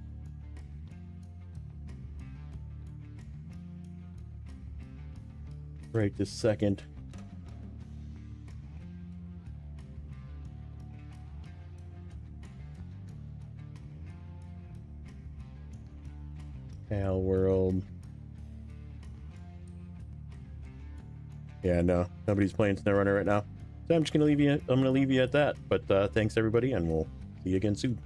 Right this second. Pal World. Yeah, no, nobody's playing Snowrunner right now. So I'm just gonna leave you. I'm gonna leave you at that. But thanks everybody, and we'll see you again soon.